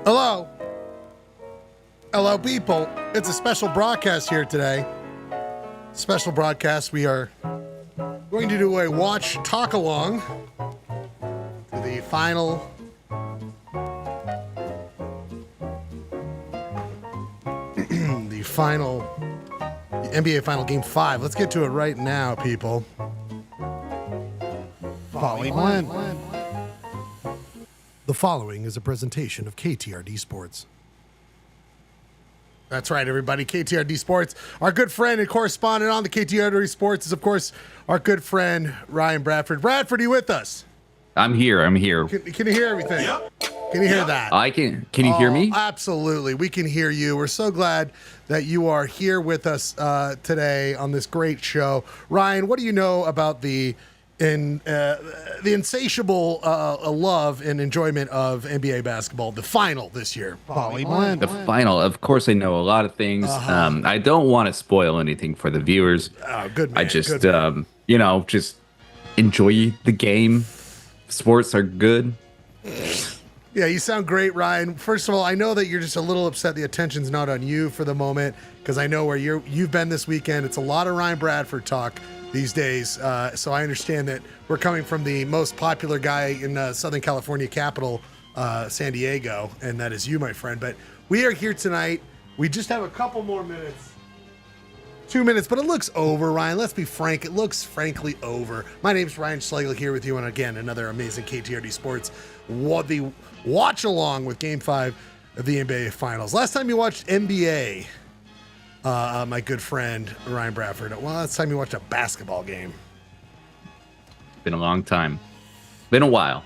Hello. Hello, people. It's a special broadcast here today. Special broadcast. We are going to do a watch talk along to the final NBA Final Game 5. Let's get to it right now, people. The following is a presentation of KTRD Sports. That's right, everybody. KTRD Sports. Our good friend and correspondent on the KTRD Sports is, of course, our good friend, Ryan Bradford. Bradford, are you with us? I'm here. Can you hear everything? Yep. Can you hear that? I can. Can you hear me? Absolutely. We can hear you. We're so glad that you are here with us today on this great show. Ryan, what do you know about the insatiable love and enjoyment of NBA basketball, the final this year? The final. Of course, I know a lot of things. I don't want to spoil anything for the viewers. Good man. I just, just enjoy the game. Sports are good. Yeah, you sound great, Ryan. First of all, I know that you're just a little upset the attention's not on you for the moment, because I know where you've been this weekend. It's a lot of Ryan Bradford talk these days. So I understand that we're coming from the most popular guy in Southern California capital, San Diego, and that is you, my friend. But we are here tonight. We just have a couple more minutes. 2 minutes, but it looks over, Ryan. Let's be frank. It looks frankly over. My name's Ryan Schlegel here with you, and again, another amazing KTRD Sports. The watch along with Game 5 of the NBA Finals. Last time you watched NBA, my good friend Ryan Bradford. Well, last time you watched a basketball game. Been a long time. Been a while.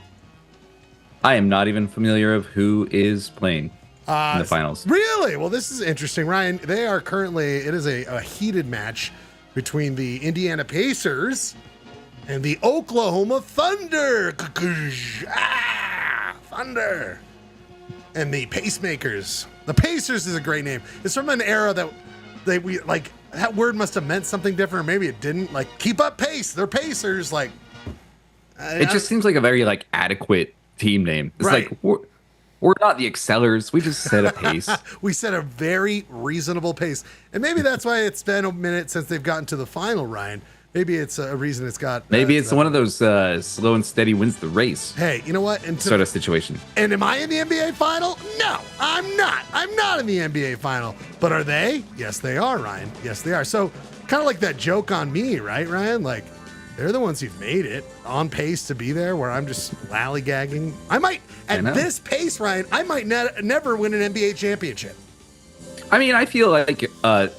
I am not even familiar of who is playing in the finals. Really? Well, this is interesting, Ryan. They are currently, it is a heated match between the Indiana Pacers and the Oklahoma Thunder. Thunder. And the Pacemakers. The Pacers is a great name. It's from an era that that word must have meant something different, or maybe it didn't. Like, keep up pace. They're Pacers. Like, it just seems like a very adequate team name. It's right. like we're not the Excellers. We just set a pace. We set a very reasonable pace, and maybe that's why it's been a minute since they've gotten to the final, Ryan. Maybe it's a reason it's got. Maybe it's one of those slow and steady wins the race. Hey, you know what? Sort of situation. And am I in the NBA final? No, I'm not. I'm not in the NBA final. But are they? Yes, they are, Ryan. Yes, they are. So kind of like that joke on me, right, Ryan? Like, they're the ones who've made it on pace to be there, where I'm just lollygagging. I might, at this pace, Ryan, I might never win an NBA championship. I mean, I feel like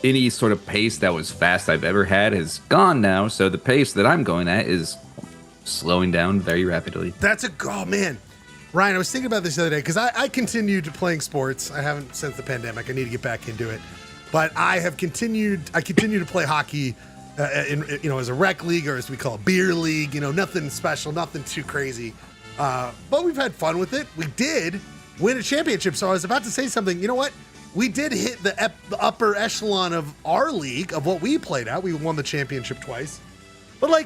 any sort of pace that was fast I've ever had has gone now. So the pace that I'm going at is slowing down very rapidly. Oh, man. Ryan, I was thinking about this the other day, because I continued playing sports. I haven't since the pandemic. I need to get back into it. But I continue to play hockey as a rec league, or as we call it, beer league. Nothing special, nothing too crazy. But we've had fun with it. We did win a championship. So I was about to say something. You know what? We did hit the upper echelon of our league, of what we played at. We won the championship twice. But I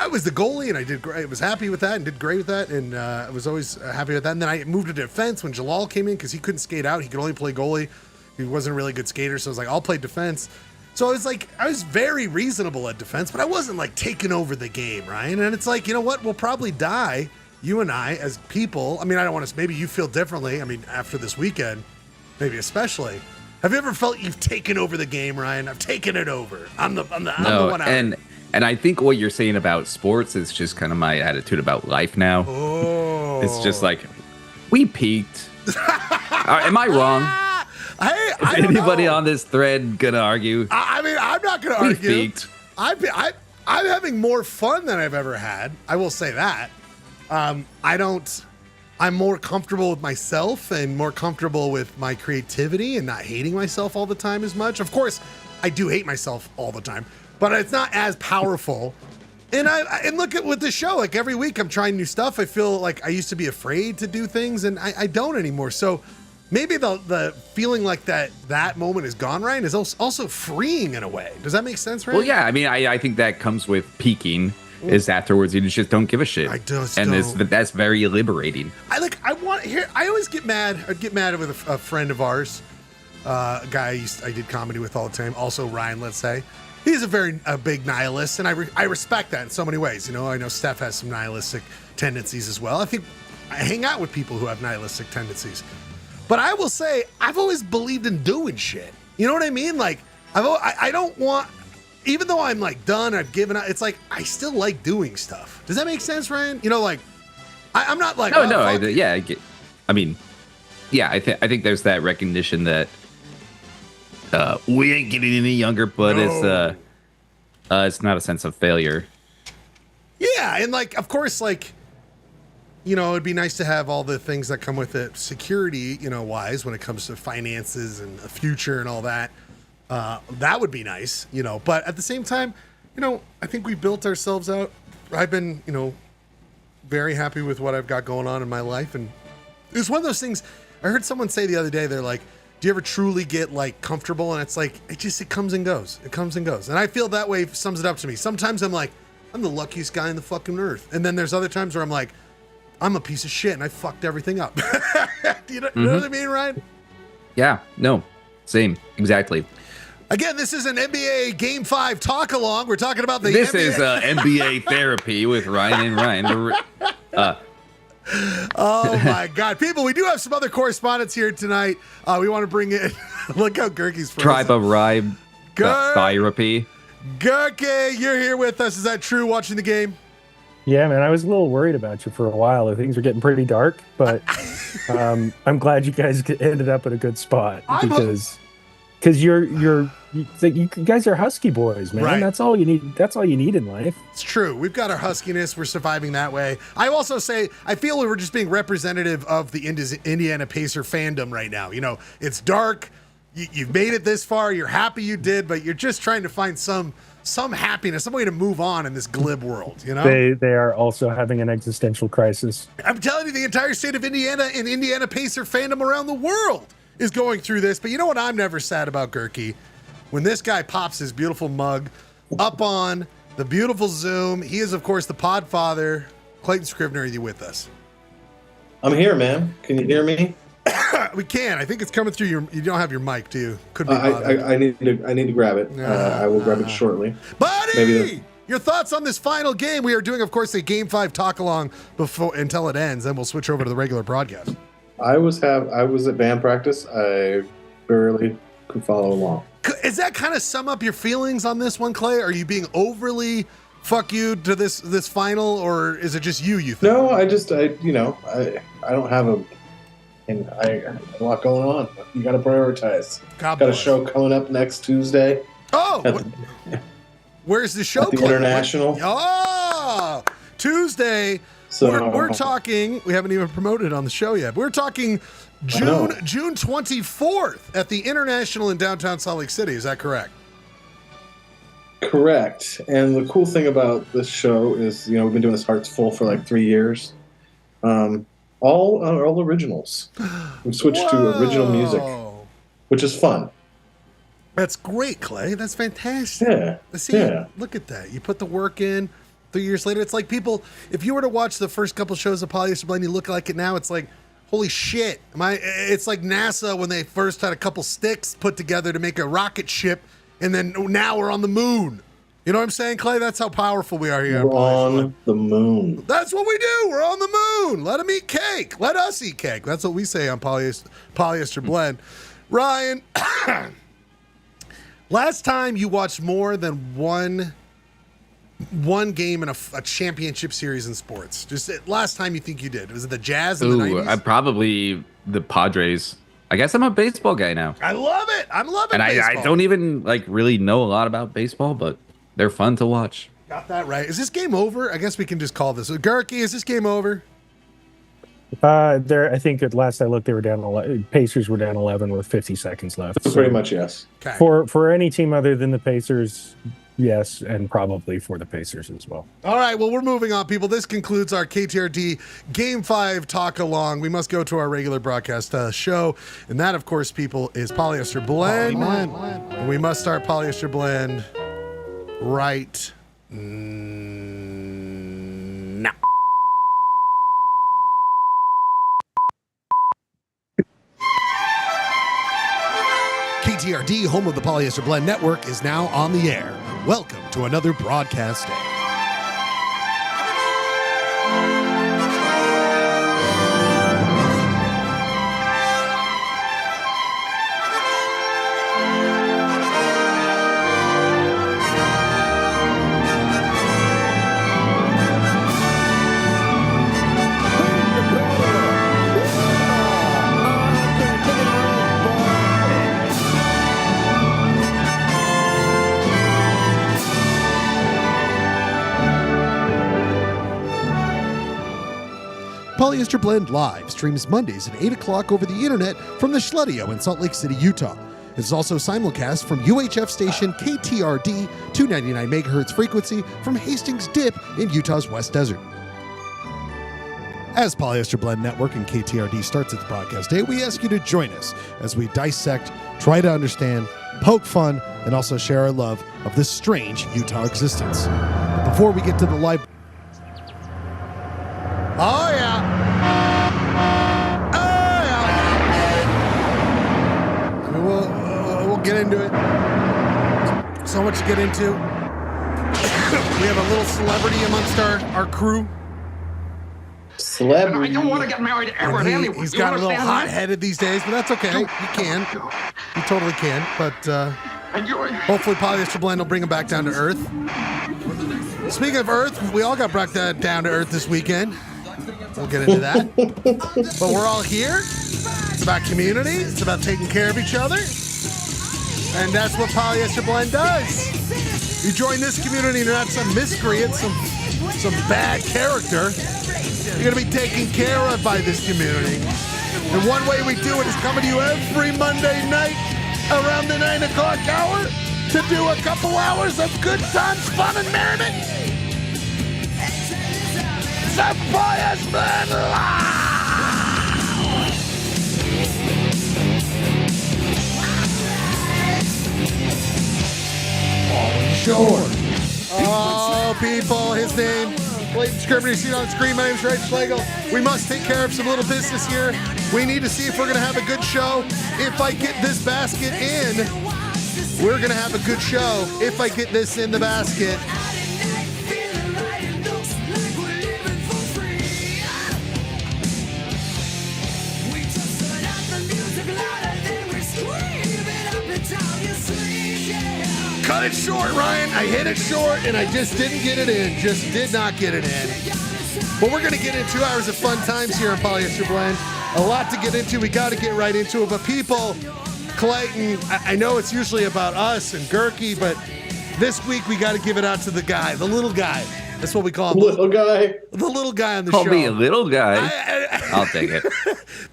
was the goalie, and I did great. I was happy with that and did great with that. And I was always happy with that. And then I moved to defense when Jalal came in, because he couldn't skate out. He could only play goalie. He wasn't a really good skater. So I was like, I'll play defense. So I was very reasonable at defense, but I wasn't taking over the game, Ryan. And it's like, you know what? We'll probably die. You and I, as people, I mean, I don't want to, maybe you feel differently. I mean, after this weekend, maybe especially. Have you ever felt you've taken over the game, Ryan? I've taken it over. I'm the one out. And I think what you're saying about sports is just kind of my attitude about life now. Oh. It's just like, we peaked. Am I wrong? Hey, is anybody on this thread going to argue? I mean, I'm not going to argue. We peaked. I'm having more fun than I've ever had. I will say that. I'm more comfortable with myself and more comfortable with my creativity and not hating myself all the time as much. Of course, I do hate myself all the time, but it's not as powerful. And look at with the show, every week I'm trying new stuff. I feel like I used to be afraid to do things, and I don't anymore. So maybe the feeling like that moment is gone, Ryan, is also freeing in a way. Does that make sense, Ryan? Well, yeah. I mean, I think that comes with peaking. Is afterwards you just don't give a shit. I just and don't. that's very liberating. I here I always get mad. I'd get mad with a friend of ours, a guy I did comedy with all the time. Also Ryan, let's say. He's a big nihilist, and I respect that in so many ways. You know, I know Steph has some nihilistic tendencies as well. I think I hang out with people who have nihilistic tendencies. But I will say, I've always believed in doing shit. You know what I mean? Like, I don't want, even though I'm like done, I've given up, it's like, I still like doing stuff. Does that make sense, Ryan? You know, like, I'm not like, I think there's that recognition that we ain't getting any younger, but it's not a sense of failure. Yeah, and like, of course, like, you know, it'd be nice to have all the things that come with it, security, you know, wise, when it comes to finances and a future and all that. That would be nice, you know. But at the same time, you know, I think we built ourselves out. I've been, you know, very happy with what I've got going on in my life. And it was one of those things, I heard someone say the other day, they're like, do you ever truly get like comfortable? And it's like, it comes and goes. It comes and goes. And I feel that way sums it up to me. Sometimes I'm like, I'm the luckiest guy on the fucking earth. And then there's other times where I'm like, I'm a piece of shit and I fucked everything up. Do you know what I mean, Ryan? Yeah, no, same, exactly. Again, this is an NBA Game 5 talk along. We're talking about the This NBA. is NBA therapy with Ryan and Ryan. Oh my God. People, we do have some other correspondents here tonight. We want to bring in, look how Gurky's frozen. Tribe of Rhyme therapy. Gurky, you're here with us. Is that true, watching the game? Yeah, man, I was a little worried about you for a while. Things were getting pretty dark, but I'm glad you guys ended up at a good spot because you guys are Husky boys, man. Right. That's all you need. That's all you need in life. It's true. We've got our huskiness. We're surviving that way. I also say, I feel we were just being representative of the Indiana Pacer fandom right now. You know, it's dark. You've made it this far. You're happy you did, but you're just trying to find some happiness, some way to move on in this glib world, you know? They are also having an existential crisis. I'm telling you, the entire state of Indiana and Indiana Pacer fandom around the world is going through this. But you know what I'm never sad about, Gurky? When this guy pops his beautiful mug up on the beautiful Zoom. He is, of course, the Podfather. Clayton Scrivener, are you with us? I'm here, man. Can you hear me? We can. I think it's coming through your. You don't have your mic, do you? Could be bothered. I need to grab it. I will grab it shortly. Buddy, your thoughts on this final game? We are doing, of course, a Game 5 talk along until it ends. Then we'll switch over to the regular broadcast. I was at band practice. I barely could follow along. Does that kind of sum up your feelings on this one, Clay? Are you being overly fuck you to this final, or is it just you think? No, I don't have a lot going on. You got to prioritize. Got a show coming up next Tuesday. Oh, where's the show? At the International. Oh, Tuesday. So we're talking. We haven't even promoted it on the show yet. We're talking June 24th at the International in downtown Salt Lake City. Is that correct? Correct. And the cool thing about this show is, we've been doing this Hearts Full for like 3 years. All originals. We've switched to original music, which is fun. That's great, Clay. That's fantastic. Yeah. Look at that. You put the work in. 3 years later, it's like people. If you were to watch the first couple shows of Polyester Blend, you look like it now. It's like, holy shit! It's like NASA when they first had a couple sticks put together to make a rocket ship, and then now we're on the moon. You know what I'm saying, Clay? That's how powerful we are here. We're on the moon. That's what we do. We're on the moon. Let them eat cake. Let us eat cake. That's what we say on Polyester Blend. Ryan, last time you watched more than one game in a championship series in sports. Just last time you think you did. Was it the Jazz in the 90s? Probably the Padres. I guess I'm a baseball guy now. I love it. I'm loving and baseball. I don't even really know a lot about baseball, but they're fun to watch. Got that right. Is this game over? I guess we can just call this. Gurky, is this game over? I think at last I looked, they were down 11. Pacers were down 11 with 50 seconds left. So pretty much, yes. Okay. For any team other than the Pacers, yes, and probably for the Pacers as well. All right, well, we're moving on, people. This concludes our KTRD Game 5 talk along. We must go to our regular broadcast show, and that, of course, people, is Polyester Blend. And we must start Polyester Blend right now. KTRD, home of the Polyester Blend Network, is now on the air. Welcome to another broadcast day. Polyester Blend Live streams Mondays at 8 o'clock over the internet from the Schledio in Salt Lake City, Utah. It is also simulcast from UHF station KTRD, 299 MHz frequency from Hastings Dip in Utah's West Desert. As Polyester Blend Network and KTRD starts its broadcast day, we ask you to join us as we dissect, try to understand, poke fun, and also share our love of this strange Utah existence. Before we get to the live... Oh, yeah. Oh, yeah. I mean, we'll get into it. So much to get into. We have a little celebrity amongst our crew. Celebrity. I don't want to get married ever anyway. He's got a little hot-headed these days, but that's okay. You can. You totally can. But hopefully Polyester Blend will bring him back down to earth. Speaking of earth, we all got brought down to earth this weekend. We'll get into that. But we're all here. It's about community. It's about taking care of each other. And that's what Polyester Blend does. You join this community and you're not some miscreant, some bad character. You're going to be taken care of by this community. And one way we do it is coming to you every Monday night around the 9 o'clock hour to do a couple hours of good times, fun, and merriment. The Polyester Blend Live! Sure. Oh, people, his name. Blatant scribbler, you see it on the screen. My name's Red Schlegel. We must take care of some little business here. We need to see if we're going to have a good show. If I get this basket in, we're going to have a good show. If I get this in the basket. Cut it short, Ryan. I hit it short, and I just didn't get it in. Just did not get it in. But we're going to get in 2 hours of fun times here on Polyester Blend. A lot to get into. We got to get right into it. But people, Clayton, I know it's usually about us and Gurky, but this week we got to give it out to the guy, the little guy. That's what we call him. Little guy. The little guy on the show. Call me a little guy. I'll take it.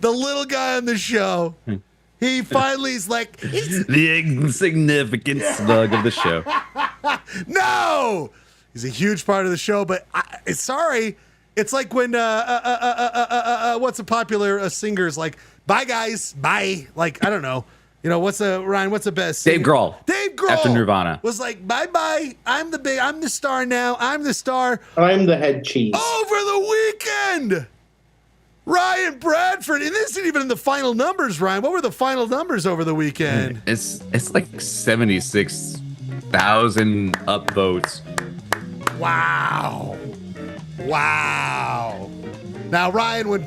The little guy on the show. He finally is like... The insignificant slug of the show. No! He's a huge part of the show, but sorry. It's like when, what's a popular singer's like, bye, guys, bye. Like, I don't know. You know, Ryan, what's the best singer? Dave Grohl. Dave Grohl. After Nirvana. Was like, bye-bye. I'm the star now. I'm the star. I'm the head cheese. Over the weekend! Ryan Bradford, and this isn't even in the final numbers, Ryan. What were the final numbers over the weekend? It's like 76,000 upvotes. Wow. Now, Ryan, when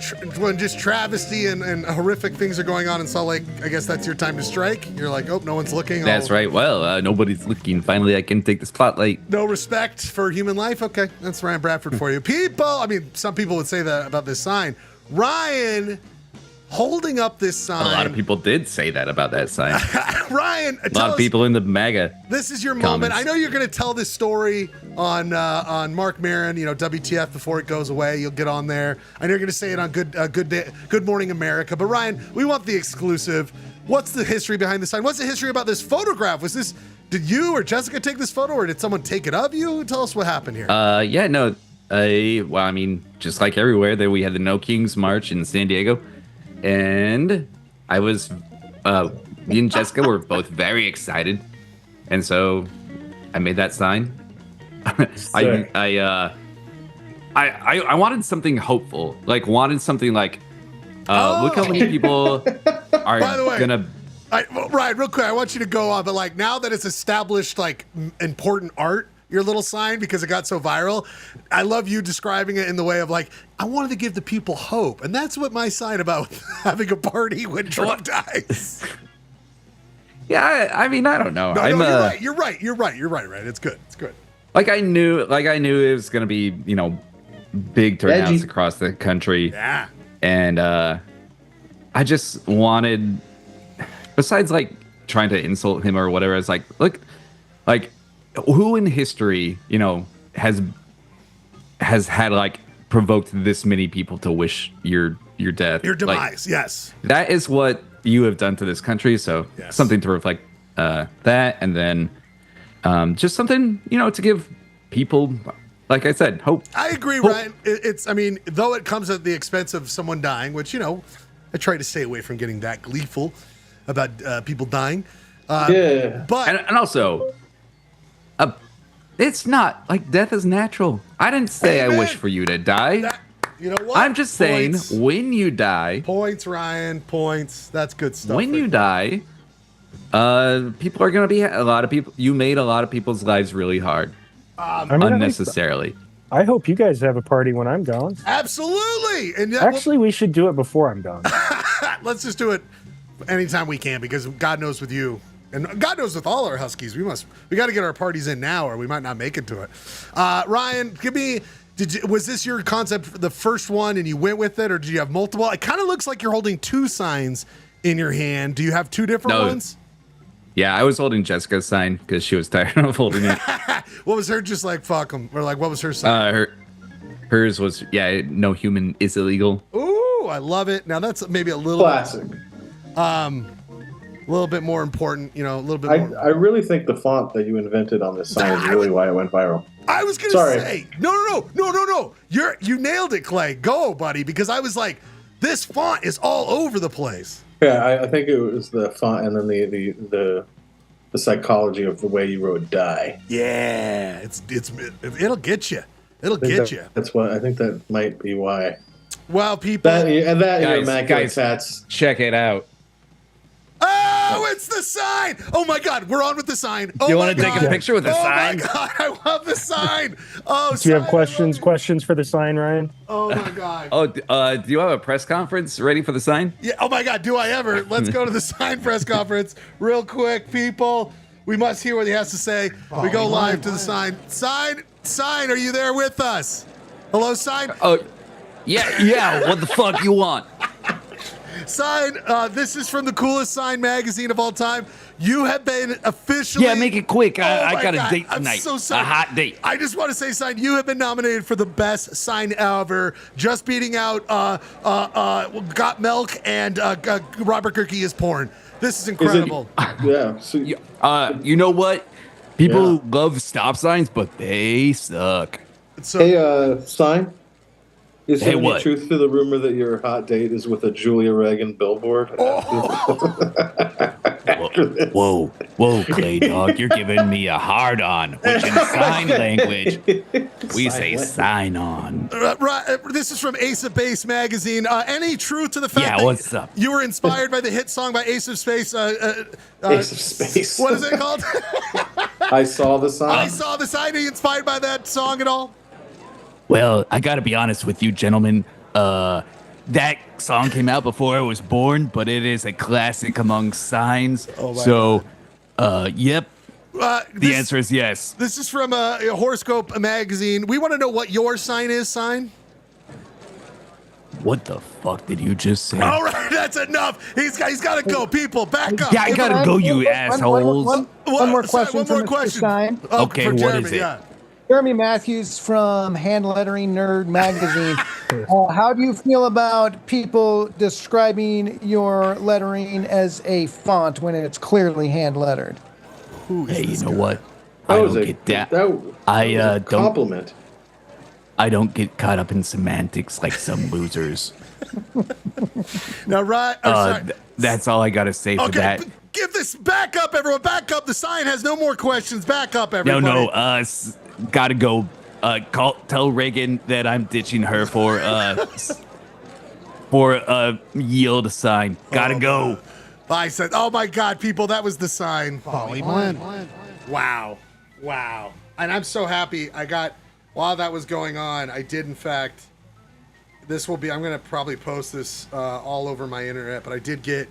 just travesty and horrific things are going on in Salt Lake, I guess that's your time to strike. You're like, oh, no one's looking. That's right. Well, nobody's looking. Finally, I can take the spotlight. No respect for human life? Okay, that's Ryan Bradford for you. People, I mean, some people would say that about this sign. Ryan holding up this sign. A lot of people did say that about that sign. Ryan, a lot of people in the MAGA. This is your comments. moment. I know you're going to tell this story on Mark Maron, WTF before it goes away. You'll get on there. I know you're going to say it on Good Morning America. But Ryan, we want the exclusive. What's the history behind the sign? What's the history about this photograph? Did you or Jessica take this photo, or did someone take it of you? Tell us what happened here. Yeah, no. Well, I mean, just like everywhere, there we had the No Kings March in San Diego, and I was, me and Jessica were both very excited, and so I made that sign. I wanted something hopeful, look how many people are gonna Ryan, real quick, I want you to go on, but like now that it's established like important art, your little sign, because it got so viral, I love you describing it in the way of like, I wanted to give the people hope. And that's what my sign about having a party when Trump dies. Yeah, I mean, I don't know. You're right. Right. It's good. Like I knew it was gonna be, big turnouts across the country. Yeah. And I just wanted, besides like trying to insult him or whatever, it's like, look, like who in history, has had like provoked this many people to wish your death, your demise. Like, yes. That is what you have done to this country. So something to reflect that, and then just something, to give people, like I said, hope. I agree, Ryan. Though it comes at the expense of someone dying, which, I try to stay away from getting that gleeful about people dying. But and also, it's not like death is natural. I didn't say I wish for you to die. You know what? I'm just saying, when you die. Points, Ryan. Points. That's good stuff. When you die, people are going to be a lot of people. You made a lot of people's lives really hard. Unnecessarily. I hope you guys have a party when I'm gone. We should do it before I'm gone. Let's just do it anytime we can, because God knows with you, and God knows with all our Huskies, we got to get our parties in now, or we might not make it to it. Ryan, was this your concept for the first one and you went with it, or do you have multiple? It kind of looks like you're holding two signs in your hand. Do you have two different ones? Yeah, I was holding Jessica's sign because she was tired of holding it. What was her just like, fuck them? Or like, what was her sign? Hers was, no human is illegal. Ooh, I love it. Now that's maybe a little classic. A little bit more important, a little bit more. I really think the font that you invented on this sign is really why it went viral. I was going to say, no. You nailed it, Clay. Go, buddy, because I was like, this font is all over the place. Yeah, I think it was the font and then the psychology of the way you wrote "die." Yeah, it'll get you. That's what I think. That might be why. Well, people, guys, check it out. Oh, it's the sign! Oh my God, we're on with the sign. Do you want to take a picture with the sign? Oh my God, I love the sign. Oh, do you have questions for the sign, Ryan? Oh my God. Do you have a press conference ready for the sign? Yeah. Oh my God, do I ever? Let's go to the sign press conference real quick, people. We must hear what he has to say. We go live to the sign. Sign, are you there with us? Hello, sign. Oh, yeah. What the fuck you want? Sign, this is from the coolest sign magazine of all time. You have been officially... Yeah, make it quick. I got a date tonight. I'm so sorry. A hot date. I just want to say, Sign, you have been nominated for the best sign ever, just beating out Got Milk and Robert Kirky is Porn. This is incredible. You know what? People love stop signs, but they suck. Hey, Sign? Is there any what? truth to the rumor that your hot date is with a Julia Reagan billboard? Whoa, Clay Dog, you're giving me a hard on, which in sign language, we say sign on. This is from Ace of Base magazine. Any truth to the fact that what's up? You were inspired by the hit song by Ace of Space? Ace of Space. What is it called? I Saw the Sign. I Saw the Sign. Are you inspired by that song at all? Well, I got to be honest with you, gentlemen. That song came out before I was born, but it is a classic among signs. Yep. The answer is yes. This is from a Horoscope magazine. We want to know what your sign is, Sign. What the fuck did you just say? All right, that's enough. He's got to go. People, back up. Yeah, I got to go, you assholes. One more question. One more question. Sign. Okay, from what Jeremy, is it? Yeah. Jeremy Matthews from Hand Lettering Nerd Magazine. How do you feel about people describing your lettering as a font when it's clearly hand lettered? Hey, you know what? That I was don't a get that. Don't compliment. I don't get caught up in semantics like some losers. Now, right. That's all I got to say for that. Give this back up, everyone. Back up. The sign has no more questions. Back up, everybody. No. Gotta go. Tell Reagan that I'm ditching her for a yield sign. Gotta go. I said, oh my God, people, that was the sign. Poly blend. Wow. And I'm so happy while that was going on, I did in fact, I'm going to probably post this all over my internet, but I did get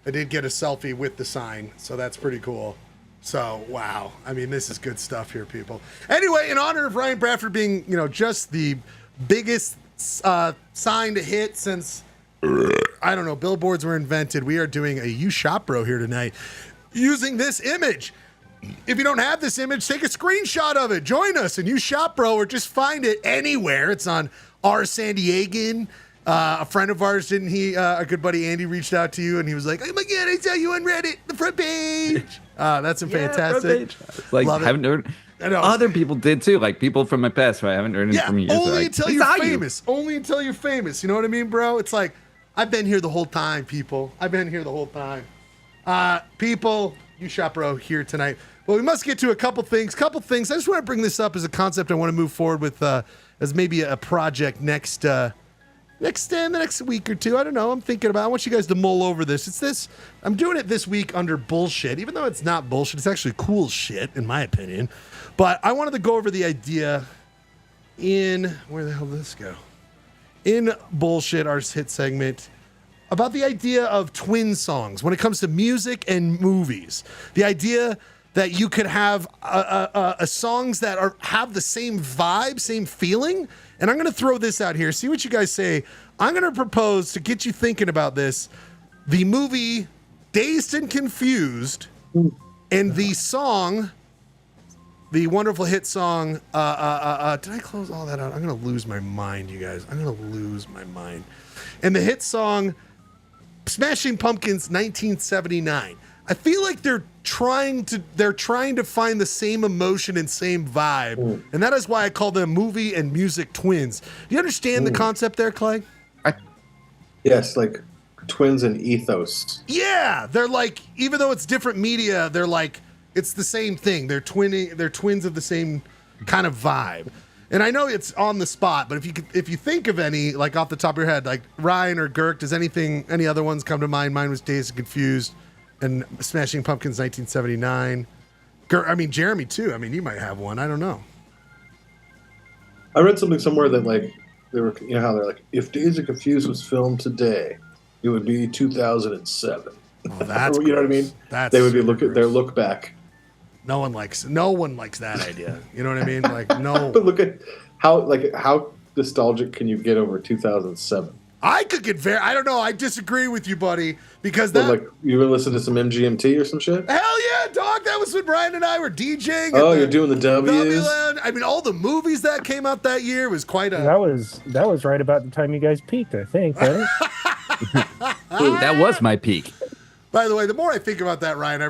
a selfie with the sign. So that's pretty cool. So, wow. I mean, this is good stuff here, people. Anyway, in honor of Ryan Bradford being, just the biggest sign to hit since, I don't know, billboards were invented, we are doing a You Shop Bro here tonight using this image. If you don't have this image, take a screenshot of it. Join us and You Shop Bro, or just find it anywhere. It's on our San Diegan. A friend of ours, didn't he? A good buddy Andy reached out to you, and he was like, "Oh my God, I saw you on Reddit, the front page." That's fantastic. Like, Love haven't heard. Other people did too, like people from my past, but I haven't heard it from years. Only until you're famous. Only until you're famous. You know what I mean, bro? It's like, I've been here the whole time, people. I've been here the whole time. People, You Shop Bro here tonight. Well, we must get to a couple things. I just want to bring this up as a concept I want to move forward with as maybe a project in the next week or two. I don't know. I want you guys to mull over this. I'm doing it this week under bullshit, even though it's not bullshit. It's actually cool shit, in my opinion. But I wanted to go over the idea where the hell did this go? In bullshit, our hit segment, about the idea of twin songs when it comes to music and movies. The idea that you could have songs that have the same vibe, same feeling. And I'm going to throw this out here. See what you guys say. I'm going to propose, to get you thinking about this, the movie Dazed and Confused and the song, the wonderful hit song, did I close all that out? I'm going to lose my mind, you guys. I'm going to lose my mind. And the hit song, Smashing Pumpkins, 1979. I feel like they're trying to find the same emotion and same vibe. And that is why I call them movie and music twins. Do you understand the concept there, Clay? Yes, like twins and ethos. Yeah, they're like, even though it's different media, they're like, it's the same thing. They're twins of the same kind of vibe. And I know it's on the spot, but if you think of any, like off the top of your head, like Ryan or Girk, does any other ones come to mind? Mine was Dazed and Confused and Smashing Pumpkins 1979. Jeremy too. I mean, you might have one. I don't know. I read something somewhere that like they were, how they're like, if Dazed and Confused was filmed today, it would be 2007. Oh, that's you know what I mean? They would be their look back. No one likes that idea. You know what I mean? Like, no. But look at how nostalgic can you get over 2007? I could get I don't know. I disagree with you, buddy, because you would listen to some MGMT or some shit. Hell yeah, dog! That was when Brian and I were DJing. Oh, you're doing the W's. I mean, all the movies that came out that year was quite a. That was right about the time you guys peaked, I think. Right? That was my peak. By the way, the more I think about that, Ryan,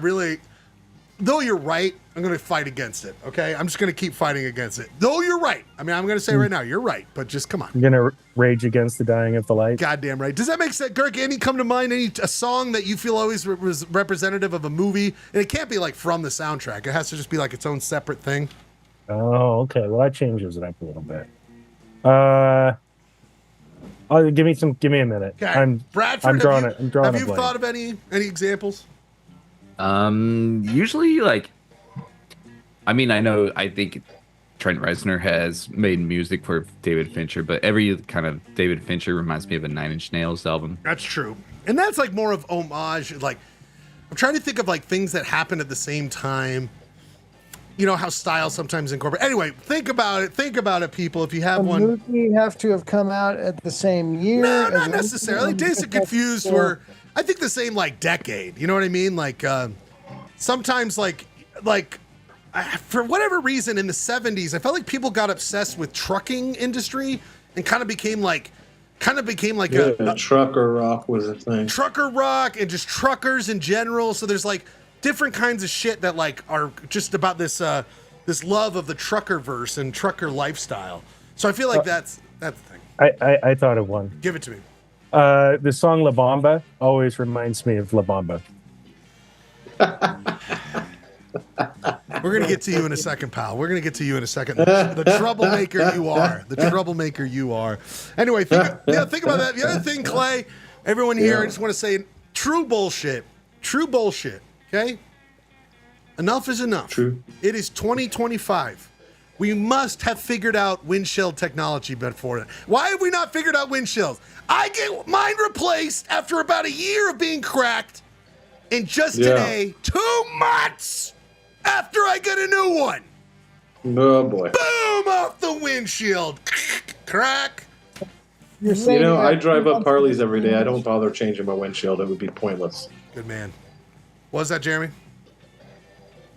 though you're right, I'm going to fight against it, okay? I'm just going to keep fighting against it. Though you're right. I mean, I'm going to say right now, you're right, but just come on. You're going to rage against the dying of the light? Goddamn right. Does that make sense? Girk, any come to mind? A song that you feel always was representative of a movie? And it can't be like from the soundtrack. It has to just be like its own separate thing. Oh, okay. Well, that changes it up a little bit. Give me a minute. Okay. Bradford, I'm drawing have you thought of any examples? Usually, I think Trent Reznor has made music for David Fincher, but every kind of David Fincher reminds me of a Nine Inch Nails album. That's true. And that's like more of homage. Like, I'm trying to think of like things that happen at the same time. You know how style sometimes incorporate. Anyway, think about it, people. If you have one, movie have to have come out at the same year. No, not necessarily. Dazed and Confused were, I think, the same like decade. You know what I mean? Like sometimes like for whatever reason in the 70s, I felt like people got obsessed with trucking industry and kind of became like a trucker rock was a thing. Trucker rock and just truckers in general. So there's like different kinds of shit that like are just about this love of the trucker verse and trucker lifestyle. So I feel like that's the thing. I thought of one. Give it to me. The song La Bamba always reminds me of La Bamba. We're going to get to you in a second, pal. We're going to get to you in a second. The troublemaker you are. The troublemaker you are. Anyway, think about that. The other thing, Clay, everyone here, I just want to say, true bullshit. true bullshit. Okay, enough is enough. True. It is 2025. We must have figured out windshield technology before it. Why have we not figured out windshields? I get mine replaced after about a year of being cracked, and just today, 2 months after I get a new one. Oh boy. Boom off the windshield. Crack. You're saying I drive up Harleys every day. I don't bother changing my windshield. It would be pointless. Good man. What was that, Jeremy?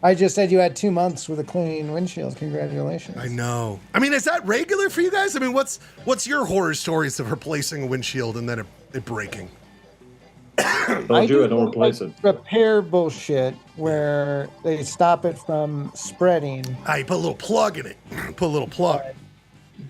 I just said you had 2 months with a clean windshield. Congratulations. I know. I mean, is that regular for you guys? I mean, what's your horror stories of replacing a windshield and then it breaking? I don't replace it. Repair bullshit where they stop it from spreading. You put a little plug in it. Put a little plug.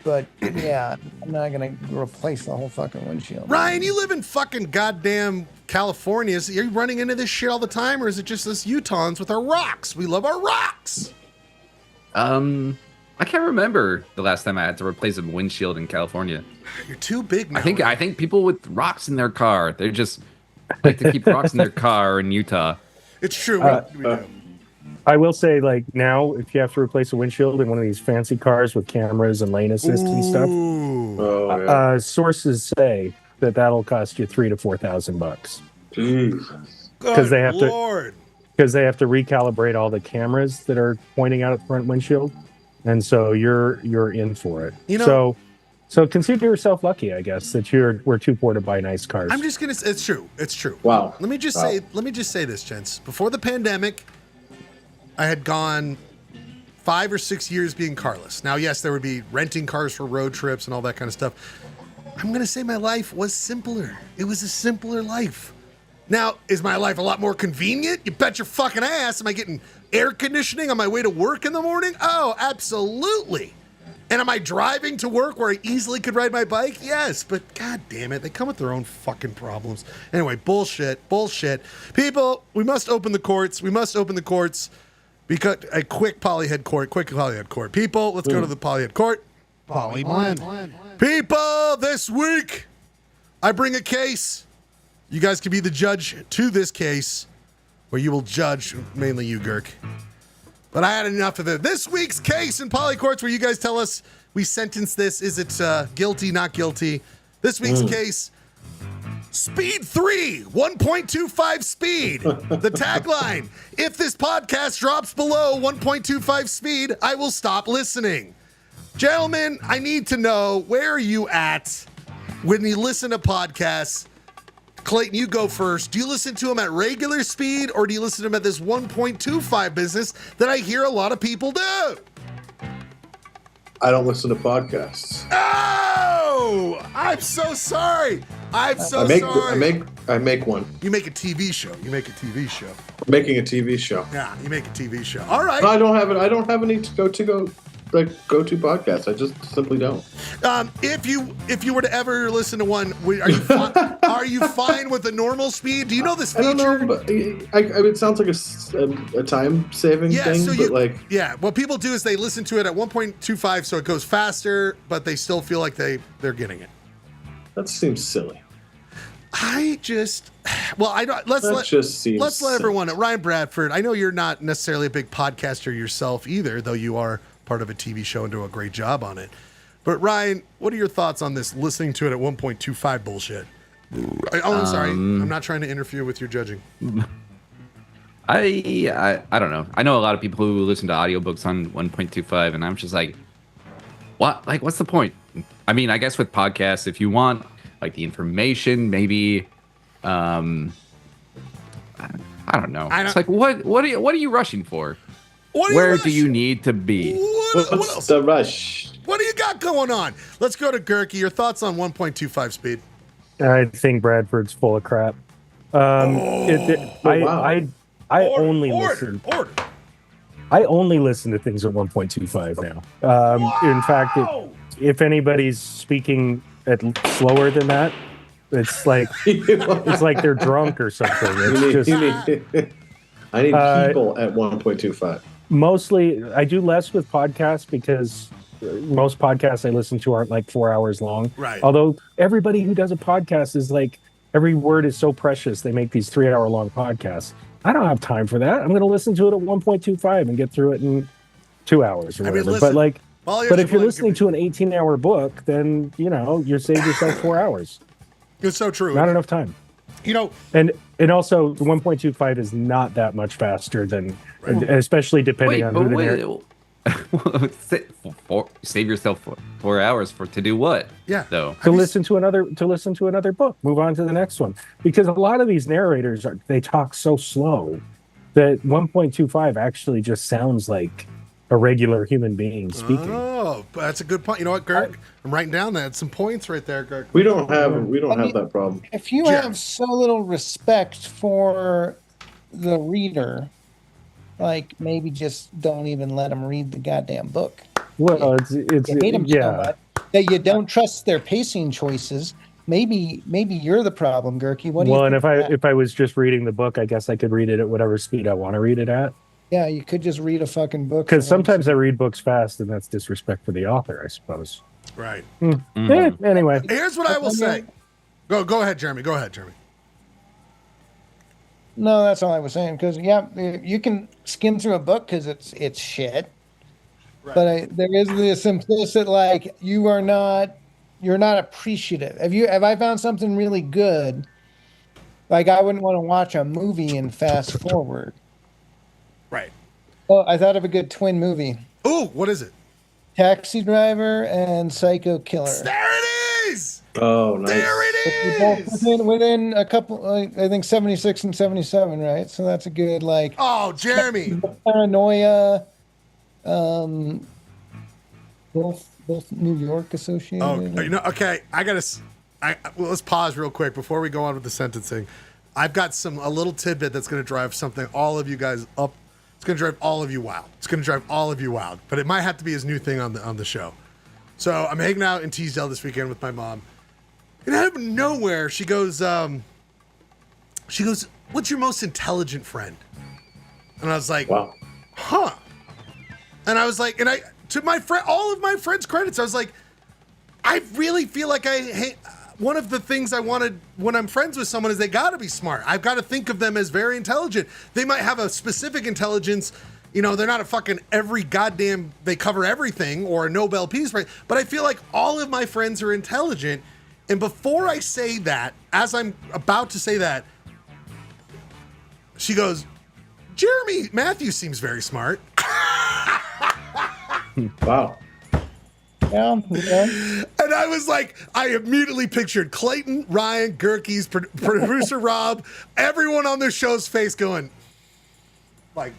But yeah, I'm not gonna replace the whole fucking windshield. Ryan, you live in fucking goddamn California. Are you running into this shit all the time, or is it just us Utahns with our rocks? We love our rocks. I can't remember the last time I had to replace a windshield in California. You're too big now. I think people with rocks in their car, they just like to keep rocks in their car in Utah. It's true. We do. I will say, like, now, if you have to replace a windshield in one of these fancy cars with cameras and lane assist and stuff, sources say that'll cost you $3,000 to $4,000. Jesus. Because they have to recalibrate all the cameras that are pointing out at the front windshield, and so you're in for it. So consider yourself lucky, I guess, that we're too poor to buy nice cars. I'm just gonna. It's true. It's true. Wow. Let me just say this, gents. Before the pandemic, I had gone 5 or 6 years being carless. Now, yes, there would be renting cars for road trips and all that kind of stuff. I'm going to say my life was simpler. It was a simpler life. Now, is my life a lot more convenient? You bet your fucking ass. Am I getting air conditioning on my way to work in the morning? Oh, absolutely. And am I driving to work where I easily could ride my bike? Yes, but god damn it, they come with their own fucking problems. Anyway, bullshit. People, we must open the courts. Because a quick polyhead court. People, let's go to the polyhead court. Poly blend. People, this week, I bring a case. You guys can be the judge to this case, where you will judge, mainly you, Girk. But I had enough of it. This week's case in poly courts, where you guys tell us, we sentence this, is it guilty, not guilty? This week's case, Speed 3, 1.25 speed. The tagline, if this podcast drops below 1.25 speed, I will stop listening. Gentlemen, I need to know, where are you at when you listen to podcasts? Clayton, you go first. Do you listen to them at regular speed, or do you listen to them at this 1.25 business that I hear a lot of people do? I don't listen to podcasts. Oh, I'm so sorry. I'm sorry. I make one. You make a TV show. I'm making a TV show. Yeah, you make a TV show. All right. No, I don't have any go-to podcasts. I just simply don't. If you were to ever listen to one, are you fine with the normal speed? Do you know this feature? I don't know, but it sounds like a time-saving thing. What people do is they listen to it at 1.25, so it goes faster, but they still feel like they're getting it. That seems silly. Let's let everyone know. Ryan Bradford, I know you're not necessarily a big podcaster yourself either, though you are part of a TV show and do a great job on it. But Ryan, what are your thoughts on this listening to it at 1.25 bullshit? I'm sorry. I'm not trying to interfere with your judging. I don't know. I know a lot of people who listen to audiobooks on 1.25, and I'm just like, what? Like, what's the point? I mean, I guess with podcasts, if you want like the information, maybe I don't know. It's like, what are you rushing for? Where do you need to be? What's the rush? What do you got going on? Let's go to Gurky. Your thoughts on 1.25 speed? I think Bradford's full of crap. I only listen to things at 1.25 now. In fact, if anybody's speaking at slower than that, it's like they're drunk or something. I need people at 1.25. Mostly, I do less with podcasts because most podcasts I listen to aren't like 4 hours long. Right. Although everybody who does a podcast is like every word is so precious. They make these 3-hour long podcasts. I don't have time for that. I'm going to listen to it at 1.25 and get through it in 2 hours or whatever. listen, but if you're listening to an 18-hour book, then you saved yourself 4 hours. It's so true. Not enough time. And also the 1.25 is not that much faster than, especially depending on who the narrator. Save yourself 4 hours to do what? Yeah. So to listen to another book, move on to the next one, because a lot of these narrators they talk so slow that 1.25 actually just sounds like a regular human being speaking. Oh, that's a good point. You know what, Girk? I'm writing down that some points right there, Girk. We don't have that problem. If you have so little respect for the reader, like maybe just don't even let them read the goddamn book. Well, you hate them so much that you don't trust their pacing choices. Maybe you're the problem, Gurky. What do you think? And if I was just reading the book, I guess I could read it at whatever speed I want to read it at. Yeah, you could just read a fucking book. Because sometimes I read books fast, and that's disrespect for the author, I suppose. Right. Anyway, here's what I will say. Go ahead, Jeremy. Go ahead, Jeremy. No, that's all I was saying. Because you can skim through a book because it's shit. Right. But there is this implicit you're not appreciative. Have I found something really good? Like I wouldn't want to watch a movie and fast forward. Right. Oh, I thought of a good twin movie. Ooh, what is it? Taxi Driver and Psycho Killer. There it is. Oh, nice. There it is. Within a couple, I think 76 and 77, right? So that's a good Oh, Jeremy. Paranoia. Both New York associated. Oh, okay. Let's pause real quick before we go on with the sentencing. I've got a little tidbit that's going to drive all of you guys up. It's going to drive all of you wild. But it might have to be his new thing on the show. So I'm hanging out in Teasdale this weekend with my mom. And out of nowhere, she goes, "What's your most intelligent friend?" And I was like, "Wow, huh." And I was like, to my friend, all of my friends' credits, I was like, I really feel like one of the things I wanted when I'm friends with someone is they got to be smart. I've got to think of them as very intelligent. They might have a specific intelligence. They're not a fucking they cover everything or a Nobel Peace Prize. But I feel like all of my friends are intelligent. And before I say that, as I'm about to say that, she goes, "Jeremy Matthews seems very smart." Wow. Yeah. And I was like, I immediately pictured Clayton, Ryan, Gurky's, producer Rob, everyone on their show's face going, I'm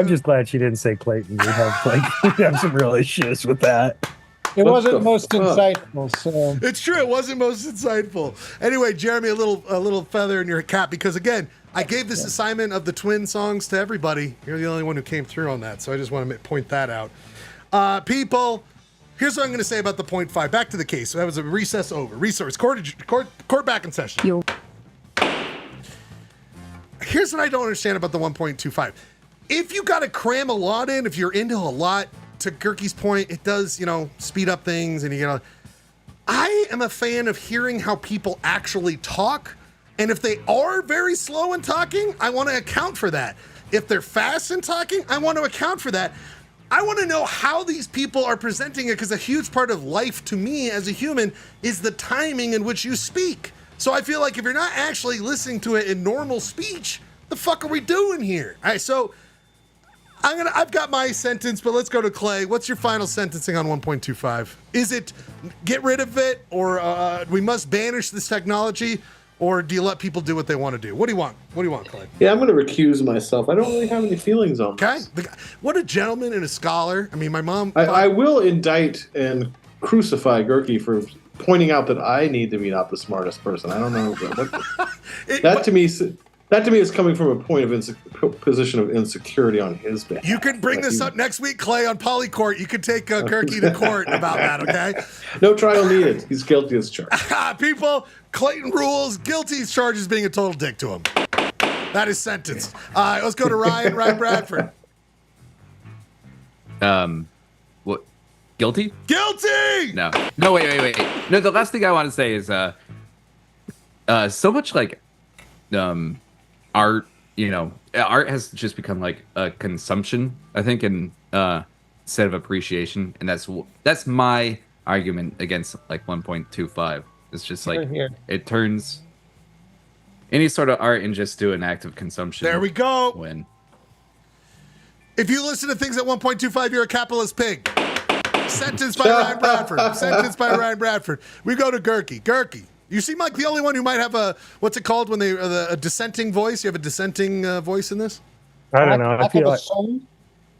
just glad she didn't say Clayton. We'd have some real issues with that. It wasn't most insightful, so it's true. It wasn't most insightful. Anyway, Jeremy, a little feather in your cap because again, I gave this assignment of the twin songs to everybody. You're the only one who came through on that, so I just want to point that out. People, here's what I'm going to say about the 0.5. Back to the case. So that was a recess over. Resource court back in session. Here's what I don't understand about the 1.25. If you got to cram a lot in, if you're into a lot, to Gurky's point, it does, speed up things and I am a fan of hearing how people actually talk. And if they are very slow in talking, I want to account for that. If they're fast in talking, I want to account for that. I want to know how these people are presenting it because a huge part of life to me as a human is the timing in which you speak. So I feel like if you're not actually listening to it in normal speech, the fuck are we doing here? All right, so I've got my sentence, but let's go to Clay. What's your final sentencing on 1.25? Is it get rid of it, or we must banish this technology, or do you let people do what they want to do? What do you want? What do you want, Clay? Yeah, I'm going to recuse myself. I don't really have any feelings on this. Okay. What a gentleman and a scholar. I mean, my mom... I will indict and crucify Gurky for pointing out that I need to be not the smartest person. I don't know. That to me is coming from a point of position of insecurity on his behalf. You can bring this up next week, Clay, on Polycourt. You can take Gurky to court about that, okay? No trial needed. He's guilty as charged. People, Clayton rules. Guilty as charged as being a total dick to him. That is sentenced. Let's go to Ryan Bradford. What? Guilty? Guilty! No, wait. No, the last thing I want to say is so much like art, art has just become like a consumption, I think, and instead of appreciation, and that's my argument against like 1.25. It's just like it turns any sort of art into just an act of consumption. There we go. When if you listen to things at 1.25, you're a capitalist pig. Sentence by Ryan Bradford. Sentence by Ryan Bradford. We go to Gurky. Gurky, you seem like the only one who might have a, what's it called when they a dissenting voice? You have a dissenting voice in this? I don't know.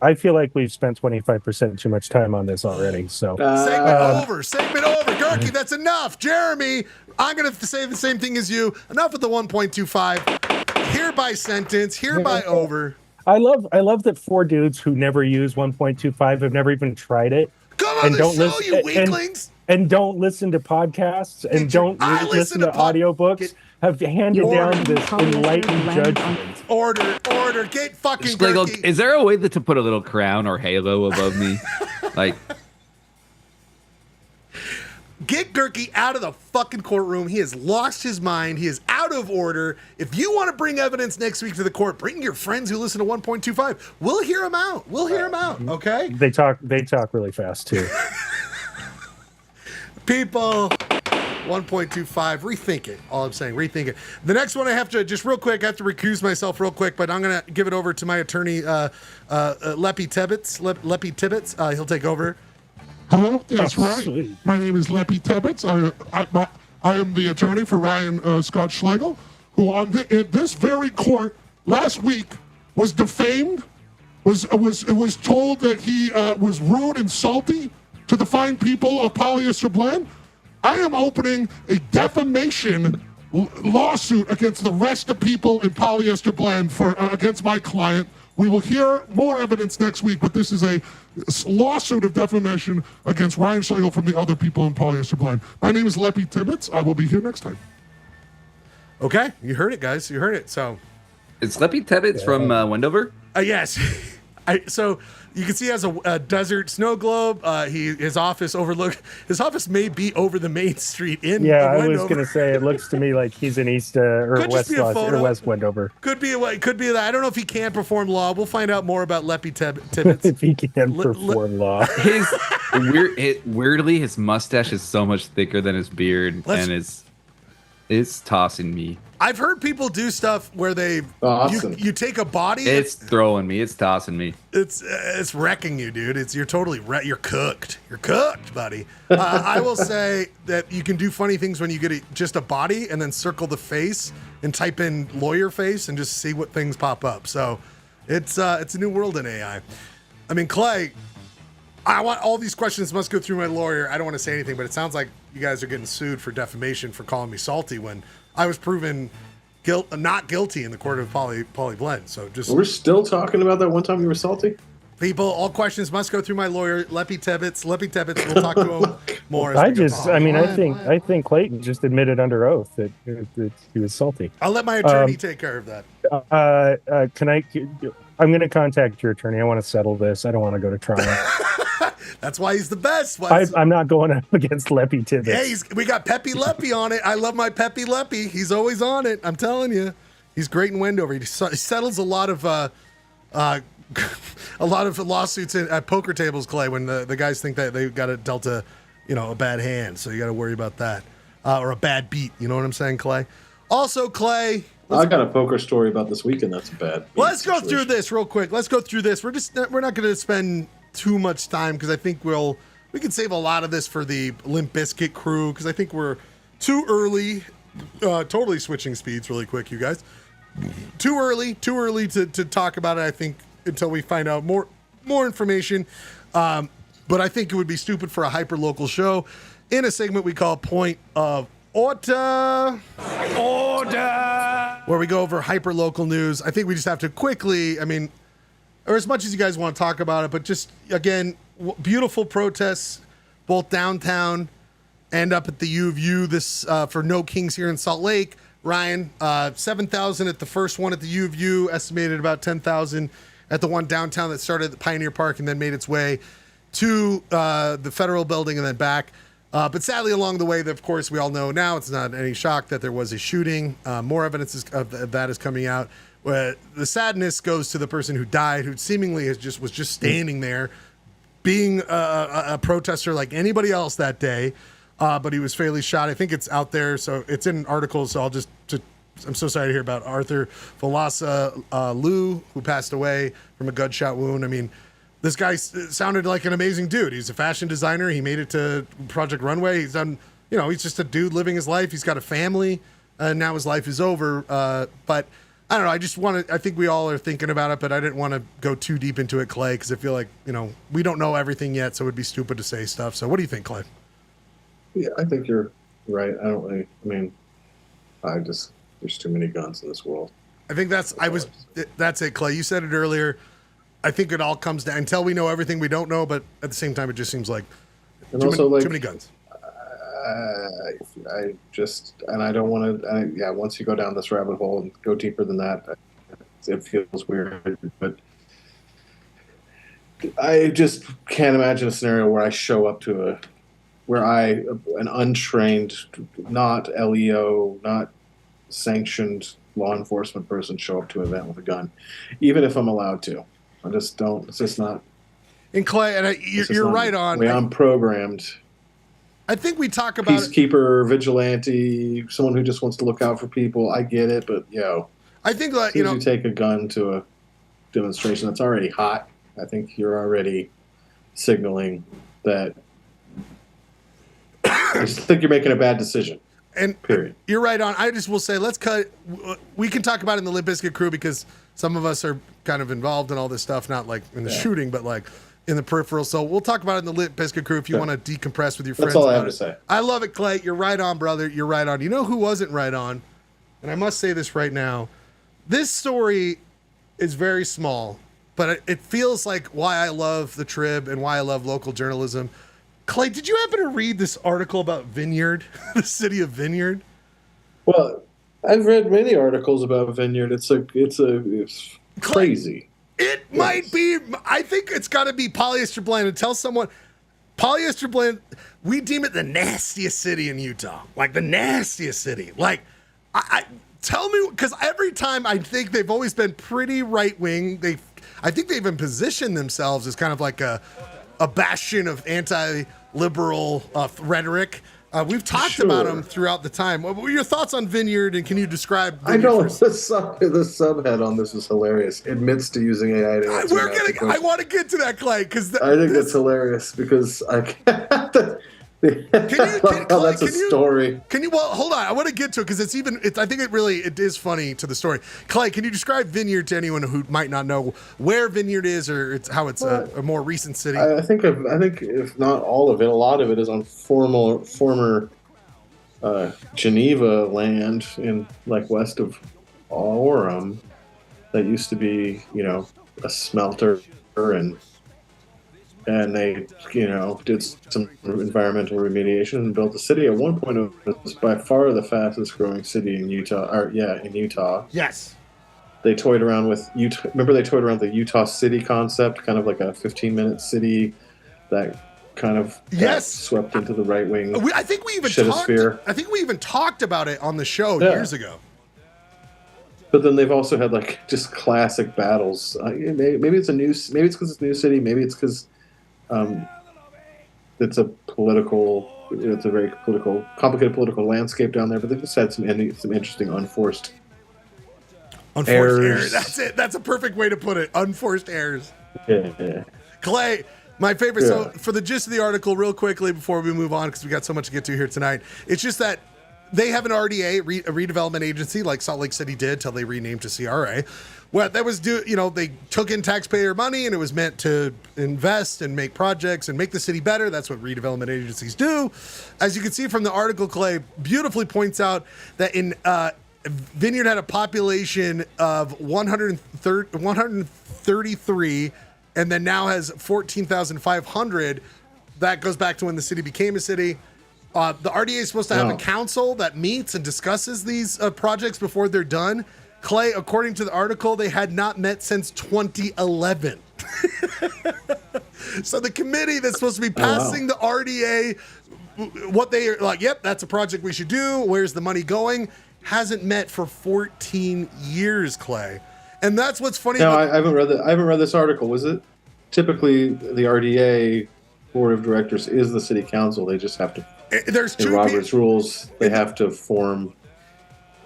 I feel like we've spent 25% too much time on this already. So Segment over. Gurky, that's enough. Jeremy, I'm going to say the same thing as you. Enough with the 1.25. Hereby sentence. Hereby over. I love that 4 dudes who never use 1.25 have never even tried it. Come on the show, you weaklings. And don't listen to podcasts and don't listen to audiobooks. Have handed down this enlightened judgment. Order. Get fucking Schlegel, Gurky. is there a way to put a little crown or halo above me? Like, get Gurky out of the fucking courtroom. He has lost his mind. He is out of order. If you want to bring evidence next week to the court, bring your friends who listen to 1.25. We'll hear them out. Okay? They talk really fast too. People, 1.25, rethink it. All I'm saying, rethink it. The next one I have to, just real quick, I have to recuse myself real quick, but I'm going to give it over to my attorney, Leppy Tibbetts. He'll take over. Hello, that's right. My name is Leppy Tibbetts. I am the attorney for Ryan Scott Schlegel, who in this very court last week was defamed, was told that he was rude and salty to the fine people of Polyester Blend. I am opening a defamation lawsuit against the rest of people in Polyester Blend against my client. We will hear more evidence next week, but this is a lawsuit of defamation against Ryan Schlegel from the other people in Polyester Blend. My name is Leppy Tibbetts. I will be here next time. Okay, you heard it, guys. You heard it. So, it's Leppy Tibbetts from Wendover? Yes. So you can see he has a desert snow globe. His office may be over the main street in I Wendover. was gonna say it looks to me like he's in East or West Wendover. Could be that. I don't know if he can perform law. We'll find out more about Leppy Tibbetts. If he can perform law. Weirdly, his mustache is so much thicker than his beard, and it's tossing me. I've heard people do stuff where you take a body. It's throwing me. It's tossing me. It's wrecking you, dude. You're totally you're cooked. You're cooked, buddy. I will say that you can do funny things when you get just a body and then circle the face and type in lawyer face and just see what things pop up. So it's a new world in AI. I mean, Clay, I want all these questions must go through my lawyer. I don't want to say anything, but it sounds like you guys are getting sued for defamation for calling me salty when I was proven not guilty in the court of Poly Blend. So we're still talking about that one time you were salty. People, all questions must go through my lawyer, Leppy Tibbetts. Leppy Tibbetts. We'll talk to him more. I think Clayton just admitted under oath that he was salty. I'll let my attorney take care of that. I'm going to contact your attorney. I want to settle this. I don't want to go to trial. That's why he's the best. I'm not going up against Leppy Tibbetts. Yeah, we got Peppy Leppy on it. I love my Peppy Leppy. He's always on it. I'm telling you, he's great in Wendover. He settles a lot of lawsuits at poker tables, Clay, when the guys think that they got dealt a bad hand. So you got to worry about that or a bad beat. You know what I'm saying, Clay? Also, Clay. I got a poker story about this weekend. That's bad. Let's go through this real quick. We're not going to spend too much time because I think we can save a lot of this for the Limp Bizkit crew because I think we're too early. Totally switching speeds really quick, you guys. Too early to talk about it. I think until we find out more information. But I think it would be stupid for a hyper local show in a segment we call Point of Ordah, where we go over hyper local news. I think we just have to quickly, or as much as you guys want to talk about it, but just again, beautiful protests both downtown and up at the U of U. This for No Kings here in Salt Lake. Ryan, 7,000 at the first one at the U of U, estimated about 10,000 at the one downtown that started at the Pioneer Park and then made its way to the Federal Building and then back. But sadly, along the way, of course, we all know now it's not any shock that there was a shooting. More evidence of that is coming out. The sadness goes to the person who died, who seemingly was just standing there, being a protester like anybody else that day. But he was fatally shot. I think it's out there, so it's in articles. So I'm so sorry to hear about Arthur Valasa Liu, who passed away from a gunshot wound. I mean, this guy sounded like an amazing dude. He's a fashion designer. He made it to Project Runway. He's done, he's just a dude living his life. He's got a family, and now his life is over. But I don't know. I think we all are thinking about it, but I didn't want to go too deep into it, Clay, because I feel like, we don't know everything yet, so it would be stupid to say stuff. So what do you think, Clay? Yeah, I think you're right. There's too many guns in this world. I think that's it, Clay. You said it earlier. I think it all comes down until we know everything we don't know, but at the same time, it just seems like too many guns. I don't want to, once you go down this rabbit hole and go deeper than that, it feels weird, but I just can't imagine a scenario where I show up to an untrained, not LEO, not sanctioned law enforcement person show up to an event with a gun, even if I'm allowed to. I just don't. It's just not. And Clay, and you're right on. The way I'm programmed. I think we talk about peacekeeper, vigilante, someone who just wants to look out for people. I get it, but I think that you take a gun to a demonstration that's already hot. I think you're already signaling that. I just think you're making a bad decision. And period. You're right on. I just will say, let's cut. We can talk about it in the Limp Bizkit crew because some of us are kind of involved in all this stuff, not like in the shooting, but like in the peripheral. So we'll talk about it in the Limp Bizkit crew if you want to decompress with your friends. That's all I have to say. I love it, Clay. You're right on, brother. You're right on. You know who wasn't right on? And I must say this right now. This story is very small, but it feels like why I love the Trib and why I love local journalism. Clay, did you happen to read this article about Vineyard, the city of Vineyard? Well, I've read many articles about Vineyard. It's crazy. It might be. I think it's got to be Polyester Blend. And tell someone, Polyester Blend, we deem it the nastiest city in Utah. Like the nastiest city. Like, tell me, because every time I think they've always been pretty right wing. I think they've even positioned themselves as kind of like a bastion of anti-liberal rhetoric. We've talked about them throughout the time. What were your thoughts on Vineyard, and can you describe Vineyard? I know the subhead on this is hilarious. Admits to using AI to answer I want to get to that, Clay, because I think that's hilarious because I can't. That's a story. Can you? Well, hold on. I want to get to it because I think it is funny to the story. Clay, can you describe Vineyard to anyone who might not know where Vineyard is or how it's a more recent city? I think if not all of it, a lot of it is on former Geneva land in like west of Orem that used to be a smelter and they, did some environmental remediation and built a city. At one point, it was by far the fastest growing city in Utah. In Utah. Yes. They toyed around with Utah. Remember, they toyed around with the Utah City concept, kind of like a 15-minute city that kind of got swept into the right wing. I think we even talked about it on the show years ago. But then they've also had like just classic battles. Maybe it's because it's a new city. Maybe it's because it's a very complicated political landscape down there. But they've just had some interesting unforced errors. That's it. That's a perfect way to put it. Unforced errors. Yeah. Clay, my favorite. So for the gist of the article, real quickly before we move on, because we got so much to get to here tonight, it's just that they have an RDA, a redevelopment agency, like Salt Lake City did till they renamed to CRA. Well, that was they took in taxpayer money and it was meant to invest and make projects and make the city better. That's what redevelopment agencies do. As you can see from the article, Clay beautifully points out that in Vineyard had a population of 133 and then now has 14,500. That goes back to when the city became a city. The RDA is supposed to have a council that meets and discusses these projects before they're done. Clay, according to the article, they had not met since 2011. So the committee that's supposed to be passing the RDA what they are like, yep, that's a project we should do. Where's the money going? Hasn't met for 14 years, Clay. And that's what's funny. No, I haven't read that. I haven't read this article. Was it typically the RDA board of directors is the city council? They just have to. There's in Robert's rules. They have to form.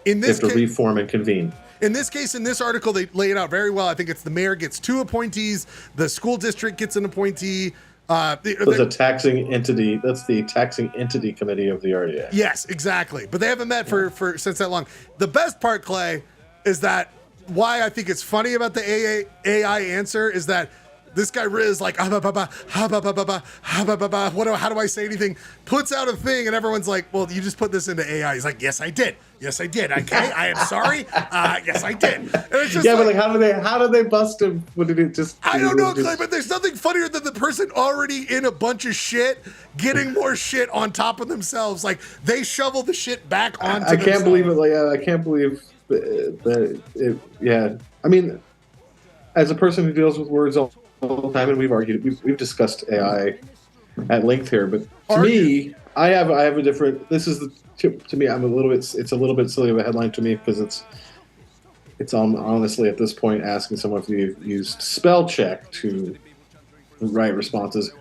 In this they have to reform and convene. In this case, in this article, they lay it out very well. I think it's the mayor gets 2 appointees, the school district gets an appointee. That's a taxing entity. That's the taxing entity committee of the RDA. Yes, exactly. But they haven't met for since that long. The best part, Clay, is that why I think it's funny about the AI answer is that this guy Riz like how do I say anything? Puts out a thing and everyone's like, well, you just put this into AI. He's like, yes, I did. Yes, I did. Okay, I am sorry. Yes, I did. And it's just but how did they bust him? What did it just? I don't know, Clay, but there's nothing funnier than the person already in a bunch of shit getting more shit on top of themselves. Like they shovel the shit back onto. I can't believe it. Like I can't believe that. Yeah, I mean, as a person who deals with words all the time, and we've discussed AI at length here, but to me, I have a different. This is to me. It's a little bit silly of a headline to me because it's honestly at this point asking someone if you've used spell check to write responses,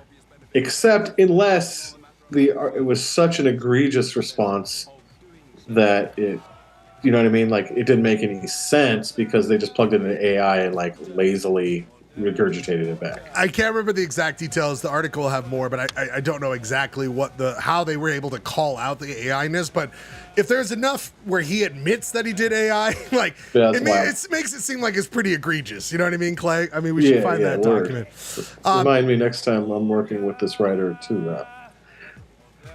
except unless it was such an egregious response that it. You know what I mean? Like it didn't make any sense because they just plugged it into AI and like lazily regurgitated it back. I can't remember the exact details. The article will have more, but I don't know exactly how they were able to call out the AI-ness. But if there's enough where he admits that he did AI, like it makes it seem like it's pretty egregious. You know what I mean, Clay? I mean, we should find that document. Remind me next time I'm working with this writer to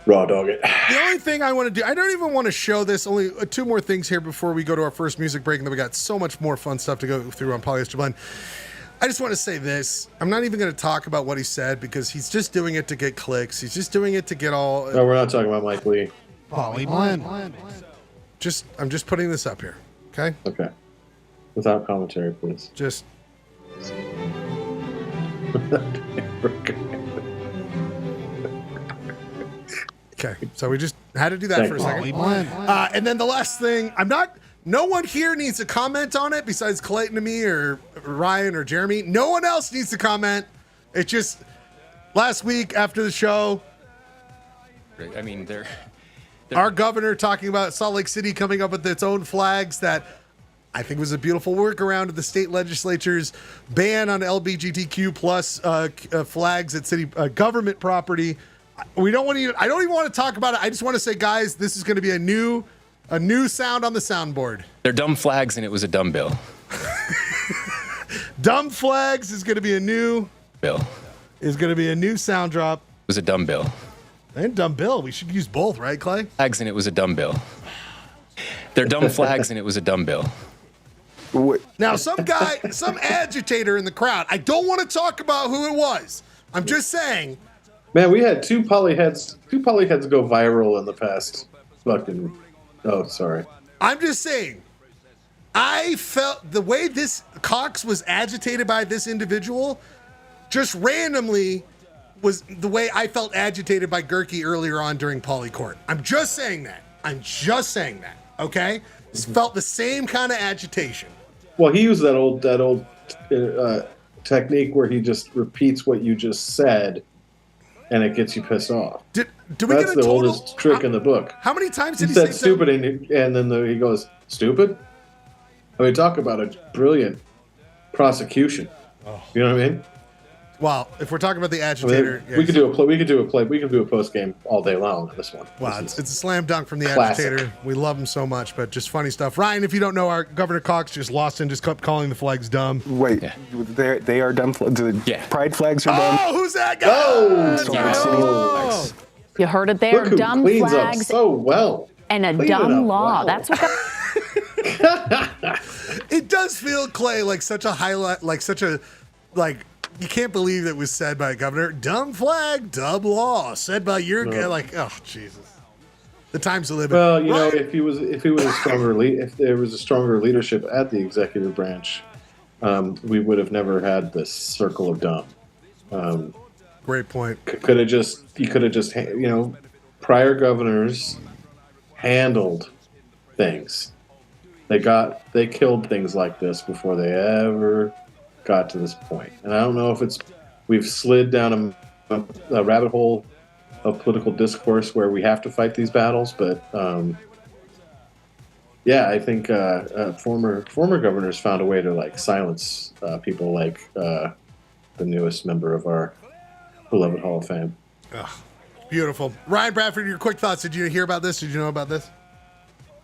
raw dog it. The only thing I want to do, I don't even want to show this. Only 2 more things here before we go to our first music break, and then we got so much more fun stuff to go through on Polyester Blend. I just want to say this. I'm not even going to talk about what he said because he's just doing it to get clicks. He's just doing it to get all. No, we're not talking about Mike Lee. Poly Blend. I'm just putting this up here. Okay. Okay. Without commentary, please. Just. Okay. So we just had to do that for a second. And then the last thing, no one here needs to comment on it besides Clayton and me or Ryan or Jeremy. No one else needs to comment. It's just last week after the show. I mean, our governor talking about Salt Lake City coming up with its own flags that I think was a beautiful workaround of the state legislature's ban on LGBTQ plus flags at city government property. I don't even want to talk about it. I just want to say, guys, this is going to be a new sound on the soundboard. They're dumb flags, and it was a dumb bill. Dumb flags is going to be a new bill. Is going to be a new sound drop. It was a dumb bill. And dumb bill. We should use both, right, Clay? Flags, and it was a dumb bill. They're dumb flags, and it was a dumb bill. Now, some agitator in the crowd. I don't want to talk about who it was. I'm just saying. Man, we had two polyheads go viral in the past fucking. Oh, sorry. I'm just saying. I felt the way this Cox was agitated by this individual, just randomly, was the way I felt agitated by Gerke earlier on during Polycourt. I'm just saying that. Okay, felt the same kind of agitation. Well, he used that old technique where he just repeats what you just said. And it gets you pissed off. Do we That's get a the total, oldest trick in the book. How many times did he say said stupid, and then he goes, stupid? I mean, talk about a brilliant prosecution. Oh. You know what I mean? Well, if we're talking about the agitator, we could do a post game all day long on this one. Wow, it's a slam dunk from the agitator. We love him so much, but just funny stuff. Ryan, if you don't know, our Governor Cox just lost and just kept calling the flags dumb. Wait, they are dumb. The pride flags are dumb. Oh, who's that guy? Oh, you heard it there. Look who dumb cleans flags up so well. And a dumb law. Wow. That's what. It does feel, Clay, like such a highlight, you can't believe it was said by a governor. Dumb flag, dumb law. Said by your guy. Like, oh Jesus, the times we live in. Well, you know, if there was a stronger leadership at the executive branch, we would have never had this circle of dumb. Great point. You could have just, prior governors handled things. They killed things like this before they ever got to this point. And I don't know if we've slid down a rabbit hole of political discourse where we have to fight these battles, but I think former governors found a way to like silence people like the newest member of our beloved Hall of Fame. Oh, beautiful. Ryan Bradford, your quick thoughts. Did you hear about this? Did you know about this?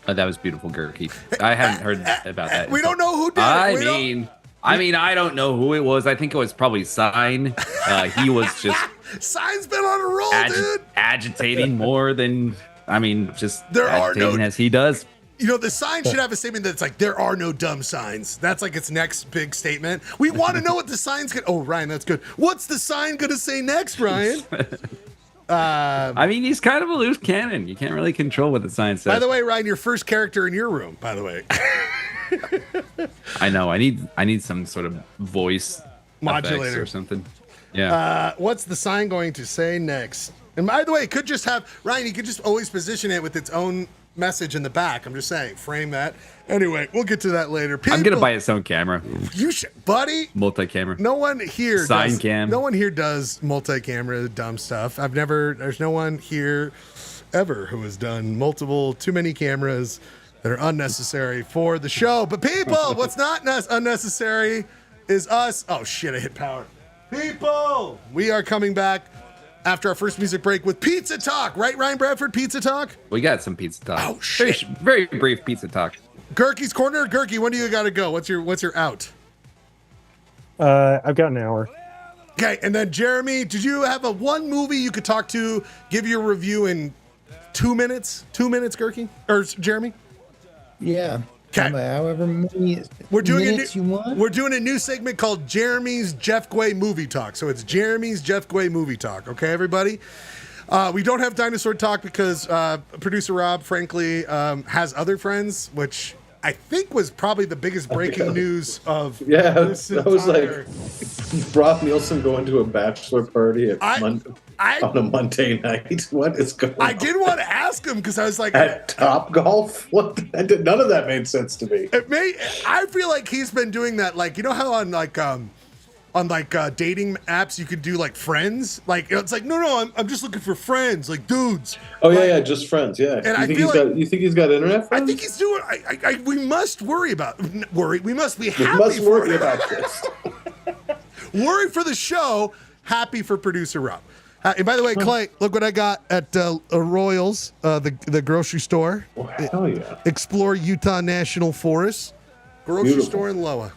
That was beautiful, Gurky. I hadn't heard about that. We don't know who did it. I don't know who it was. I think it was probably Sign. He was just Sign's been on a roll, dude. Agitating more than just there agitating as he does. The sign should have a statement that's like, there are no dumb signs. That's like its next big statement. We want to know what the sign's going to... Oh, Ryan, that's good. What's the sign going to say next, Ryan? He's kind of a loose cannon. You can't really control what the sign says. By the way, Ryan, your first character in your room, by the way. I know. I need some sort of voice modulator or something. Yeah. What's the sign going to say next? And by the way, it could just have... Ryan, you could just always position it with its own message in the back. I'm just saying, frame that. Anyway, we'll get to that later. I'm gonna buy its own camera. You should, buddy. Multi-camera. No one here cam. No one here does multi-camera dumb stuff. There's no one here ever who has done too many cameras that are unnecessary for the show. But people, what's not unnecessary is us. Oh shit, I hit power. People, we are coming back after our first music break with Pizza Talk, right, Ryan Bradford? Pizza Talk? We got some pizza talk. Oh, shit. Very brief pizza talk. Gurky's Corner. Gurky, when do you got to go? What's your out? I've got an hour. Okay, and then Jeremy, did you have one movie you could talk to, give your review in 2 minutes? 2 minutes, Gurky? Or Jeremy? Yeah. Okay. However many minutes you want. We're doing a new segment called Jeremy's Jeff Gway Movie Talk. So it's Jeremy's Jeff Gway Movie Talk. Okay, everybody? We don't have dinosaur talk because producer Rob, frankly, has other friends, which I think was probably the biggest breaking news of this that was like Rob Nielsen going to a bachelor party on a Monday night. What is going on? I did want to ask him because I was like, at Top Golf? What? None of that made sense to me. I feel like he's been doing that, like, you know how on dating apps you could do like friends, like it's like no I'm just looking for friends, like dudes. Oh yeah, just friends. Yeah. And you think he's got internet friends? I think he's doing. We must worry. We must be happy. We must worry about this. Worry for the show. Happy for producer Rob. And by the way, Clay, look what I got at Royals, the grocery store. Oh, hell yeah! Explore Utah National Forest. Grocery store in Loa.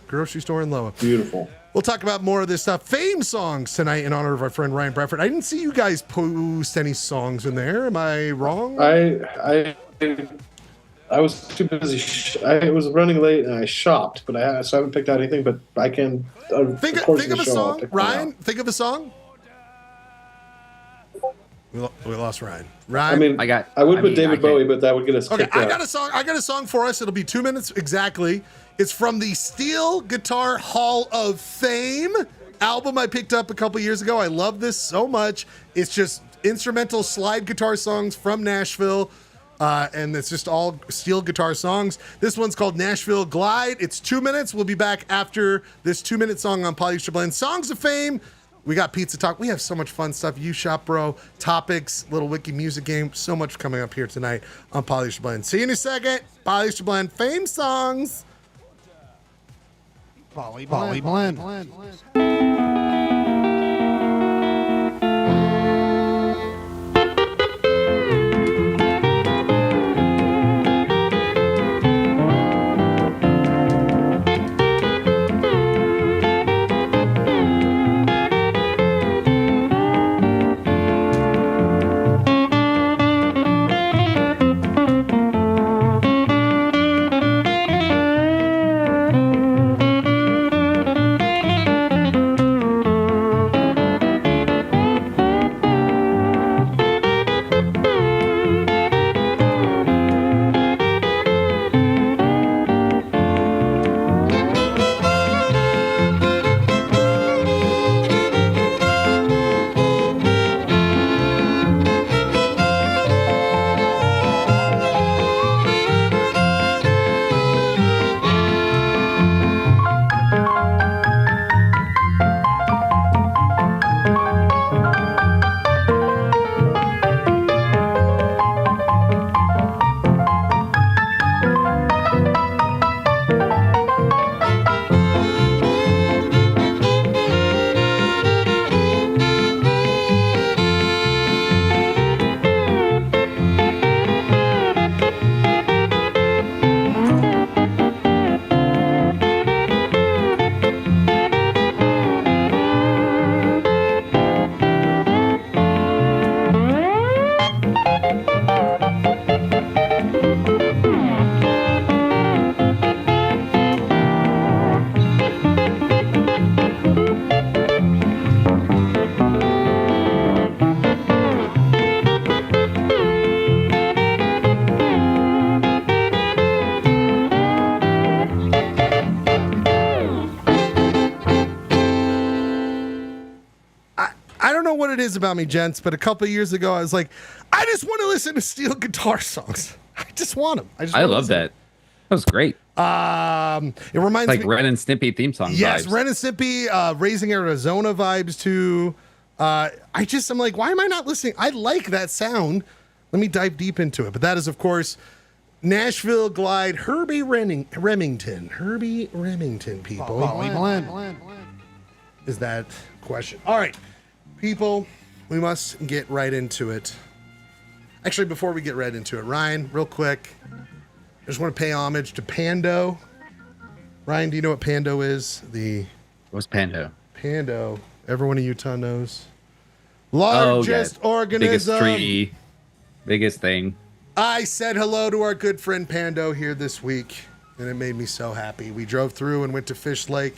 Beautiful. We'll talk about more of this stuff. Fame songs tonight in honor of our friend Ryan Bradford. I didn't see you guys post any songs in there. Am I wrong? I was too busy. I was running late and I shopped, but I haven't picked out anything. But I can think of a song. Ryan, think of a song. We lost Ryan. I would put David Bowie, but that would get us kicked out. I got a song for us. It'll be 2 minutes exactly. It's from the Steel Guitar Hall of Fame album I picked up a couple years ago. I love this so much. It's just instrumental slide guitar songs from Nashville, and it's just all steel guitar songs. This one's called Nashville Glide. It's 2 minutes. We'll be back after this 2-minute song on Polyester Blend. Songs of Fame. We got Pizza Talk. We have so much fun stuff. You Shop Bro, topics, little Wiki music game. So much coming up here tonight on Polyester Blend. See you in a second. Polyester Blend Fame songs. Poly Blend. what it is about me, gents, but a couple of years ago, I was like, I just want to listen to steel guitar songs. I just want them. I love that. That was great. It reminds me like Ren and Stimpy theme song. Yes, vibes. Ren and Stimpy, Raising Arizona vibes too. I'm like, why am I not listening? I like that sound. Let me dive deep into it. But that is, of course, Nashville Glide, Herbie Remington. Herbie Remington, people. Is that question. All right, people, we must get right into it. Actually, before we get right into it, Ryan, real quick, I just want to pay homage to Pando. Ryan, do you know what Pando is? What's Pando? Pando, everyone in Utah knows. Largest organism. Biggest tree. Biggest thing. I said hello to our good friend Pando here this week, and it made me so happy. We drove through and went to Fish Lake.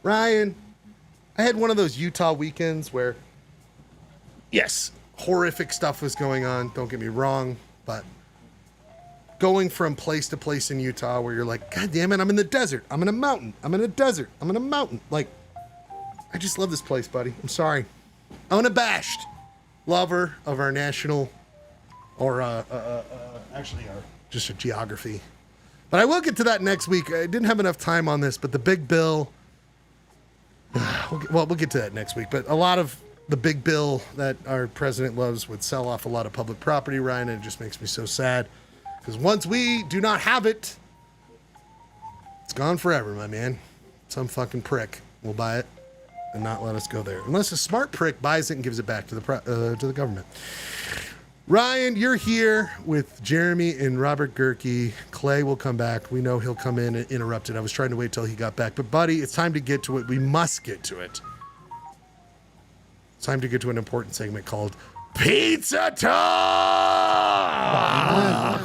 Ryan, I had one of those Utah weekends where, yes, horrific stuff was going on. Don't get me wrong, but going from place to place in Utah where you're like, God damn it, I'm in the desert. I'm in a mountain. I'm in a desert. I'm in a mountain. Like, I just love this place, buddy. I'm sorry. I'm unabashed lover of our national, or actually just a geography. But I will get to that next week. I didn't have enough time on this, but the big bill, we'll get to that next week. But a lot of the big bill that our president loves would sell off a lot of public property, Ryan, and it just makes me so sad. Because once we do not have it, it's gone forever, my man. Some fucking prick will buy it and not let us go there. Unless a smart prick buys it and gives it back to the government. Ryan, you're here with Jeremy and Robert Gerke. Clay will come back. We know he'll come in and interrupt it. I was trying to wait till he got back. But, buddy, it's time to get to it. We must get to it. It's time to get to an important segment called Pizza Talk!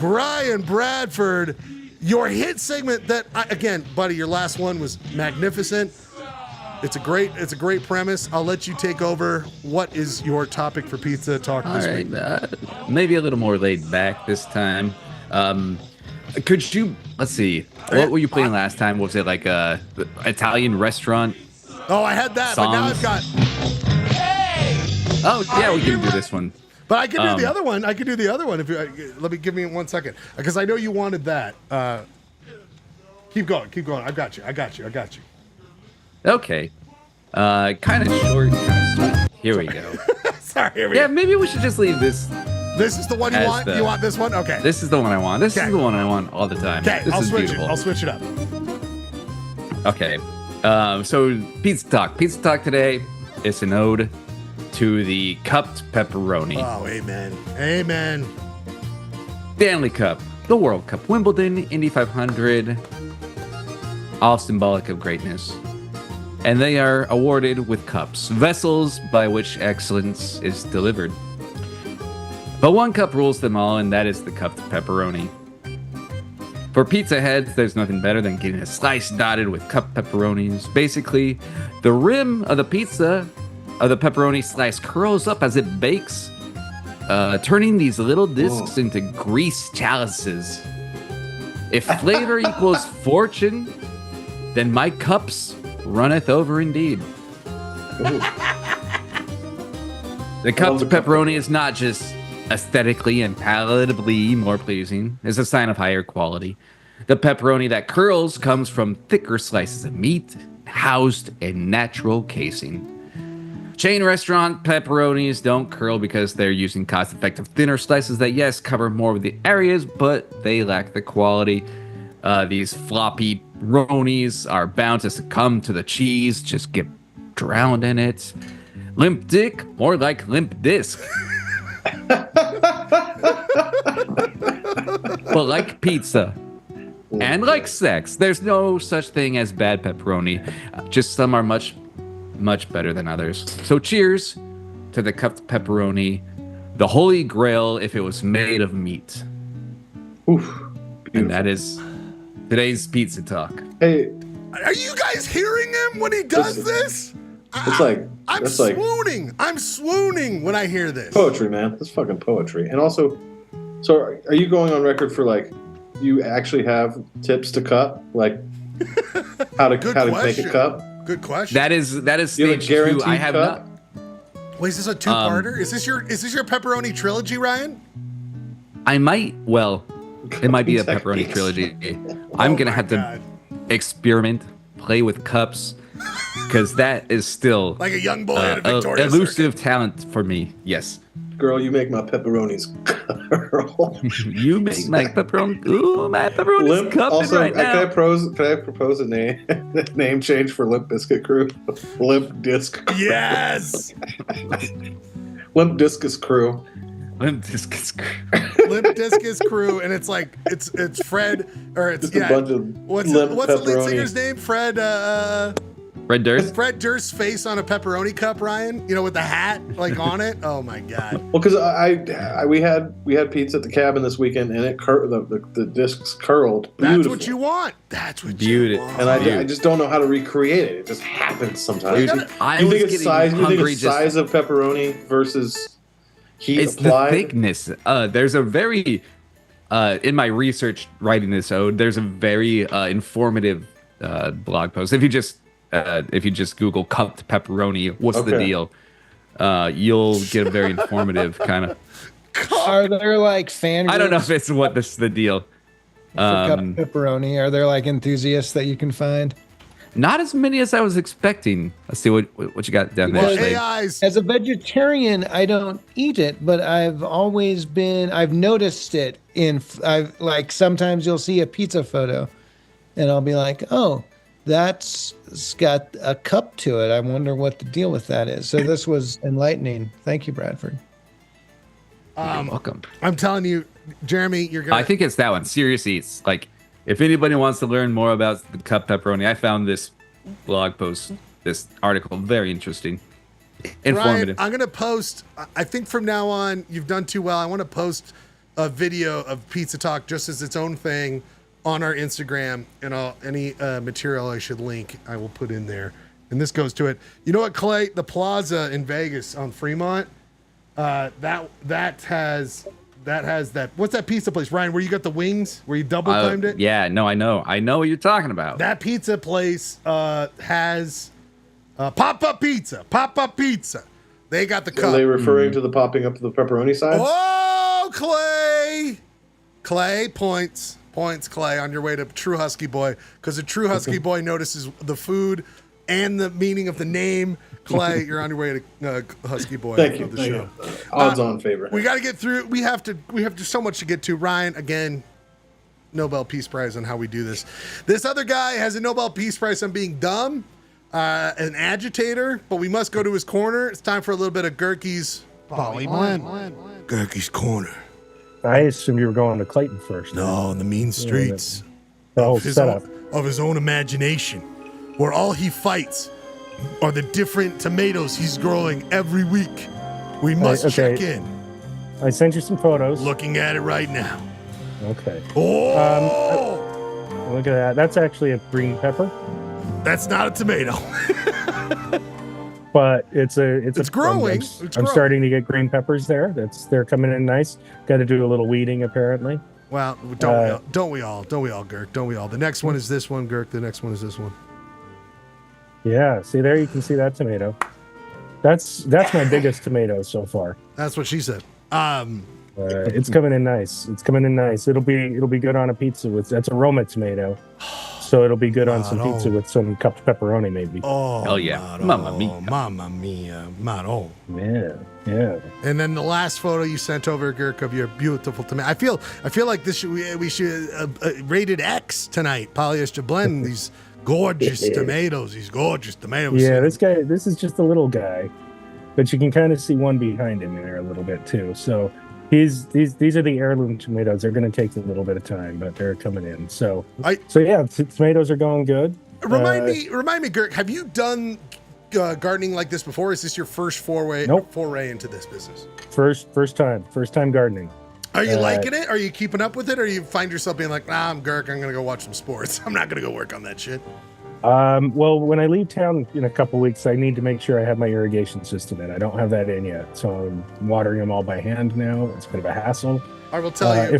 Ryan Bradford, your hit segment that, again, buddy, your last one was magnificent. It's a great premise. I'll let you take over. What is your topic for Pizza Talk this week? Maybe a little more laid back this time. Could you, let's see, what were you playing last time? Was it like a Italian restaurant? Oh, I had that, songs? but now I've got... Oh, yeah, we can do this one. But I can do the other one. I can do the other one. If you give me 1 second, because I know you wanted that. Keep going. I got you. Okay. Kind of short, kind of sweet. Here we go. Sorry. Yeah, maybe we should just leave this. This is the one you want? You want this one? Okay. This is the one I want. This is the one I want all the time. Okay, This is beautiful. I'll switch it up. Okay. So Pizza Talk. Pizza Talk today is an ode to the cupped pepperoni. Oh, amen. Stanley Cup, the World Cup, Wimbledon, Indy 500, all symbolic of greatness. And they are awarded with cups, vessels by which excellence is delivered. But one cup rules them all, and that is the cupped pepperoni. For pizza heads, there's nothing better than getting a slice dotted with cupped pepperonis. Basically, the rim of the pepperoni slice curls up as it bakes, turning these little discs into grease chalices. If flavor equals fortune, then my cups runneth over indeed. The cupped pepperoni is not just aesthetically and palatably more pleasing. It's a sign of higher quality. The pepperoni that curls comes from thicker slices of meat housed in natural casing. Chain restaurant pepperonis don't curl because they're using cost-effective thinner slices that, yes, cover more of the areas, but they lack the quality. These floppy ronies are bound to succumb to the cheese, just get drowned in it. Limp dick, more like limp disc. But like pizza and like sex, there's no such thing as bad pepperoni. Just some are much better than others. So cheers to the cupped pepperoni, the holy grail if it was made of meat. Oof. And that is today's Pizza Talk. Hey, are you guys hearing him when he does this? I'm swooning when I hear this. Poetry, man. That's fucking poetry. And also, so are you going on record for like you actually have tips to cup, like how to make a cup? Good question. That is stage 2. I have cup? not. Wait, is this a two-parter? Is this your pepperoni trilogy, Ryan? I might. Well, it might be a pepperoni trilogy. I'm gonna have to experiment, play with cups, because that is still like a young boy at a Victoria's elusive talent for me. Yes. Girl, you make my pepperonis curl. You make my pepperoni. Ooh, my pepperoni's cupping also, right now. Can I propose a name change for Limp Biscuit Crew? Limp Disc Crew. Yes. Limp Discus Crew. Limp Discus Crew. Limp Discus Crew, and it's like it's Fred, or it's a bunch of what's the lead singer's name? Fred Durst. Fred Durst's face on a pepperoni cup, Ryan. You know, with the hat like on it. Oh my god. Well, because we had pizza at the cabin this weekend, and the discs curled. That's what you want. That's what you want. And I just don't know how to recreate it. It just happens sometimes. Dude, you think it's size of pepperoni versus heat it's applied? The thickness. There's a very in my research writing this ode, there's a very informative blog post. If you just Google cupped pepperoni, what's the deal? You'll get a very informative kind of. Are there like fan groups? I don't know if it's what this is the deal. For cupped pepperoni, are there like enthusiasts that you can find? Not as many as I was expecting. Let's see what you got down there. As a vegetarian, I don't eat it, but I've noticed it like sometimes you'll see a pizza photo and I'll be like, oh, that's got a cup to it. I wonder what the deal with that is. So this was enlightening. Thank you, Bradford. You're welcome. I'm telling you, Jeremy, you're gonna. I think it's that one. Serious Eats. Like, if anybody wants to learn more about the cup pepperoni, I found this blog post, this article, very interesting, informative. Ryan, I'm gonna post. I think from now on, you've done too well. I want to post a video of Pizza Talk just as its own thing on our Instagram, and any material I should link, I will put in there. And this goes to it. You know what, Clay? The Plaza in Vegas on Fremont, that has that. What's that pizza place, Ryan? Where you got the wings? Where you double timed it? Yeah, no, I know what you're talking about. That pizza place has pop-up pizza. Pop-up pizza. They got the cup. Are they referring to the popping up the pepperoni sides? Oh, Clay! Clay points, Clay, on your way to True Husky Boy, because a True Husky Boy notices the food and the meaning of the name. Clay, you're on your way to Husky Boy. Thank you. The show. Odds-on favorite. We got to get through. We have so much to get to. Ryan, again, Nobel Peace Prize on how we do this. This other guy has a Nobel Peace Prize on being dumb, an agitator, but we must go to his corner. It's time for a little bit of Gerke's Poly Blend. Gerke's corner. I assumed you were going to Clayton first. No, in the mean streets of his own imagination, where all he fights are the different tomatoes he's growing every week. We must check in. I sent you some photos. Looking at it right now. Okay. Oh! Look at that. That's actually a green pepper. That's not a tomato. But it's growing. I'm starting to get green peppers there. They're coming in nice. Got to do a little weeding apparently. Well, don't we all, Girk? Don't we all? The next one is this one, Girk. The next one is this one. Yeah, see there, you can see that tomato. That's my biggest tomato so far. That's what she said. It's coming in nice. It'll be good on a pizza that's a Roma tomato. So it'll be good on some pizza with some cupped pepperoni, maybe. Oh, hell yeah. Mamma mia. Mamma mia. Maro. Yeah. And then the last photo you sent over, Girk, of your beautiful tomato. I feel like we should rated X tonight. Polyester blend these gorgeous tomatoes. Yeah, this is just a little guy, but you can kind of see one behind him in there a little bit too. So these are the heirloom tomatoes. They're going to take a little bit of time, but they're coming in. So yeah, tomatoes are going good. Remind me, Girk, have you done gardening like this before? Is this your first foray into this business? First time gardening. Are you liking it? Are you keeping up with it? Or you find yourself being like, I'm Girk, I'm going to go watch some sports. I'm not going to go work on that shit. Well, when I leave town in a couple weeks, I need to make sure I have my irrigation system in. I don't have that in yet. So I'm watering them all by hand now. It's a bit of a hassle. I will tell you.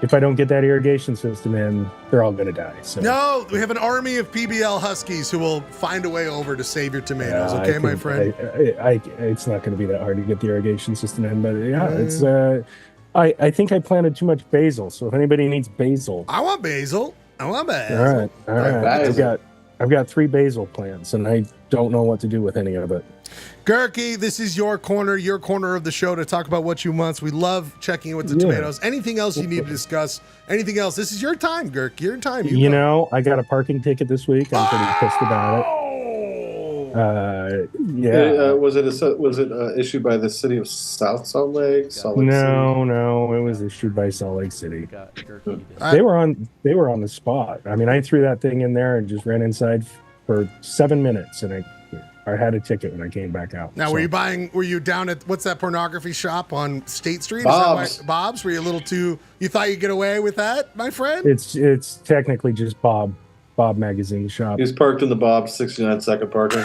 if I don't get that irrigation system in, they're all going to die. So No, we have an army of PBL Huskies who will find a way over to save your tomatoes. Yeah, Okay, my friend. It's not going to be that hard to get the irrigation system in, but yeah, it's. I think I planted too much basil. So if anybody needs basil, I want basil. I want basil. all right. I've got 3 basil plants, and I don't know what to do with any of it. Gurky, this is your corner of the show to talk about what you want. We love checking in with the tomatoes. Anything else you need to discuss? Anything else? This is your time, Gurk. Your time. You know, I got a parking ticket this week. I'm pretty pissed about it. Was it issued by the city of Salt Lake City? No, it was issued by Salt Lake City. They were on the spot. I mean, I threw that thing in there and just ran inside for 7 minutes, and I had a ticket when I came back out. Now, were you down at, what's that pornography shop on State Street? Bob's. Is that Bob's? Were you a little too, you thought you'd get away with that, my friend? It's technically just Bob magazine shop. He's parked in the Bob 69-second parking.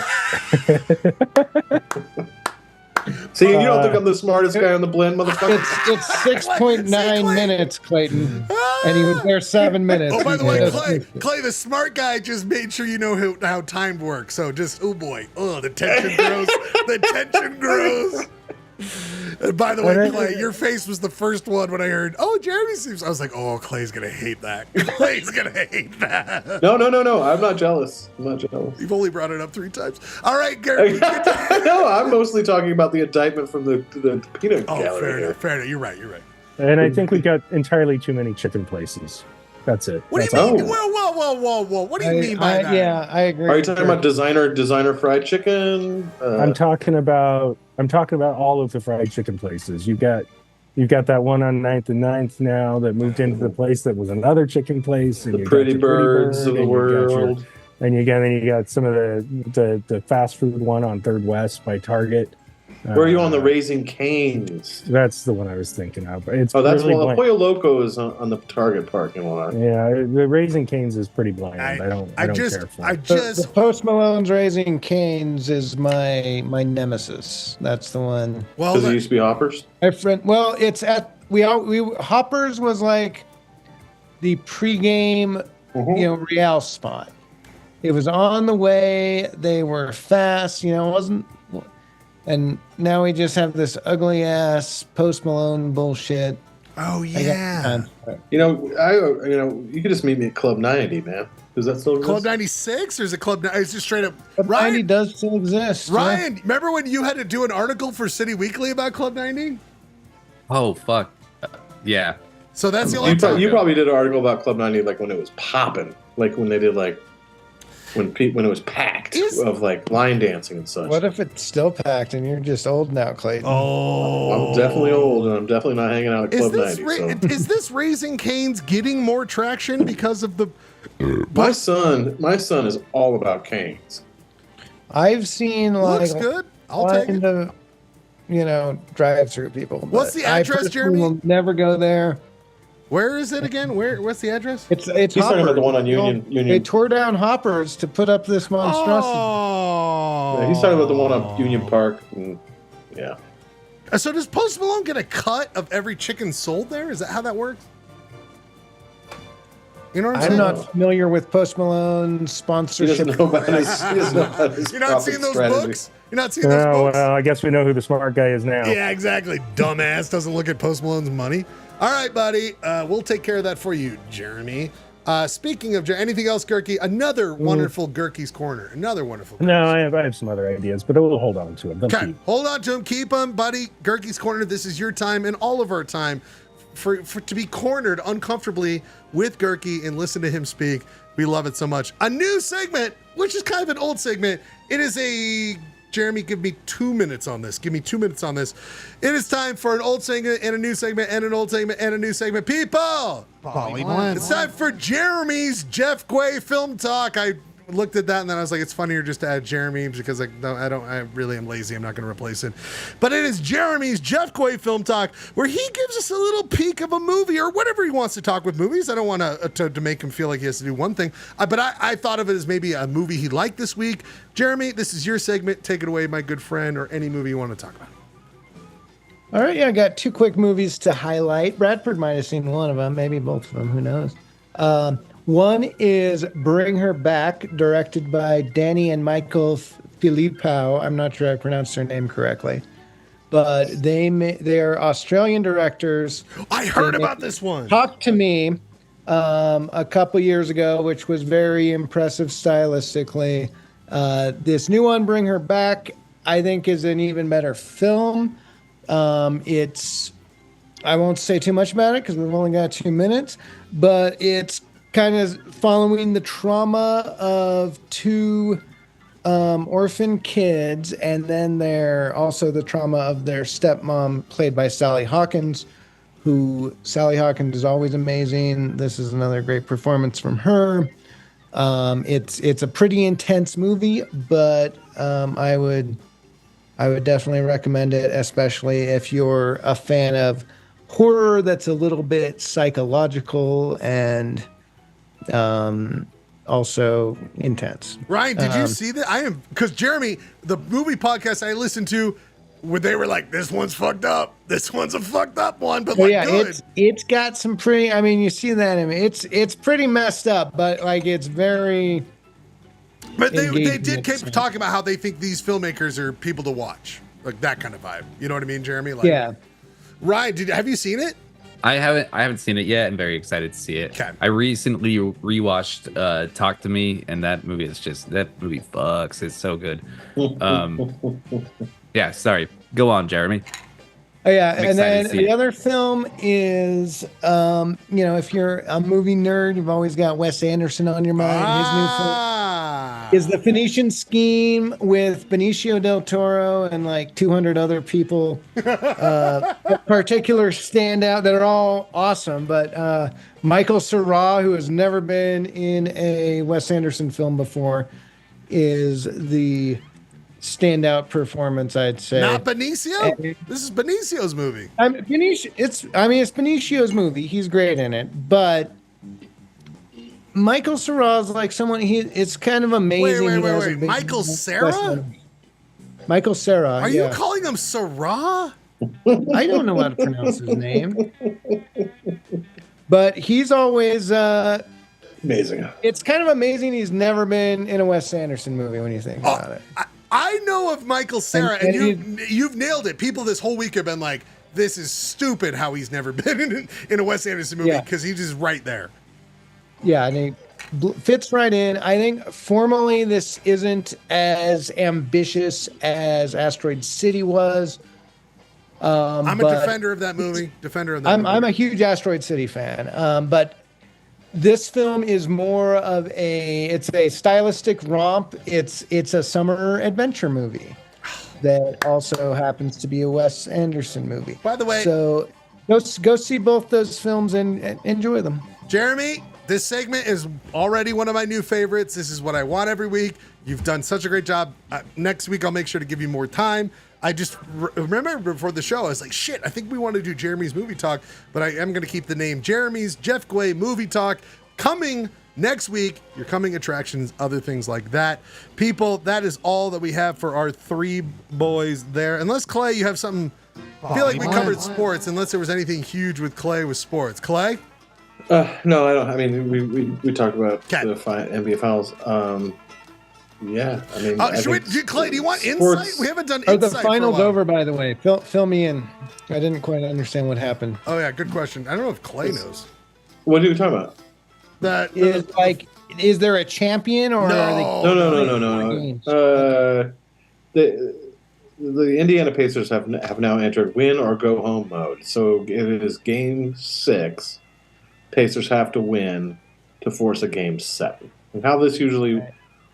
See, you don't think I'm the smartest guy on the blend, motherfucker? It's 6.9 minutes, Clayton, and he was there 7 minutes. Oh, by the way, Clay, the smart guy just made sure you know how time works. So just, oh boy, the tension grows. The tension grows. And by the way, Clay, your face was the first one when I heard, Jeremy seems. I was like, Clay's gonna hate that. Clay's gonna hate that. No. I'm not jealous. You've only brought it up 3 times. All right, Gary. No, I'm mostly talking about the indictment from the peanut gallery. Fair enough. You're right. And I think we've got entirely too many chicken places. That's it. What do you mean? Whoa. What do you mean by that? Yeah, I agree. Are you talking about designer fried chicken? I'm talking about all of the fried chicken places. You've got that one on 9th and 9th now that moved into the place that was another chicken place. And the Pretty Birds of the world. And you got some of the fast food one on 3rd West by Target. Where are you on the Raising Cane's? That's the one I was thinking of. That's really Pollo Loco is on the Target parking lot. Yeah, the Raising Cane's is pretty bland. I don't care for it. The Post Malone's Raising Cane's is my nemesis. That's the one. Well, does it used to be Hoppers? It's at Hoppers was like the pregame, Real spot. It was on the way. They were fast. It wasn't. And now we just have this ugly ass Post Malone bullshit. Oh yeah. You could just meet me at Club 90, man. Does that still exist? Club 96 or is it Club? Is it straight up? Club 90 does still exist. Ryan, remember when you had to do an article for City Weekly about Club 90? Oh fuck. Yeah. So that's the only time. You probably did an article about Club 90 like when it was popping, like when they did like. When it was packed of like line dancing and such. What if it's still packed and you're just old now, Clayton? I'm definitely old and I'm definitely not hanging out at Club 90. Is this Raising Cane's getting more traction because of the? My son is all about canes. I've seen looks good. I'll take it. Drive-through people. What's the address, Jeremy? Will never go there. Where is it again? What's the address? It's He's talking about the one on Union. They tore down Hoppers to put up this monstrosity. Oh. Yeah, he's talking about the one on Union Park. Yeah. So does Post Malone get a cut of every chicken sold there? Is that how that works? You know what I'm saying? I'm not familiar with Post Malone's sponsorship. He doesn't know about his You're not seeing those books? You're not seeing those books? Well, I guess we know who the smart guy is now. Yeah, exactly. Dumbass doesn't look at Post Malone's money. All right, buddy. We'll take care of that for you, Jeremy. Speaking of anything else, Gurky? Another wonderful Gurky's Corner. Another wonderful. No, I have some other ideas, but we'll hold on to them. Okay, hold on to them. Keep them, buddy. Gurky's Corner. This is your time and all of our time for to be cornered uncomfortably with Gurky and listen to him speak. We love it so much. A new segment, which is kind of an old segment. It is a Jeremy, give me 2 minutes on this. Give me 2 minutes on this. It is time for an old segment and a new segment and an old segment and a new segment. People, it's time for Jeremy's Jeff Quay Film Talk. I looked at that and then I was like, it's funnier just to add Jeremy because I really am lazy. I'm not going to replace it. But it is Jeremy's Jeff Quay Film Talk where he gives us a little peek of a movie or whatever he wants to talk with movies. I don't want to make him feel like he has to do one thing. But I thought of it as maybe a movie he liked this week. Jeremy, this is your segment. Take it away, my good friend, or any movie you want to talk about. All right, yeah, I got two quick movies to highlight. Bradford might have seen one of them, maybe both of them, who knows. One is Bring Her Back, directed by Danny and Michael Filippo. I'm not sure I pronounced their name correctly, but they're Australian directors. I heard about this one. Talk to Me a couple years ago, which was very impressive stylistically. This new one, Bring Her Back, I think is an even better film. I won't say too much about it because we've only got 2 minutes, but it's kind of following the trauma of two orphan kids, and then also the trauma of their stepmom, played by Sally Hawkins, Sally Hawkins is always amazing. This is another great performance from her. It's a pretty intense movie, but I would definitely recommend it, especially if you're a fan of horror that's a little bit psychological and also intense. Ryan, did you see that? Because Jeremy, the movie podcast I listened to, where they were like, "This one's fucked up. This one's a fucked up one," but like, good. It's got some pretty. I mean, you see that. I mean, it's pretty messed up, but like, it's very. But they did keep talking about how they think these filmmakers are people to watch, like that kind of vibe. You know what I mean, Jeremy? Like, yeah. Ryan, have you seen it? I haven't seen it yet. I'm very excited to see it. Okay. I recently rewatched Talk to Me, and that movie fucks. It's so good. Yeah, sorry. Go on, Jeremy. Oh yeah, and then the other film is, if you're a movie nerd, you've always got Wes Anderson on your mind. His new film is The Phoenician Scheme with Benicio del Toro and like 200 other people. Particular standout that are all awesome, but Michael Cera, who has never been in a Wes Anderson film before, is the standout performance, I'd say. Not Benicio? This is Benicio's movie. It's Benicio's movie. He's great in it, but Michael Cera is like someone. It's kind of amazing. Wait. Michael Cera? Michael Cera. Are you calling him Cera? I don't know how to pronounce his name, but he's always amazing. It's kind of amazing. He's never been in a Wes Anderson movie when you think about it. I know of Michael Cera, and you've nailed it. People this whole week have been like, "This is stupid how he's never been in a Wes Anderson movie," because he's just right there. Yeah, and he fits right in. I think formally this isn't as ambitious as Asteroid City was. I'm a defender of that movie. I'm a huge Asteroid City fan, but this film is more of it's a stylistic romp. It's a summer adventure movie that also happens to be a Wes Anderson movie. By the way, so go see both those films and enjoy them. Jeremy, this segment is already one of my new favorites. This is what I want every week. You've done such a great job. Next week, I'll make sure to give you more time. I just remember before the show, I was like, shit, I think we want to do Jeremy's Movie Talk, but I am going to keep the name Jeremy's Jeff Gway Movie Talk. Coming next week, your coming attractions, other things like that. People, that is all that we have for our three boys there. Unless, Clay, you have something. I feel like we covered sports, unless there was anything huge with Clay with sports. Clay? No, I don't. I mean, we talked about the NBA Finals. Yeah, I mean, Clay, do you want insight? We haven't done insight. The finals over, by the way. Fill me in. I didn't quite understand what happened. Oh yeah, good question. I don't know if Clay knows. What are you talking about? Is there a champion or no. The Indiana Pacers have now entered win or go home mode. So it is Game 6. Pacers have to win to force a Game 7. And how this usually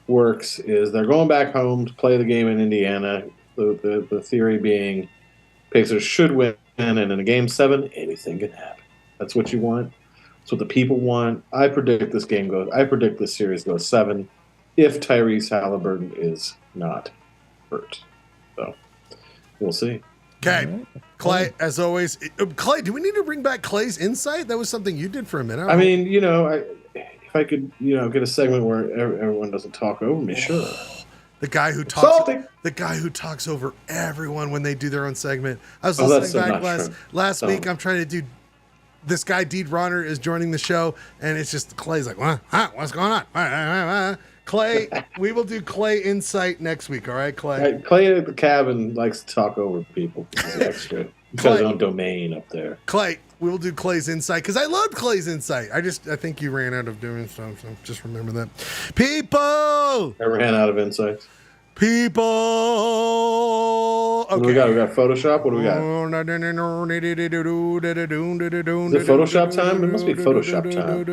works is they're going back home to play the game in Indiana. The theory being Pacers should win, and in a Game 7, anything can happen. That's what you want. That's what the people want. I predict this series goes 7 if Tyrese Halliburton is not hurt. So we'll see. Okay. Clay, as always. Clay, do we need to bring back Clay's insight? That was something you did for a minute. I mean, if I could, get a segment where everyone doesn't talk over me, sure. The guy who talks over everyone when they do their own segment. I was listening back last week. I'm trying to do. This guy, Deed Ronner, is joining the show, and it's just Clay's like, what? Huh? What's going on? Clay, we will do Clay Insight next week. All right, Clay? Right, Clay at the cabin likes to talk over people. He's extra. Because on domain up there. Clay, we will do Clay's Insight, because I loved Clay's Insight. I think you ran out of doing stuff, so just remember that. People! I ran out of insights. People. Okay. What do we got? We got Photoshop. What do we got? Is it Photoshop time? It must be Photoshop time.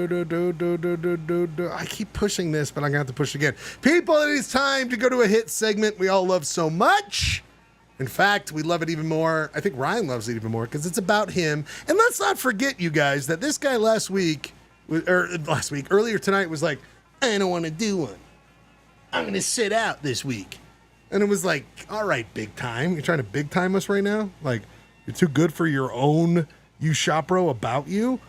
I keep pushing this, but I'm going to have to push again. People, it is time to go to a hit segment we all love so much. In fact, we love it even more. I think Ryan loves it even more because it's about him. And let's not forget, you guys, that this guy earlier tonight was like, I don't want to do one. I'm going to sit out this week. And it was like, all right, big time. You're trying to big time us right now? Like, you're too good for your own You Shop Bro about you?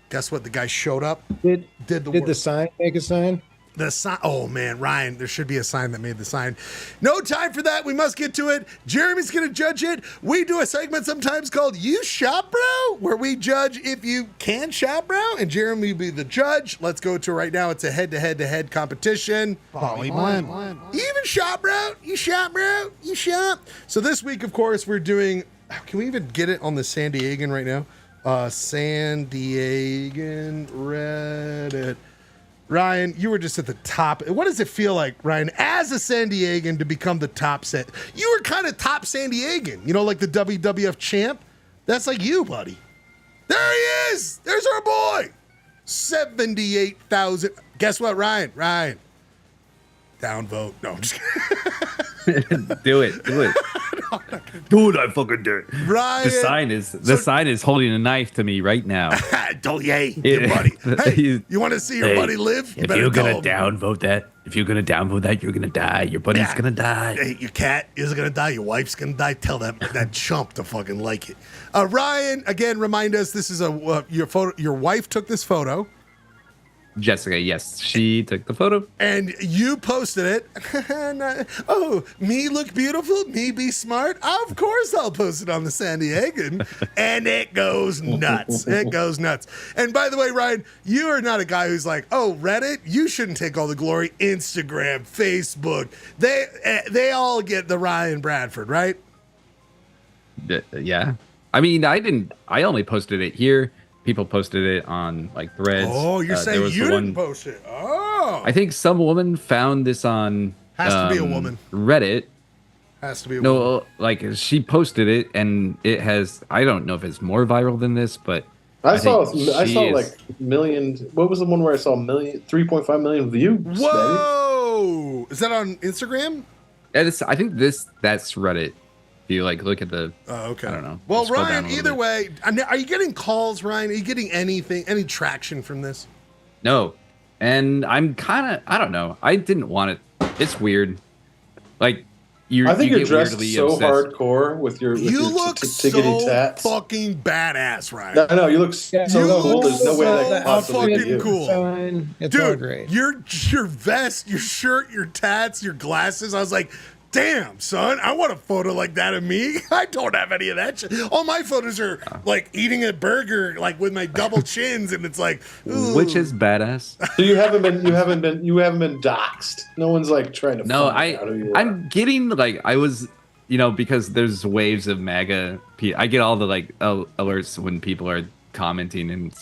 Guess what? The guy showed up. Did the sign make a sign? The sign. Oh, man, Ryan, there should be a sign that made the sign. No time for that. We must get to it. Jeremy's going to judge it. We do a segment sometimes called You Shop Bro, where we judge if you can shop, bro, and Jeremy will be the judge. Let's go to it right now. It's a head-to-head competition. Poly blend. You even shop, bro? You shop, bro? You shop? So this week, of course, we're doing, can we even get it on the San Diegan right now? San Diegan Reddit. Ryan, you were just at the top. What does it feel like, Ryan, as a San Diegan to become the top set? You were kind of top San Diegan, like the WWF champ. That's like you, buddy. There he is. There's our boy. 78,000. Guess what, Ryan? Ryan. Downvote. No, I'm just kidding. Do it. Do it, I fucking do it. Ryan. The sign is holding a knife to me right now. Don't yay, your buddy. Hey, you want to see your buddy live? If you're gonna downvote that, you're gonna die. Your buddy's gonna die. Hey, your cat is gonna die. Your wife's gonna die. Tell that chump to fucking like it. Ryan, again, remind us. This is your photo. Your wife took this photo. Jessica, yes, she took the photo. And you posted it. Oh, me look beautiful, me be smart. Of course I'll post it on the San Diegan. And it goes nuts. It goes nuts. And by the way, Ryan, you are not a guy who's like, oh, Reddit, you shouldn't take all the glory. Instagram, Facebook, they all get the Ryan Bradford, right? Yeah. I mean, I only posted it here. People posted it on like Threads. Oh, you're saying you didn't post it? Oh, I think some woman found this on has to be a woman Reddit. Has to be a woman. Like she posted it, and it has. I don't know if it's more viral than this, but I saw like million. What was the one where I saw 3.5 million views? Whoa! Baby? Is that on Instagram? I think that's Reddit. If you like look at the okay. I don't know. Well, Ryan, either way, are you getting calls, Ryan? Are you getting any traction from this? No. And I'm kind of, I don't know. I didn't want it. It's weird. Like I think you're dressed so obsessed. Hardcore with your look tickety tats. Fucking badass, Ryan. No, you look so cool. There's no way that could possibly be you. Cool. Dude, great. Your vest, your shirt, your tats, your glasses. I was like, damn, son, I want a photo like that of me. I don't have any of that shit. All my photos are like eating a burger, like with my double chins, and it's like, ooh. Which is badass. So you haven't been doxxed. No one's like trying to. No, I'm getting like I was, because there's waves of MAGA. I get all the like alerts when people are commenting, and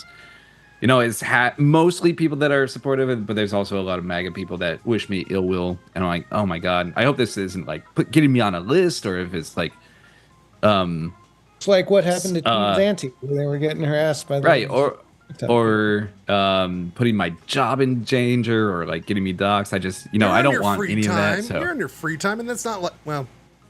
it's mostly people that are supportive of it, but there's also a lot of MAGA people that wish me ill will. And I'm like, oh my God, I hope this isn't like getting me on a list, or if it's like, it's like what happened to Team's auntie, where they were getting harassed by the right, or putting my job in danger, or like getting me doxxed. I just, I don't want any of that. So you're in your free time, and that's not like, well,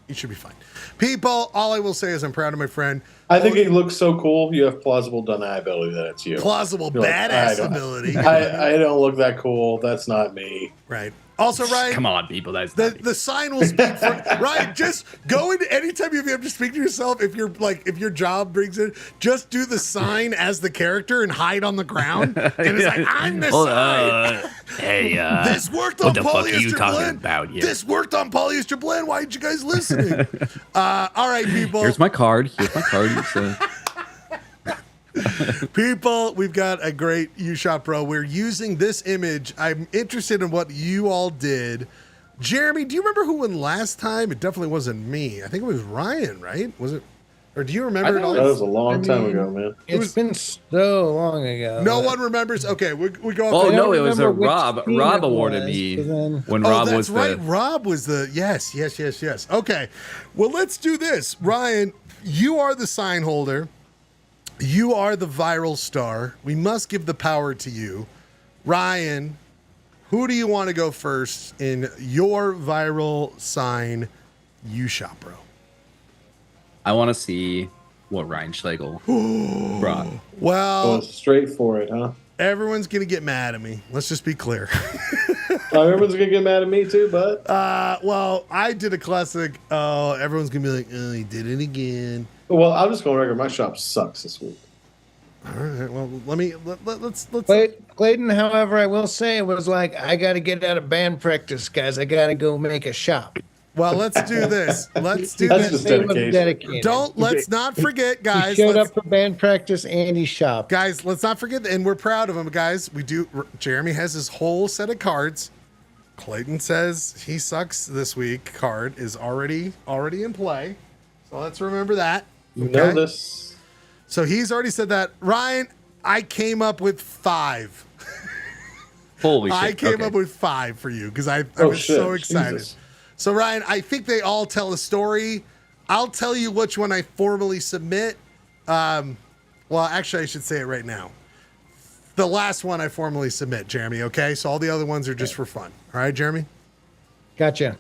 you should be fine. People, all I will say is I'm proud of my friend. I think it looks so cool. You have plausible deniability that it's you. Plausible badass ability. I don't look that cool. That's not me. Right. Also, Ryan, come on, people. That's the sign will speak for Ryan. Just go into anytime you have to speak to yourself. If your job brings it, just do the sign as the character and hide on the ground. And it's like, I'm the sign. Hey, this worked on what the fuck are you Polyester talking Blend. about here? This worked on Polyester Blend. Why aren't you guys listening? All right, people. Here's my card. People, we've got a great U-Shop Pro. We're using this image. I'm interested in what you all did. Jeremy, do you remember who won last time? It definitely wasn't me. I think it was Ryan, right? Was it? Or do you remember it all? That was a long time ago, man. It's been so long ago. No one remembers. Okay, we go. Oh, no, it was remember which Rob. team Rob it awarded was, me but then- when Rob that's was right. the... Rob was the yes. Okay, well, let's do this. Ryan, you are the sign holder. You are the viral star. We must give the power to you. Ryan, who do you want to go first in your viral sign U-Shop, bro? I want to see what Ryan Schlegel brought. Well, Going straight for it, huh? everyone's going to get mad at me. Let's just be clear. Everyone's gonna get mad at me too, but Well, I did a classic. Oh, everyone's going to be like, oh, he did it again. well, I'm just going to record. My shop sucks this week. All right. Well, let's. Clayton, however, I will say it was like, I got to get out of band practice, guys. I got to go make a shop. Well, let's do this. Let's do That's this. just dedication. Let's not forget, guys. He showed up for band practice and he shopped. Guys, let's not forget, and we're proud of him, guys. Jeremy has his whole set of cards. Clayton says he sucks this week. Card is already in play. So let's remember that. You know this. So he's already said that. Ryan, I came up with 5. Holy shit. I came up with 5 for you because I was so excited. Jesus. So Ryan, I think they all tell a story. I'll tell you which one I formally submit. Well, actually, I should say it right now. The last one I formally submit, Jeremy, okay? So all the other ones are just for fun. All right, Jeremy? Gotcha.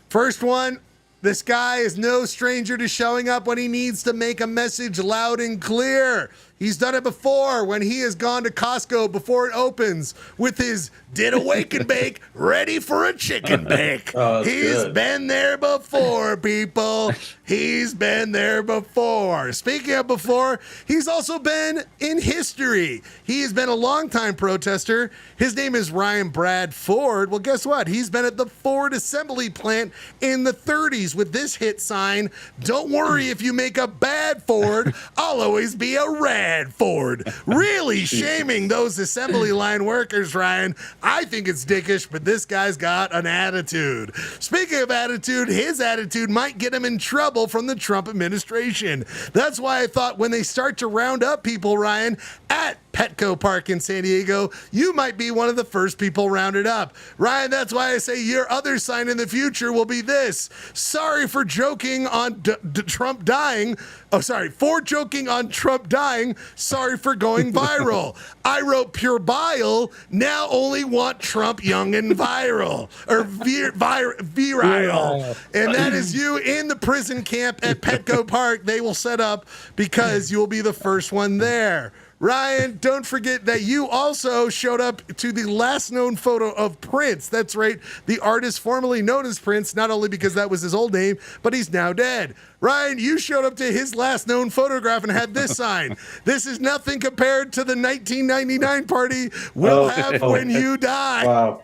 First one, this guy is no stranger to showing up when he needs to make a message loud and clear. He's done it before when he has gone to Costco before it opens with his did a wake and bake ready for a chicken bake. He's been there before, people. He's been there before. Speaking of before, he's also been in history. He has been a longtime protester. His name is Ryan Brad Ford. Well, guess what? He's been at the Ford assembly plant in the 30s with this hit sign, "Don't worry if you make a bad Ford, I'll always be a rad Ford." Really shaming those assembly line workers, Ryan. I think it's dickish, but this guy's got an attitude. Speaking of attitude, his attitude might get him in trouble from the Trump administration. That's why I thought when they start to round up people, Ryan, at Petco Park in San Diego, you might be one of the first people rounded up. Ryan, that's why I say your other sign in the future will be this. Sorry for joking on Trump dying. Oh, sorry, for joking on Trump dying. Sorry for going viral. I wrote pure bile. Now only want Trump young and viral. Or virile. And that is you in the prison camp at Petco Park. They will set up because you'll be the first one there. Ryan, don't forget that you also showed up to the last known photo of Prince. That's right, the artist formerly known as Prince, not only because that was his old name, but he's now dead. Ryan, you showed up to his last known photograph and had this sign. This is nothing compared to the 1999 party we'll have when you die. Wow.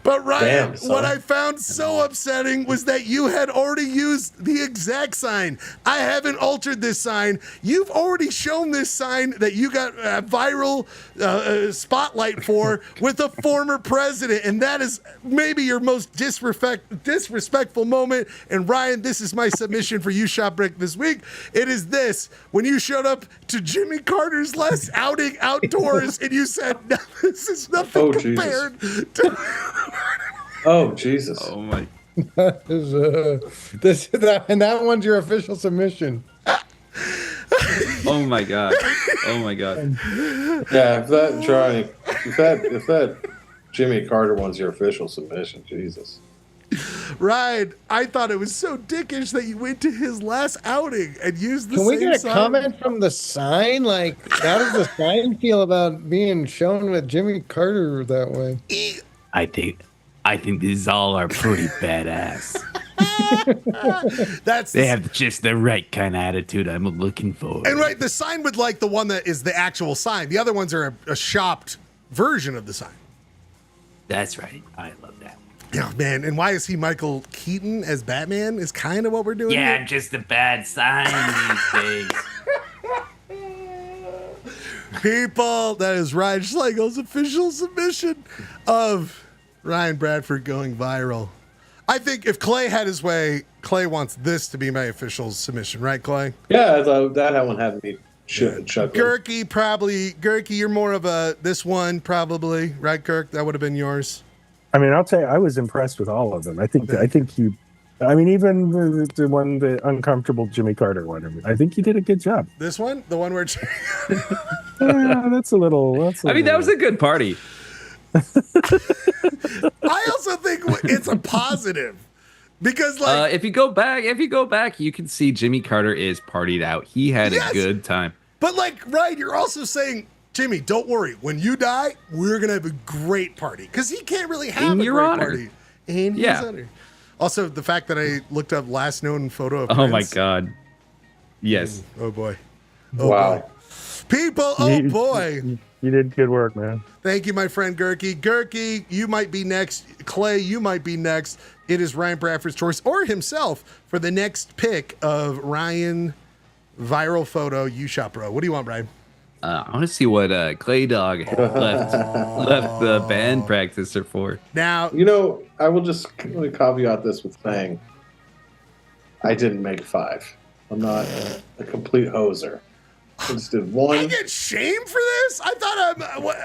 But Ryan, what I found so upsetting was that you had already used the exact sign. I haven't altered this sign. You've already shown this sign that you got a viral spotlight for with a former president, and that is maybe your most disrespectful moment. And Ryan, this is my submission for you, Shop Brick, this week. It is this: when you showed up to Jimmy Carter's last outing outdoors, and you said, no, "This is nothing compared to." Oh Jesus! Oh my! That is and that one's your official submission. Oh my god! Oh my god! Yeah, if that Jimmy Carter one's your official submission, Jesus. Ryan, I thought it was so dickish that you went to his last outing and used the Can same we get a sign. comment from the sign? Like, how does the sign feel about being shown with Jimmy Carter that way? I think these all are pretty badass. They have just the right kind of attitude I'm looking for. And right, the sign would like the one that is the actual sign. The other ones are a shopped version of the sign. That's right. I love that. Yeah, man. And why is he Michael Keaton as Batman? Is kind of what we're doing. Yeah, here. I'm just a bad sign these days. People, that is Ryan Schlegel's official submission of Ryan Bradford going viral. I think if Clay had his way, Clay wants this to be my official submission, right, Clay? Yeah, I thought that one had me chuckling. Gurky, you're more of a this one probably, right, Kirk? That would have been yours. I mean, I'll tell you, I was impressed with all of them. I think you. I mean, even the uncomfortable Jimmy Carter one. I think you did a good job. This one, the one where. Yeah, that's a little. I mean, that was a good party. I also think it's a positive because, like, if you go back, you can see Jimmy Carter is partied out. He had a good time. But like, right, you're also saying, Jimmy, don't worry. When you die, we're gonna have a great party because he can't really have In a your great honor. party. In his honor. Also, the fact that I looked up last known photo of Oh my Prince. God. Yes. Oh boy. Oh Wow. boy. People. Oh boy. You did good work, man. Thank you, my friend Gurky. Gurky, you might be next. Clay, you might be next. It is Ryan Bradford's choice or himself for the next pick of Ryan viral photo. You shop, bro. What do you want, Brian? I want to see what Clay Dog left the band practicer for. Now, I will just caveat this with saying I didn't make 5. I'm not a complete hoser. I just did 1. I get shamed for this? I thought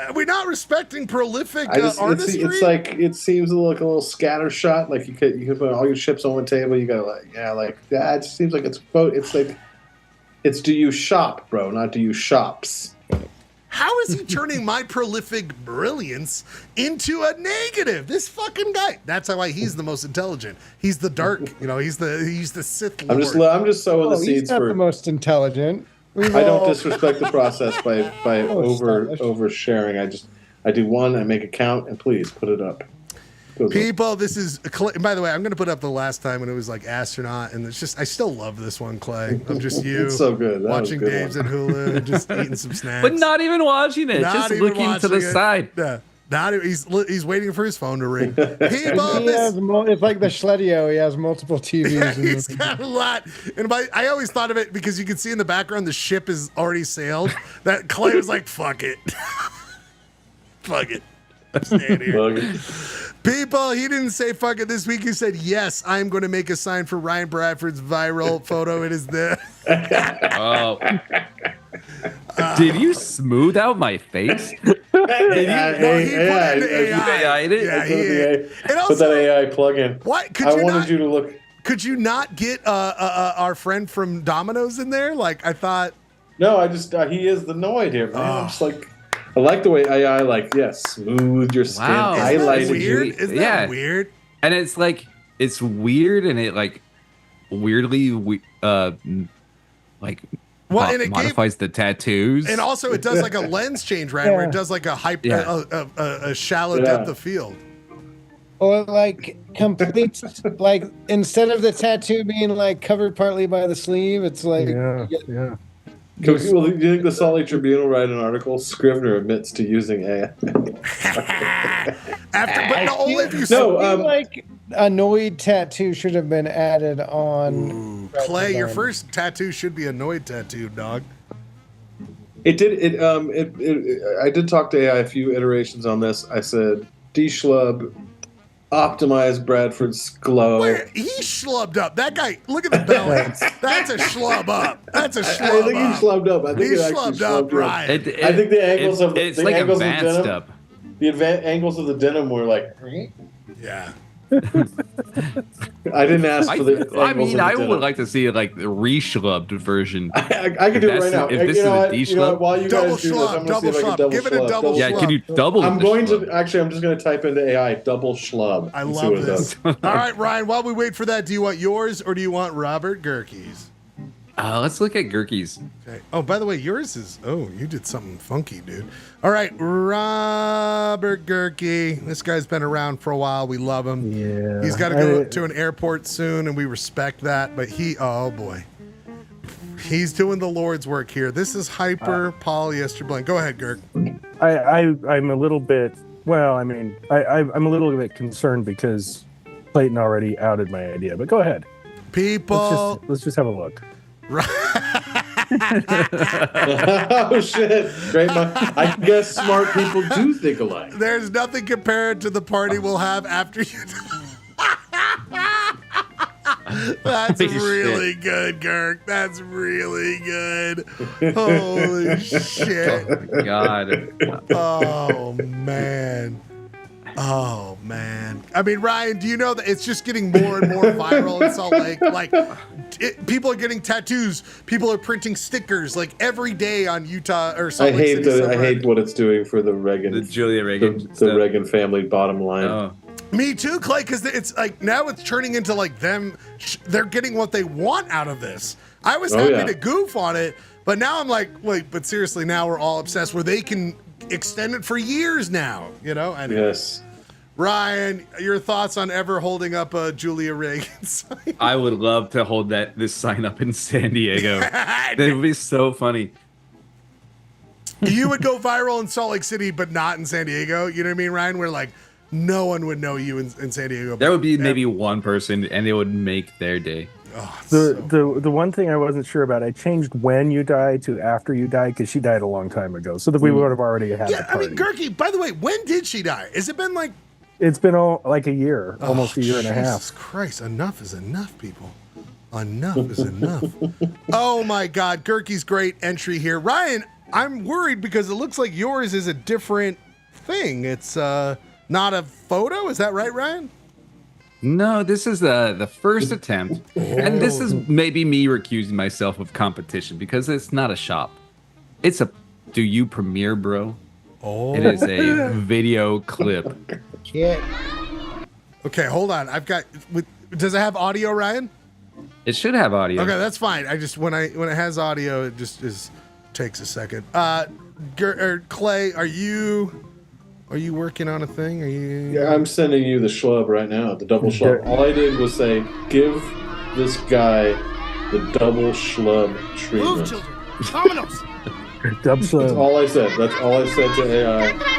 are we not respecting prolific artistry? It's like it seems like a little scatter shot. Like you could put all your chips on one table. You go it just seems like it's do you shop, bro, not do you shops. How is he turning my prolific brilliance into a negative? This fucking guy. That's why he's the most intelligent. He's the dark. He's the Sith Lord. I'm just sowing the seeds he's not the most intelligent. I don't disrespect the process by oversharing. I do 1. I make a count, and please put it up. People, this is by the way, I'm going to put up the last time when it was like astronaut, and it's just I still love this one, Clay. I'm just you. It's so good. Watching Dave's at Hulu and just eating some snacks, But not even watching it, just looking to the side. Yeah. He's waiting for his phone to ring. It's like the Schledio. He has multiple TVs. Yeah, he's got a lot. And I always thought of it because you can see in the background the ship is already sailed. That Clay was like, fuck it. Fuck it. I'm staying here. People, he didn't say fuck it this week. He said, yes, I'm going to make a sign for Ryan Bradford's viral photo. It is the... Oh. Did you smooth out my face? He put it in AI. Yeah, And also, put that AI plug in. What? I wanted you to look. Could you not get our friend from Domino's in there? Like, I thought... No, I just... he is the Noid here, man. I'm just like... I like the way AI, smooth your skin. Wow. Isn't that weird? Isn't that weird? And it's like, it's weird and it weirdly, and it modifies the tattoos. And also it does like a lens change, right? Where it does like a shallow depth of field. Or completes, instead of the tattoo being covered partly by the sleeve, it's like... Yeah. Do you think the Salt Lake Tribune will write an article? Scrivener admits to using AI. Only if you a Noid tattoo should have been added on. Clay, your first tattoo should be a Noid tattoo, dog. It did. I did talk to AI a few iterations on this. I said, D-Schlub, optimize Bradford's glow. He schlubbed up. That guy, look at the balance. That's a schlub up. That's a schlub I think he schlubbed up. I think he schlubbed up, right. I think the angles of it's the like angles advanced of denim, up. the angles of the denim were like. Yeah. I didn't ask for the. I would like to see the re-schlubbed version. I could do it right now. If this is a D-Schlub, while you guys do this, I'm going to see if I can double Give it a double schlub. Yeah, can you double? I'm going to actually. I'm just going to type into AI double schlub. I love this. All right, Ryan. While we wait for that, do you want yours or do you want Robert Gurky's? Let's look at Gurky's. Okay. Oh, by the way, yours is. Oh, you did something funky, dude. All right, Robert Gurky. This guy's been around for a while. We love him. Yeah. He's got to go to an airport soon, and we respect that. But oh boy, he's doing the Lord's work here. This is hyper polyester blend. Go ahead, Gurk. I'm a little bit. Well, I mean, I'm a little bit concerned because Clayton already outed my idea. But go ahead. People, let's just have a look. Oh shit! Great. I guess smart people do think alike. There's nothing compared to the party we'll have after you. That's really good, Gurk. That's really good. Holy shit! Oh my God. Oh man. Oh man. I mean, Ryan, do you know that it's just getting more and more viral in Salt Lake? Like, people are getting tattoos. People are printing stickers like every day on Utah or Salt Lake City. I hate what it's doing for the Reagan, The Julia Reagan. the Reagan family bottom line. Oh. Me too, Clay, because it's like now it's turning into like they're getting what they want out of this. I was happy to goof on it, but now I'm like, wait, but seriously, now we're all obsessed where they can extend it for years now, you know? And Yes. Ryan, your thoughts on ever holding up a Julia Reagan sign? I would love to hold this sign up in San Diego. That would be so funny. You would go viral in Salt Lake City, but not in San Diego. You know what I mean, Ryan? Where like no one would know you in San Diego. There would be maybe one person, and it would make their day. Oh, The one thing I wasn't sure about, I changed when you died to after you died because she died a long time ago, so that we would have already had. Yeah, I mean, Gurky. By the way, when did she die? Has it been like? It's been like a year, almost a year and a half. Jesus Christ! Enough is enough, people. Enough is enough. Oh my God, Gurky's great entry here, Ryan. I'm worried because it looks like yours is a different thing. It's not a photo. Is that right, Ryan? No, this is the first attempt, and this is maybe me recusing myself of competition because it's not a shop. It's a do you premiere, bro? Oh, it is a video clip. Shit. Okay, hold on. Does it have audio, Ryan? It should have audio. Okay, that's fine. I just when it has audio, it just takes a second. Clay, are you working on a thing? Are you? Yeah, I'm sending you the schlub right now, the double schlub. All I did was say, give this guy the double schlub treatment. Move, children. Dominoes. Double schlub. That's all I said. That's all I said to AI.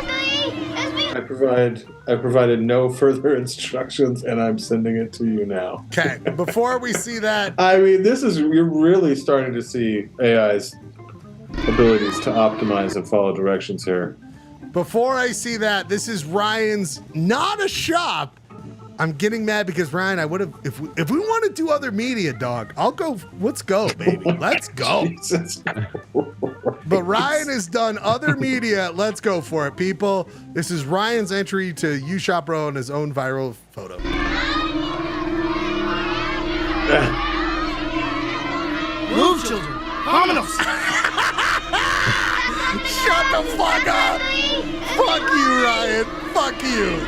I provided no further instructions, and I'm sending it to you now. Okay, before we see that, I mean, you're really starting to see AI's abilities to optimize and follow directions here. Before I see that, this is Ryan's not a shop. I'm getting mad because Ryan, I would have if we want to do other media, dog. I'll go. Let's go, baby. Let's go. But Ryan has done other media. Let's go for it, people. This is Ryan's entry to U Shop Row and his own viral photo. Move, children. Dominoes. Shut the fuck up. Fuck you, Ryan. Fuck you.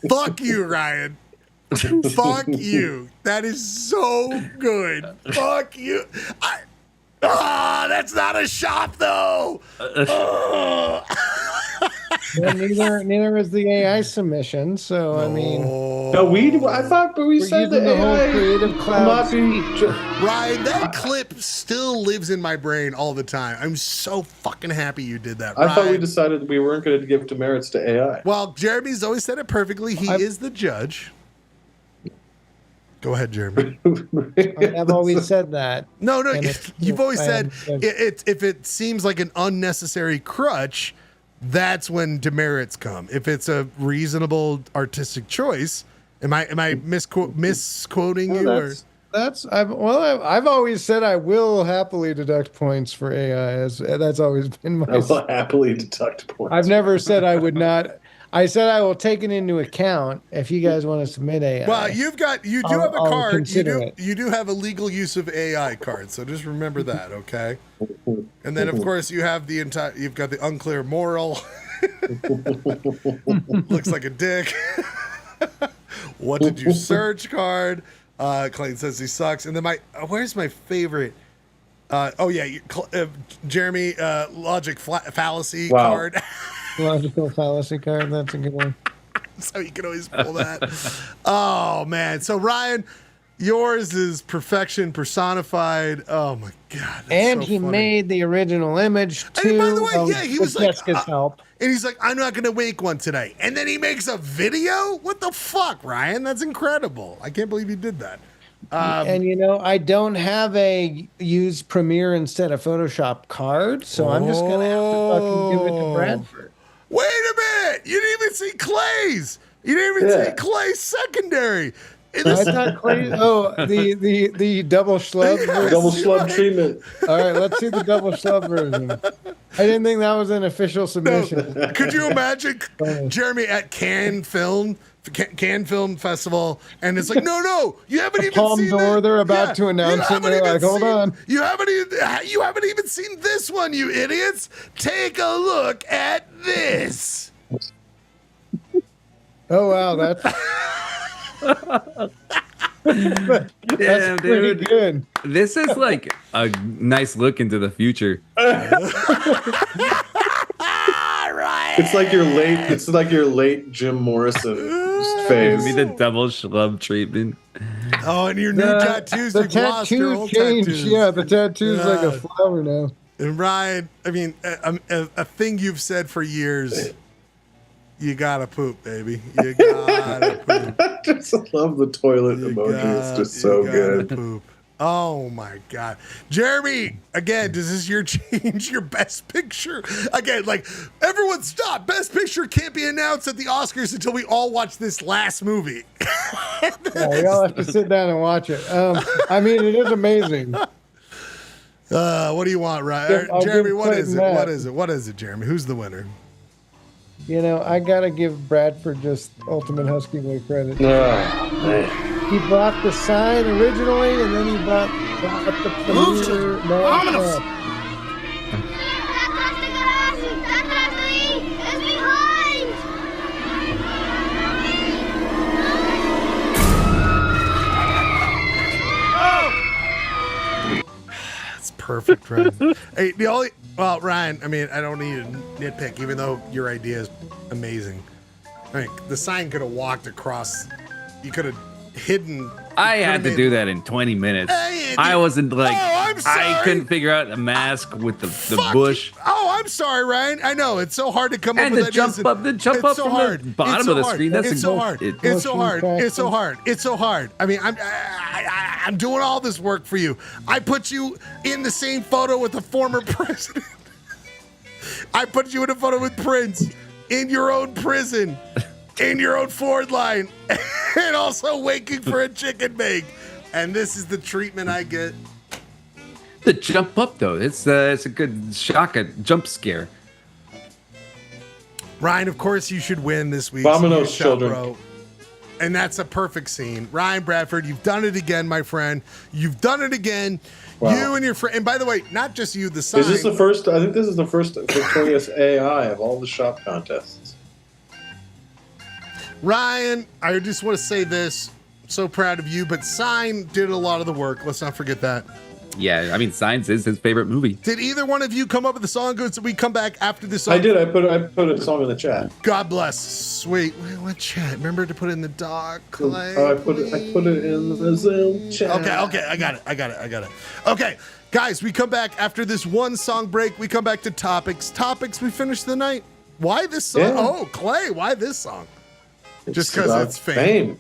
Fuck you, Ryan. Fuck you. That is so good. Fuck you. That's not a shop, though. Well, neither is the AI submission. So I mean, no, I thought, but we said the the whole AI creative cloud. Ryan, that clip still lives in my brain all the time. I'm so fucking happy you did that. I Ryan. thought we decided we weren't going to give demerits to AI. Well, Jeremy's always said it perfectly. He is the judge. Go ahead, Jeremy. I've always said that. No, you've always said if it seems like an unnecessary crutch, that's when demerits come. If it's a reasonable artistic choice, am I misquoting you? I've always said I will happily deduct points for AI. That's always been my. I will happily deduct points. I've never said I would not. I said I will take it into account if you guys want to submit AI. Well, you do have a I'll card. consider it. You do have a legal use of AI card, so just remember that, okay? And then, of course, you've got the unclear moral. Looks like a dick. What did you search card? Clayton says he sucks. And then where's my favorite? Jeremy, logic fallacy card. Logical fallacy card. That's a good one. So you can always pull that. Oh man! So Ryan, yours is perfection personified. Oh my god! And so he funny. made the original image too. And by the way, he was like, Jessica's help. And he's like, I'm not going to make one today. And then he makes a video. What the fuck, Ryan? That's incredible. I can't believe you did that. And I don't have a use Premiere instead of Photoshop card, so I'm just gonna have to fucking give it to Bradford. Wait a minute! You didn't even see Clay's. You didn't even see Clay's secondary. I thought Clay. Oh, the double schlub. Yes, Double schlub treatment. All right, let's see the double schlub version. I didn't think that was an official submission. No. Could you imagine Jeremy at Cannes Film Festival, and it's like, no, you haven't even Palme seen d'Or. it. They're about to announce it. And they're like, hold on. You haven't even seen this one, you idiots. Take a look at this. Oh wow, that's Damn, pretty dude. good. This is like a nice look into the future. It's like your late Jim Morrison phase. Maybe the double schlub treatment. Oh, and your new tattoos. The You've lost your tattoo old changed. tattoos. Yeah, the tattoo's Yeah. like a flower now. And Ryan, I mean, a thing you've said for years. You gotta poop, baby. You gotta poop. I just love the toilet emoji. It's just so good. Poop. Oh my God. Jeremy, again, does this year change your best picture? Again, like, everyone stop. Best picture can't be announced at the Oscars until we all watch this last movie. Yeah, we all have to sit down and watch it. I mean, it is amazing. What do you want, Ryan? I'll Jeremy, give what is it? Clayton What that. is it? What is it, Jeremy? Who's the winner? I gotta give Bradford just ultimate Husky Way credit. Man. He brought the sign originally, and then he brought the Move, premiere. children. Ominous. That's perfect, Ryan. Hey, Ryan, I mean, I don't need a nitpick, even though your idea is amazing. Like, the sign could have walked across. You could have hidden. I had to do that in 20 minutes. I wasn't like, I'm sorry. I couldn't figure out a mask with the Fuck. bush. Oh, I'm sorry, Ryan. I know it's so hard to come up And with to ideas. jump up It's so from hard. the bottom It's so of the hard. screen. That's It's so hard. It's so hard. It's so hard. It's so hard. I mean, I'm doing all this work for you. I put you in the same photo with the former president. I put you in a photo with Prince in your own prison, in your own Ford line, and also waiting for a chicken bake. And this is the treatment I get. The jump up though, it's a good shock, a jump scare. Ryan, of course you should win this week. Vamonos, children. Bro. And that's a perfect scene. Ryan Bradford, you've done it again, my friend. You've done it again. Wow. You and your friend. And by the way, not just you, the sign. Is this the first? I think this is the first victorious AI of all the shop contests. Ryan, I just want to say this. I'm so proud of you, but Sign did a lot of the work. Let's not forget that. Yeah, I mean, Signs is his favorite movie. Did either one of you come up with the song? Good, so we come back after this song. I did. I put a song in the chat. God bless. Sweet. Wait, what chat? Remember to put it in the doc, Clay? Oh, I put it in the Zoom chat. Okay. I got it. Okay, guys, we come back after this one song break. We come back to topics. We finish the night. Why this song? Yeah. Oh, Clay, why this song? Just because about it's fame.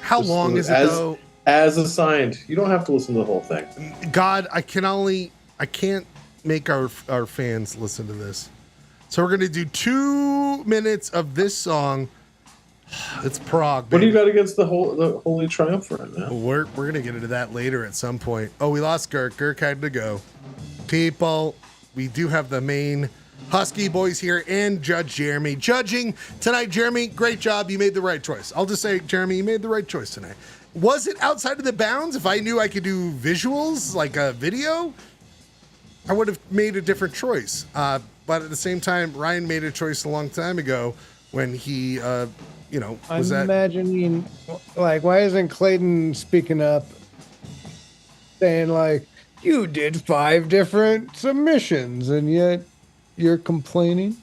How long is it though? As assigned. You don't have to listen to the whole thing. God, I can't make our fans listen to this. So we're gonna do 2 minutes of this song. It's Prague. What do you baby. got against the Holy Triumvirate, man? We're gonna get into that later at some point. Oh, we lost Girk. Girk had to go. People, we do have the main Husky boys here, and Judge Jeremy. Judging tonight, Jeremy, great job. You made the right choice. I'll just say, Jeremy, you made the right choice tonight. Was it outside of the bounds? If I knew I could do visuals, like a video, I would have made a different choice. But at the same time, Ryan made a choice a long time ago when he, was I'm imagining, like, why isn't Clayton speaking up, saying, like, you did 5 different submissions, and yet you're complaining?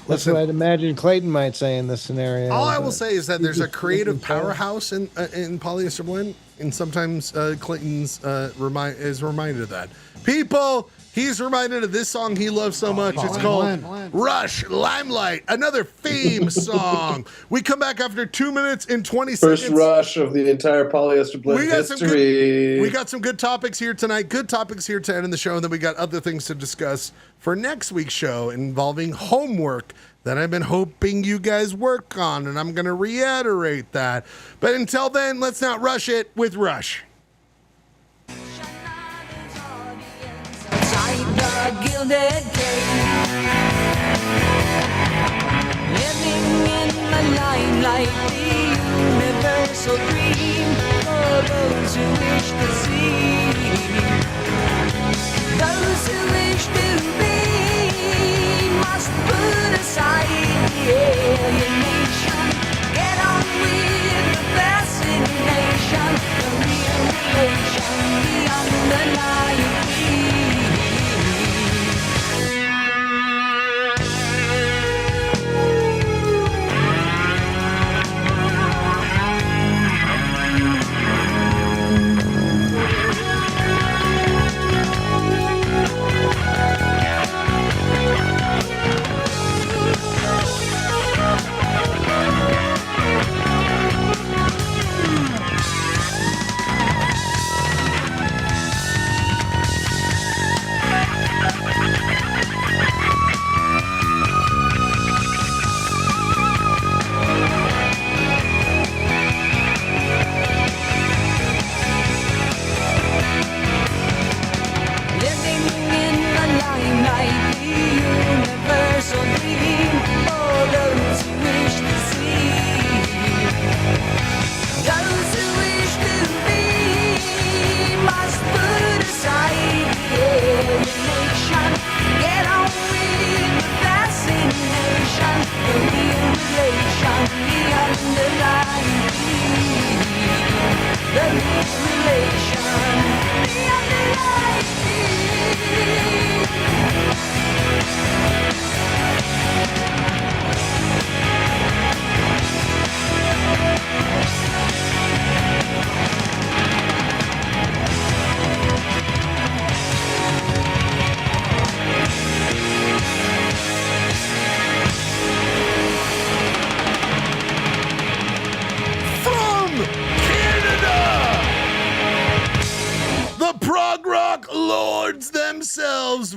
That's what I'd imagine Clayton might say in this scenario. All I will say is that there's a creative powerhouse in Polyester Blend, and sometimes Clayton's is reminded of that. People, he's reminded of this song he loves so much. It's called Rush Limelight, another theme song. We come back after 2 minutes and 20 seconds. First rush of the entire Polyester Blend history. We got some good topics here tonight. Good topics here to end the show. And then we got other things to discuss for next week's show involving homework that I've been hoping you guys work on. And I'm going to reiterate that. But until then, let's not rush it with Rush. The gilded cage, living in the limelight, the universal dream for those who wish to see, those who wish to be must put aside the alienation, get on with the fascination, the real relation, the underlying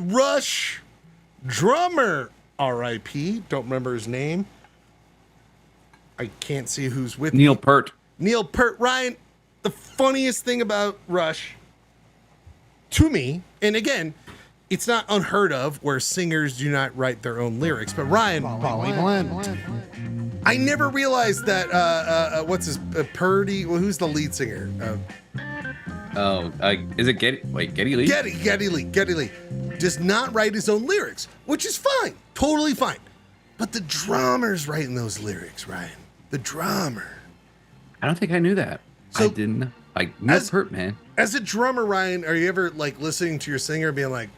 Rush drummer, R.I.P. Don't remember his name. I can't see who's with Neil Peart. Neil Peart. Ryan, the funniest thing about Rush to me, and again, it's not unheard of where singers do not write their own lyrics, but Ryan, I never realized that, what's his, Purdy, well, who's the lead singer? Is it Geddy Lee? Geddy Lee does not write his own lyrics, which is fine, totally fine. But the drummer's writing those lyrics, Ryan. The drummer. I don't think I knew that. So, I didn't. Neil Peart, man. As a drummer, Ryan, are you ever like listening to your singer being like,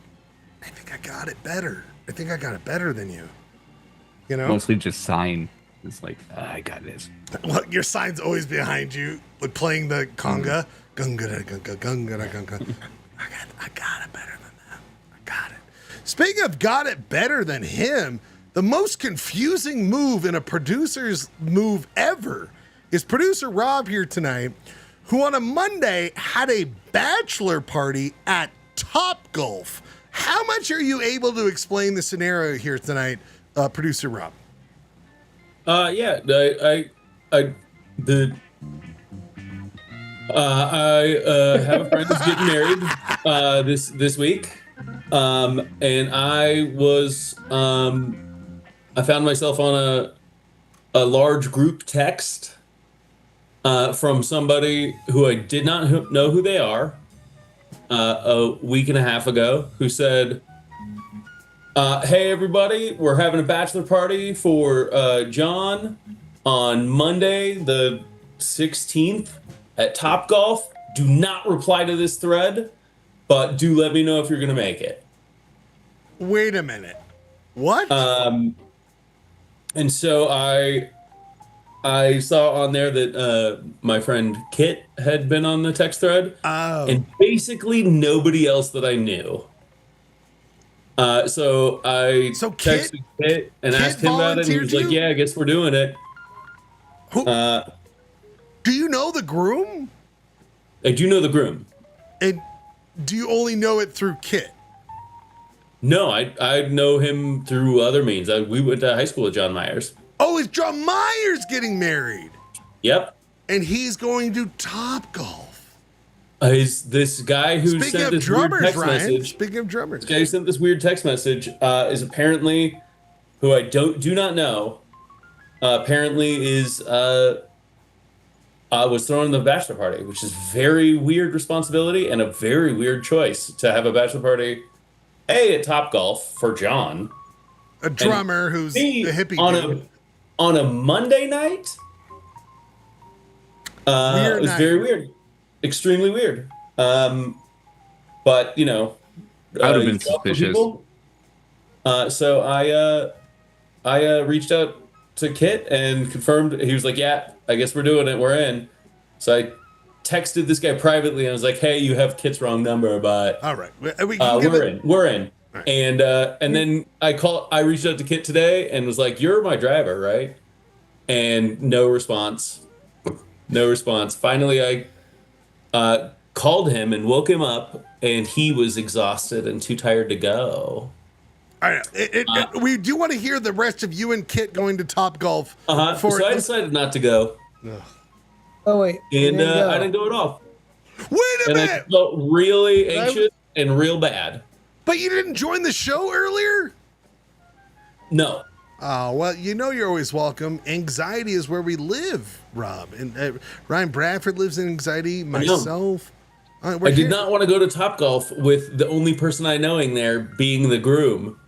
I think I got it better. I think I got it better than you. You know? Mostly just sign. It's like, I got this. Well, your sign's always behind you, like playing the conga. Gunga, gunga, gunga, gunga. I got it better than that. I got it. Speaking of got it better than him, the most confusing move in a producer's move ever is producer Rob here tonight, who on a Monday had a bachelor party at Topgolf. How much are you able to explain the scenario here tonight, producer Rob? I have a friend who's getting married this week, And I was, I found myself on a large group text from somebody who I did not know who they are a week and a half ago, who said, hey, everybody, we're having a bachelor party for John on Monday, the 16th at Topgolf. Do not reply to this thread, but do let me know if you're going to make it. Wait a minute. What? And so I saw on there that my friend Kit had been on the text thread. Oh. And basically nobody else that I knew. So I texted Kit and asked him about it, and he was like, yeah, I guess we're doing it. Who? Do you know the groom? I do know the groom. And do you only know it through Kit? No, I know him through other means. We went to high school with John Myers. Oh, is John Myers getting married? Yep. And he's going to Topgolf. Is this guy who sent this weird text message? Speaking of drummers, this guy who sent this weird text message is apparently, who I do not know. Apparently is was thrown in the bachelor party, which is very weird responsibility and a very weird choice to have a bachelor party. At Topgolf for John, a drummer who's a hippie dude. On a Monday night. It was very weird. Extremely weird. But, you know. I would have been suspicious. So I reached out to Kit and confirmed. He was like, yeah, I guess we're doing it. We're in. So I texted this guy privately and I was like, hey, you have Kit's wrong number, but all right. We're in. Right. And then I reached out to Kit today and was like, you're my driver, right? And no response. Finally, I called him and woke him up, and he was exhausted and too tired to go. All right. We do want to hear the rest of you and Kit going to Topgolf. So I decided not to go. Ugh. Oh, wait. And I didn't go at all. Wait a minute. I felt really anxious and real bad. But you didn't join the show earlier? No. Oh, well, you know you're always welcome. Anxiety is where we live, Rob. And Ryan Bradford lives in anxiety, myself. I did not want to go to Topgolf with the only person I knowing there being the groom.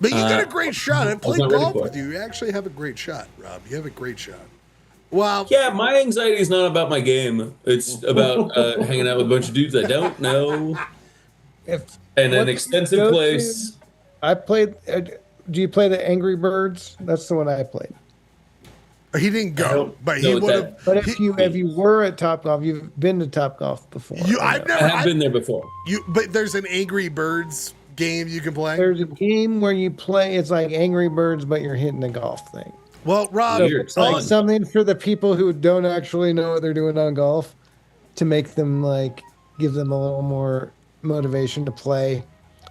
But you got a great shot. I played golf with you. You actually have a great shot, Rob. You have a great shot. Wow. Yeah, my anxiety is not about my game. It's about hanging out with a bunch of dudes I don't know. And an expensive place. I played. Do you play the Angry Birds? That's the one I played. He didn't go, but he would have. But if you were at Topgolf, you've been to Topgolf before. I have been there before. But there's an Angry Birds game you can play. There's a game where you play. It's like Angry Birds, but you're hitting a golf thing. Well, Rob, it's like something for the people who don't actually know what they're doing on golf, to make them give them a little more motivation to play.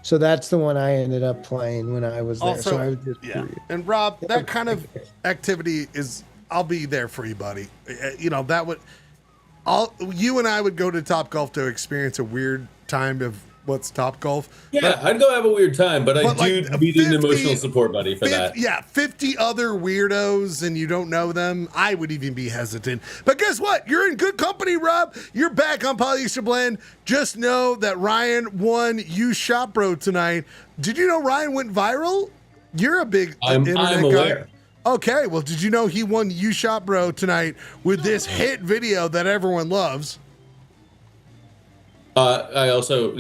So that's the one I ended up playing when I was there. Also, so I was just curious. And Rob, that kind of activity is, I'll be there for you, buddy. You know, you and I would go to Topgolf to experience a weird time of what's Topgolf. Yeah, I'd go have a weird time, but I do need an emotional support buddy for that. Yeah, 50 other weirdos and you don't know them, I would even be hesitant. But guess what? You're in good company, Rob. You're back on Polyester Blend. Just know that Ryan won You Shop Bro tonight. Did you know Ryan went viral? You're a big internet I'm guy. aware. Okay, well, did you know he won You Shop Bro tonight with this hit video that everyone loves? I also,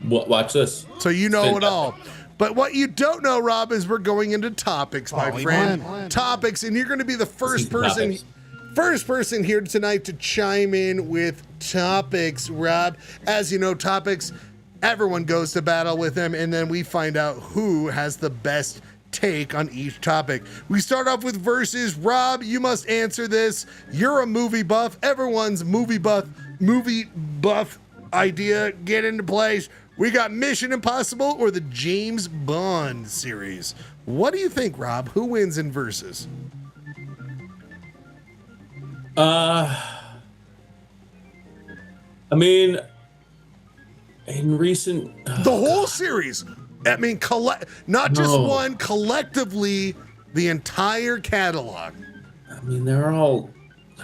watch this. So you know it all. But what you don't know, Rob, is we're going into topics, my friend. Topics, and you're going to be the first person here tonight to chime in with topics, Rob. As you know, topics, everyone goes to battle with them, and then we find out who has the best take on each topic. We start off with verses. Rob, you must answer this. You're a movie buff. Everyone's movie buff idea. Get into place. We got Mission Impossible or the James Bond series. What do you think, Rob? Who wins in verses? I mean, in recent the whole series. I mean, not just one, collectively, the entire catalog. I mean, they're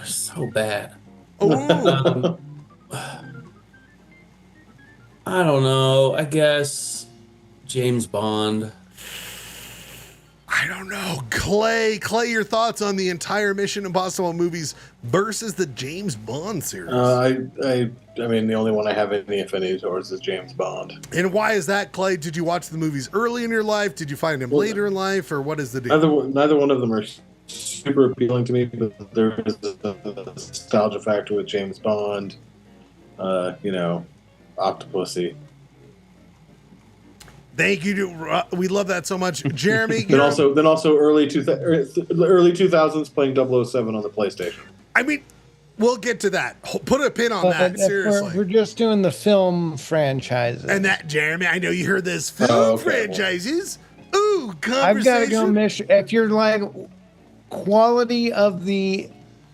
so bad. Oh, I don't know. I guess James Bond. I don't know. Clay, your thoughts on the entire Mission Impossible movies versus the James Bond series? I mean, the only one I have any affinity towards is James Bond. And why is that, Clay? Did you watch the movies early in your life? Did you find them later in life? Or what is the deal? Neither one of them are super appealing to me, but there is a nostalgia factor with James Bond. Octopussy. Thank you. We love that so much. Jeremy. then also early 2000s playing 007 on the PlayStation. I mean, we'll get to that. Put a pin on that. Seriously. We're just doing the film franchises. And that, Jeremy, I know you heard this. Film franchises. Ooh, conversation. I've got to go Mission. If you're like quality of the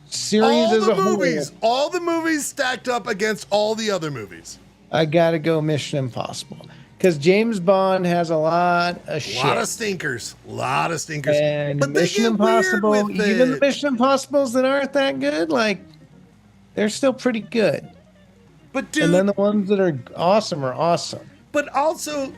series as a whole. All the movies stacked up against all the other movies. I got to go Mission Impossible. Because James Bond has a lot of shit. A lot of stinkers. And but Mission Impossible, even the Mission Impossibles that aren't that good, like, they're still pretty good. But dude, and then the ones that are awesome. But also,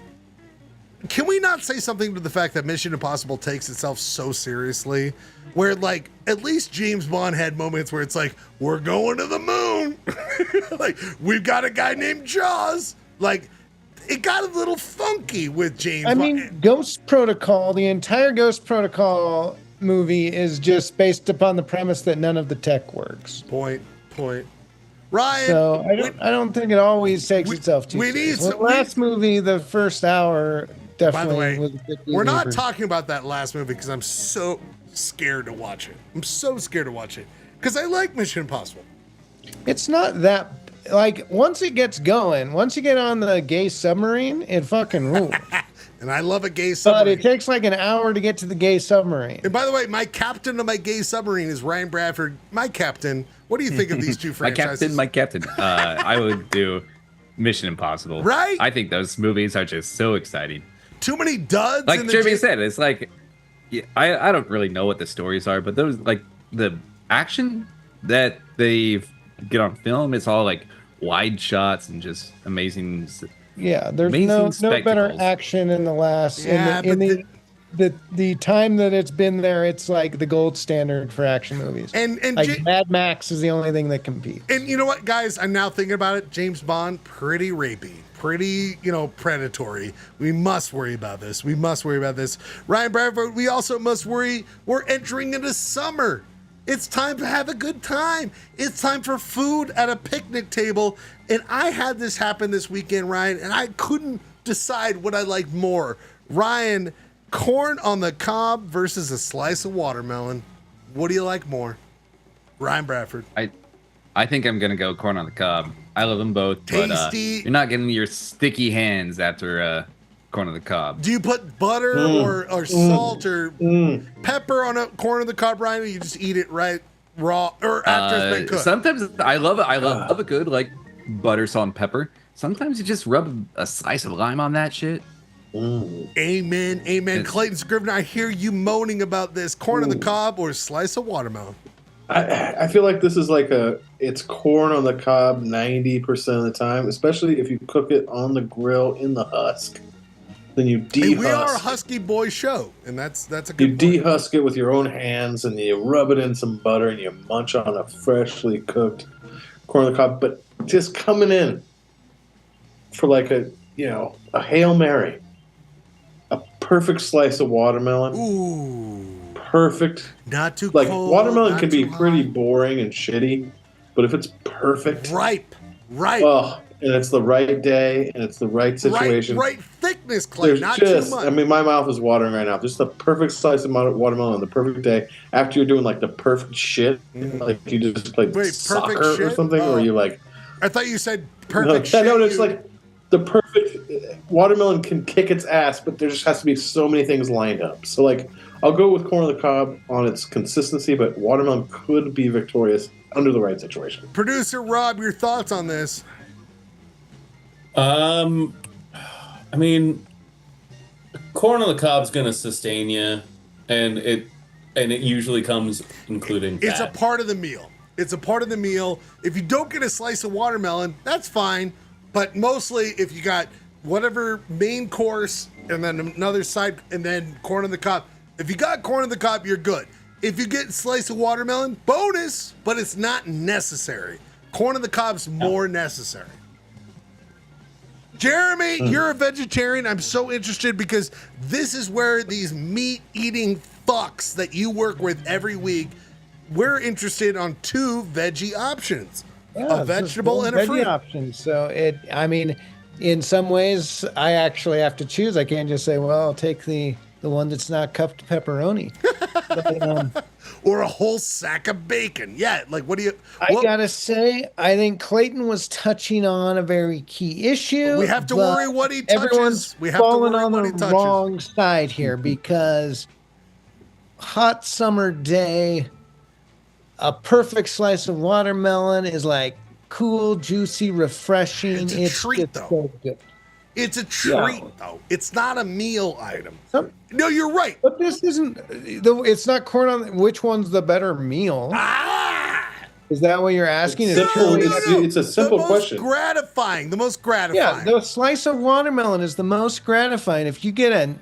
can we not say something to the fact that Mission Impossible takes itself so seriously? Where, like, at least James Bond had moments where it's like, we're going to the moon. Like, we've got a guy named Jaws. Like, it got a little funky with James Bond. I mean, Ghost Protocol, the entire Ghost Protocol movie is just based upon the premise that none of the tech works. Point. Ryan. So I don't think it always takes itself too seriously. The last movie, the first hour, definitely was a bit we're not talking about that last movie because I'm so scared to watch it. Because I like Mission Impossible. It's not that... Like, once it gets going, once you get on the gay submarine, it fucking rules. And I love a gay submarine. But it takes like an hour to get to the gay submarine. And by the way, my captain of my gay submarine is Ryan Bradford. My captain. What do you think of these two franchises? My captain. I would do Mission Impossible. Right? I think those movies are just so exciting. Too many duds. Like Jeremy said, it's like, I don't really know what the stories are, but those, like, the action that they get on film, it's all like wide shots and just amazing. Yeah, there's no better action in the last the time that it's been there. It's like the gold standard for action movies. And like Mad Max is the only thing that competes. And you know what, guys? I'm now thinking about it. James Bond, pretty rapey, pretty predatory. We must worry about this. Ryan Bradford, we also must worry. We're entering into summer. It's time to have a good time. It's time for food at a picnic table. And I had this happen this weekend, Ryan, and I couldn't decide what I liked more. Ryan, corn on the cob versus a slice of watermelon. What do you like more? Ryan Bradford. I think I'm going to go corn on the cob. I love them both. Tasty. But you're not getting your sticky hands after corn on the cob. Do you put butter or salt or pepper on a corn on the cob, Ryan, or you just eat it right raw or after it's been cooked? Sometimes I love it. I love a good like butter, salt, and pepper. Sometimes you just rub a slice of lime on that shit. Amen. Clayton Scrivener, I hear you moaning about this. Corn on the cob or slice of watermelon? I feel like this is like it's corn on the cob 90% of the time, especially if you cook it on the grill in the husk. Then you dehusk. Hey, we are a Husky Boy show, and that's a good point. You dehusk it with your own hands, and you rub it in some butter, and you munch on a freshly cooked corn on the cob. But just coming in for like a Hail Mary, a perfect slice of watermelon. Ooh, perfect. Not too like cold, watermelon can be pretty boring and shitty, but if it's perfect, ripe. Oh, and it's the right day, and it's the right situation. Right thickness, Clay, not too much. I mean, my mouth is watering right now. Just the perfect slice of watermelon on the perfect day. After you're doing like the perfect shit, like you just played soccer or something, or you like. I thought you said perfect shit. No, it's like the perfect watermelon can kick its ass, but there just has to be so many things lined up. So like, I'll go with corn on the cob on its consistency, but watermelon could be victorious under the right situation. Producer Rob, your thoughts on this? I mean, corn on the cob's gonna sustain you, and it usually comes including fat. It's a part of the meal. It's a part of the meal. If you don't get a slice of watermelon, that's fine. But mostly, if you got whatever main course and then another side and then corn on the cob, if you got corn on the cob, you're good. If you get a slice of watermelon, bonus, but it's not necessary. Corn on the cob's more necessary. Jeremy, you're a vegetarian. I'm so interested because this is where these meat-eating fucks that you work with every week, we're interested on 2 veggie options, a vegetable and a veggie fruit. options. So I mean, in some ways, I actually have to choose. I can't just say, well, I'll take the one that's not cupped pepperoni. But, or a whole sack of bacon. Yeah, like what do you... I gotta say, I think Clayton was touching on a very key issue. We have to worry what he touches. Everyone's We have to falling worry on what the he touches. wrong side here because hot summer day, a perfect slice of watermelon is like cool, juicy, refreshing. It's a treat, though. So good. It's a treat, though. It's not a meal item. No, you're right. But this isn't. It's not corn on. Which one's the better meal? Is that what you're asking? It's a simple question. The most gratifying. Yeah, the slice of watermelon is the most gratifying. If you get a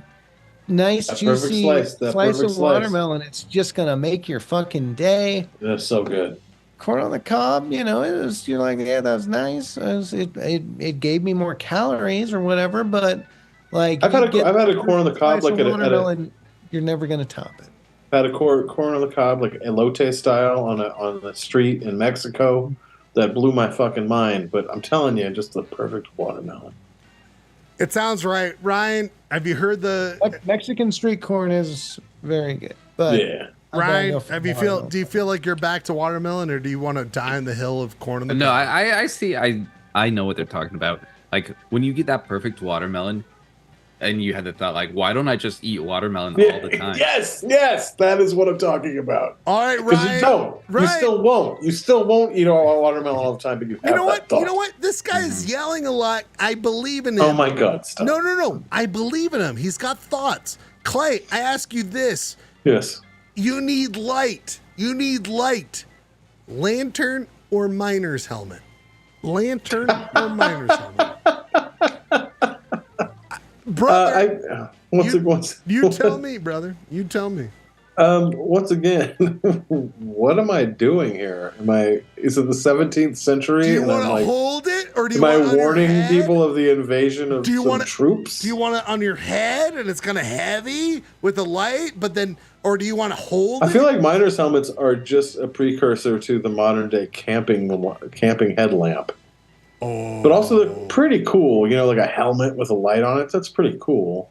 nice, juicy slice of watermelon, it's just gonna make your fucking day. That's so good. Corn on the cob, you're like, yeah, that's nice. It gave me more calories or whatever, but like I've had a corn on the cob like you're never gonna top it. I've had a corn on the cob like elote style on the street in Mexico that blew my fucking mind. But I'm telling you, just the perfect watermelon. It sounds right, Ryan. Have you heard Mexican street corn is very good, but yeah. Ryan, do you feel like you're back to watermelon, or do you want to die on the hill of corn on the No, cob? I see. I know what they're talking about. Like when you get that perfect watermelon, and you had the thought, like, why don't I just eat watermelon all the time? Yes, that is what I'm talking about. All right, Ryan. Because you don't. Ryan. You still won't eat all watermelon all the time, but you have that thought. You know what? This guy is yelling a lot. I believe in him. Oh my God! Stop. No. I believe in him. He's got thoughts. Clay, I ask you this. Yes. You need light. Lantern or miner's helmet? Lantern or miner's helmet? Brother, you tell me, brother. You tell me. Once again, what am I doing here? Is it the 17th century? Do you want to hold it, or do you am want I warning people of the invasion of troops? Do you want it on your head, and it's kind of heavy with the light, or do you want to hold it? I feel like miners' helmets are just a precursor to the modern day camping headlamp. Oh. But also they're pretty cool, like a helmet with a light on it. That's pretty cool.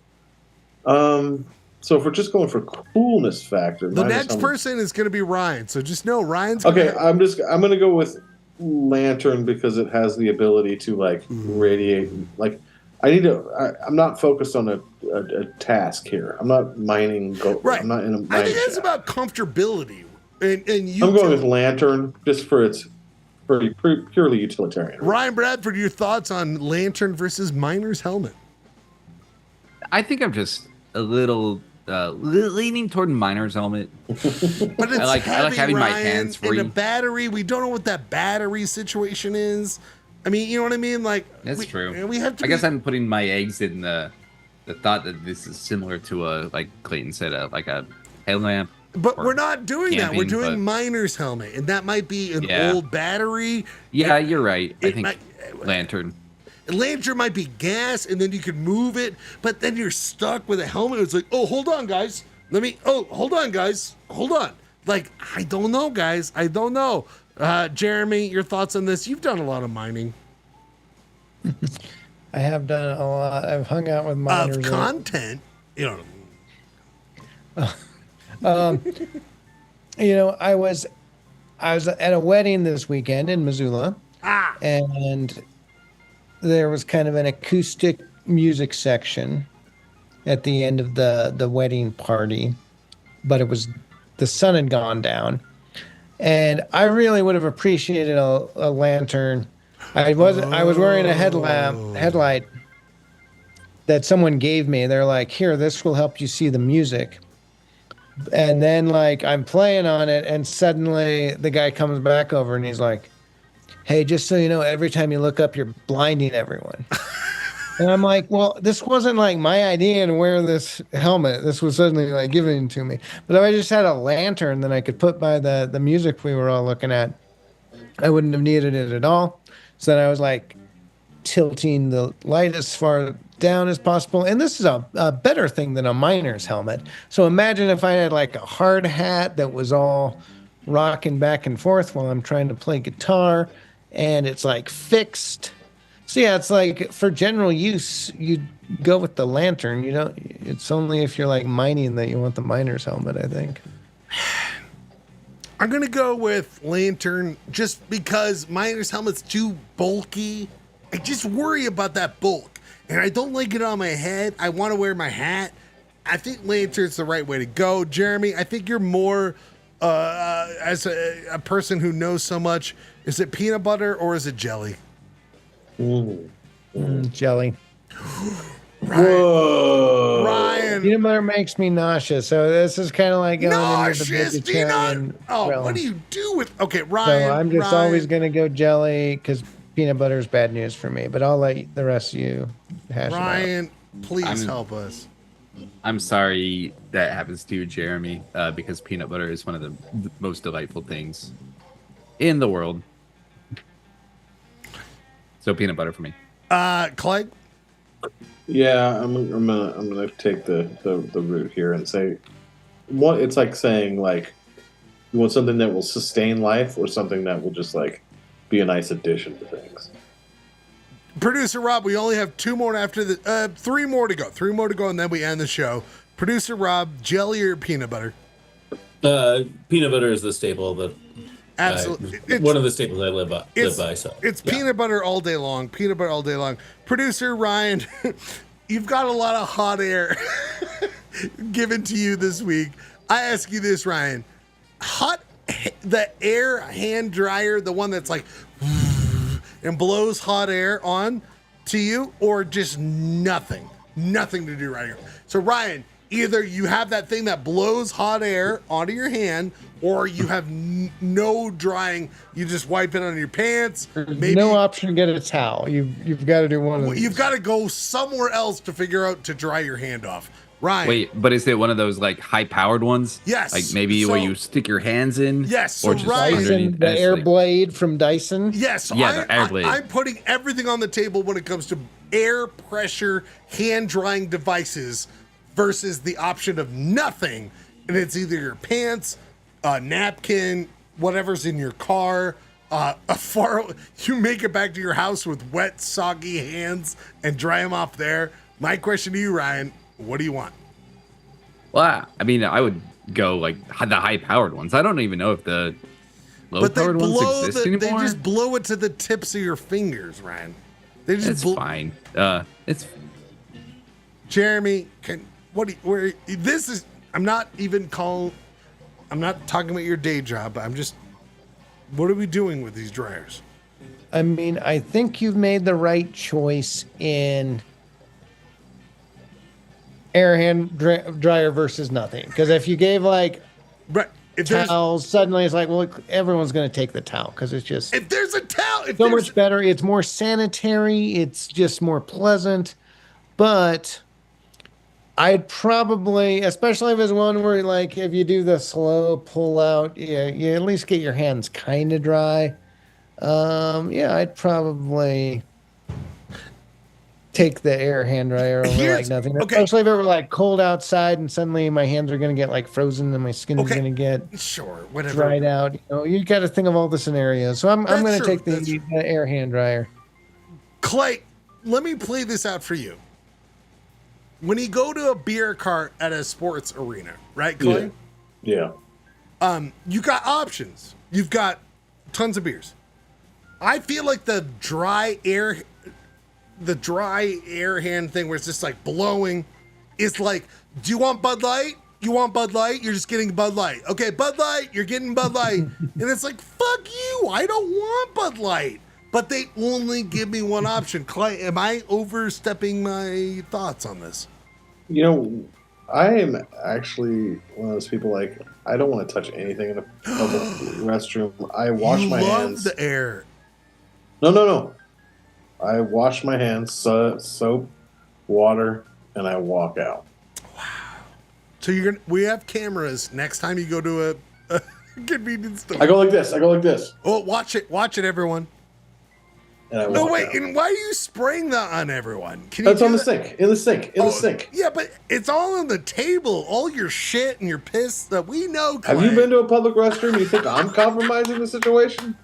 So if we're just going for coolness factor, the next person is going to be Ryan. So just know Ryan's okay. I'm going to go with lantern because it has the ability to radiate. Like I'm not focused on a task here. I'm not mining gold. Right. I'm not in a mining I think it's shaft. about comfortability. And I'm going with lantern just for its purely utilitarian. Ryan Bradford, your thoughts on lantern versus miner's helmet? I think I'm just a little leaning toward miner's helmet. But it's I like having my hands free. And a battery, we don't know what that battery situation is. I mean, you know what I mean? Like That's true. We have to. I guess I'm putting my eggs in the thought that this is similar to like Clayton said, like a headlamp. But we're not doing that. We're doing but- miner's helmet, and that might be an Yeah. old battery. Yeah, you're right. I it think might- lantern. Lantern might be gas, and then you could move it, but then you're stuck with a helmet. It's like, oh, hold on, guys. Hold on, guys. Hold on. Like, I don't know, guys. I don't know. Jeremy, your thoughts on this? You've done a lot of mining. I have done a lot. I've hung out with miners. Of content, I was at a wedding this weekend in Missoula, and there was kind of an acoustic music section at the end of the wedding party, but the sun had gone down, and I really would have appreciated a lantern I was wearing a headlight that someone gave me. They're like, here, this will help you see the music. And then like I'm playing on it, and suddenly the guy comes back over and he's like, hey, just so you know, every time you look up, you're blinding everyone. And I'm like, well, this wasn't like my idea to wear this helmet. This was suddenly like given to me. But if I just had a lantern that I could put by the music we were all looking at, I wouldn't have needed it at all. So then I was like tilting the light as far down as possible. And this is a better thing than a miner's helmet. So imagine if I had like a hard hat that was all rocking back and forth while I'm trying to play guitar, and it's like fixed. So yeah, it's like for general use, you go with the lantern. You don't. It's only if you're like mining that you want the miner's helmet, I think. I'm gonna go with lantern just because miner's helmet's too bulky. I just worry about that bulk, and I don't like it on my head. I want to wear my hat. I think lantern's the right way to go. Jeremy, I think you're more as a person who knows so much. Is it peanut butter or is it jelly? Jelly. Ryan. Peanut butter makes me nauseous, so this is kind of like going into the vegetarian realm. What do you do with? Okay, Ryan. So I'm just always gonna go jelly because peanut butter is bad news for me. But I'll let the rest of you hash it out. Ryan, please help us. I'm sorry that happens to you, Jeremy, because peanut butter is one of the most delightful things in the world. So peanut butter for me. Clay? Yeah, I'm gonna take the route here and say, what it's like saying like, you want something that will sustain life or something that will just like be a nice addition to things. Producer Rob, we only have two more after the three more to go, and then we end the show. Producer Rob, jelly or peanut butter? Peanut butter is the staple that absolutely one of the staples I live by. So it's peanut butter all day long. Peanut butter all day long. Producer Ryan, you've got a lot of hot air given to you this week. I ask you this, Ryan: the air hand dryer, the one that's like and blows hot air on to you, or just nothing to do right here. So Ryan, either you have that thing that blows hot air onto your hand, or you have no drying. You just wipe it on your pants. Maybe no option to get a towel. You've got to do one of these. You've got to go somewhere else to figure out to dry your hand off. Ryan. Wait, but is it one of those like high-powered ones? Yes. Like maybe where you stick your hands in? Yes. So just Dyson, the air blade from Dyson? Yes. Yeah, the air blade. I'm putting everything on the table when it comes to air pressure hand drying devices versus the option of nothing. And it's either your pants, a napkin, whatever's in your car. You make it back to your house with wet, soggy hands and dry them off there. My question to you, Ryan, what do you want? Well, I mean, I would go like the high-powered ones. I don't even know if the low-powered ones exist anymore. They just blow it to the tips of your fingers, Ryan. They just fine. It's Jeremy. I'm not talking about your day job. What are we doing with these dryers? I mean, I think you've made the right choice in air hand dryer versus nothing. Because if you gave like towels, suddenly it's like, well, everyone's going to take the towel because it's just. If there's a towel, so much better. It's more sanitary. It's just more pleasant. But I'd probably, especially if it's one where like if you do the slow pull out, you at least get your hands kind of dry. I'd probably take the air hand dryer over like nothing. Okay. Especially if it were like cold outside and suddenly my hands are going to get like frozen and my skin is going to get dried out. You got to think of all the scenarios. So I'm going to take the air hand dryer. Clay, let me play this out for you. When you go to a beer cart at a sports arena, right, Clay? Yeah. You got options. You've got tons of beers. I feel like the dry air hand thing where it's just like blowing is like, do you want Bud Light? You want Bud Light? You're just getting Bud Light. Okay, Bud Light, you're getting Bud Light. And it's like, fuck you. I don't want Bud Light. but they only give me one option. Clay, am I overstepping my thoughts on this? You know, I am actually one of those people like I don't want to touch anything in a public restroom. I wash my hands. The air. No. I wash my hands, soap, water, and I walk out. Wow. So we have cameras. Next time you go to a convenience store. I go like this. Oh, watch it, everyone. And I No, walk wait, out. and why are you spraying that on everyone? Can That's you on do the that? sink. In the sink. Yeah, but it's all on the table. All your shit and your piss that we know. Clay. Have you been to a public restroom? You think I'm compromising the situation?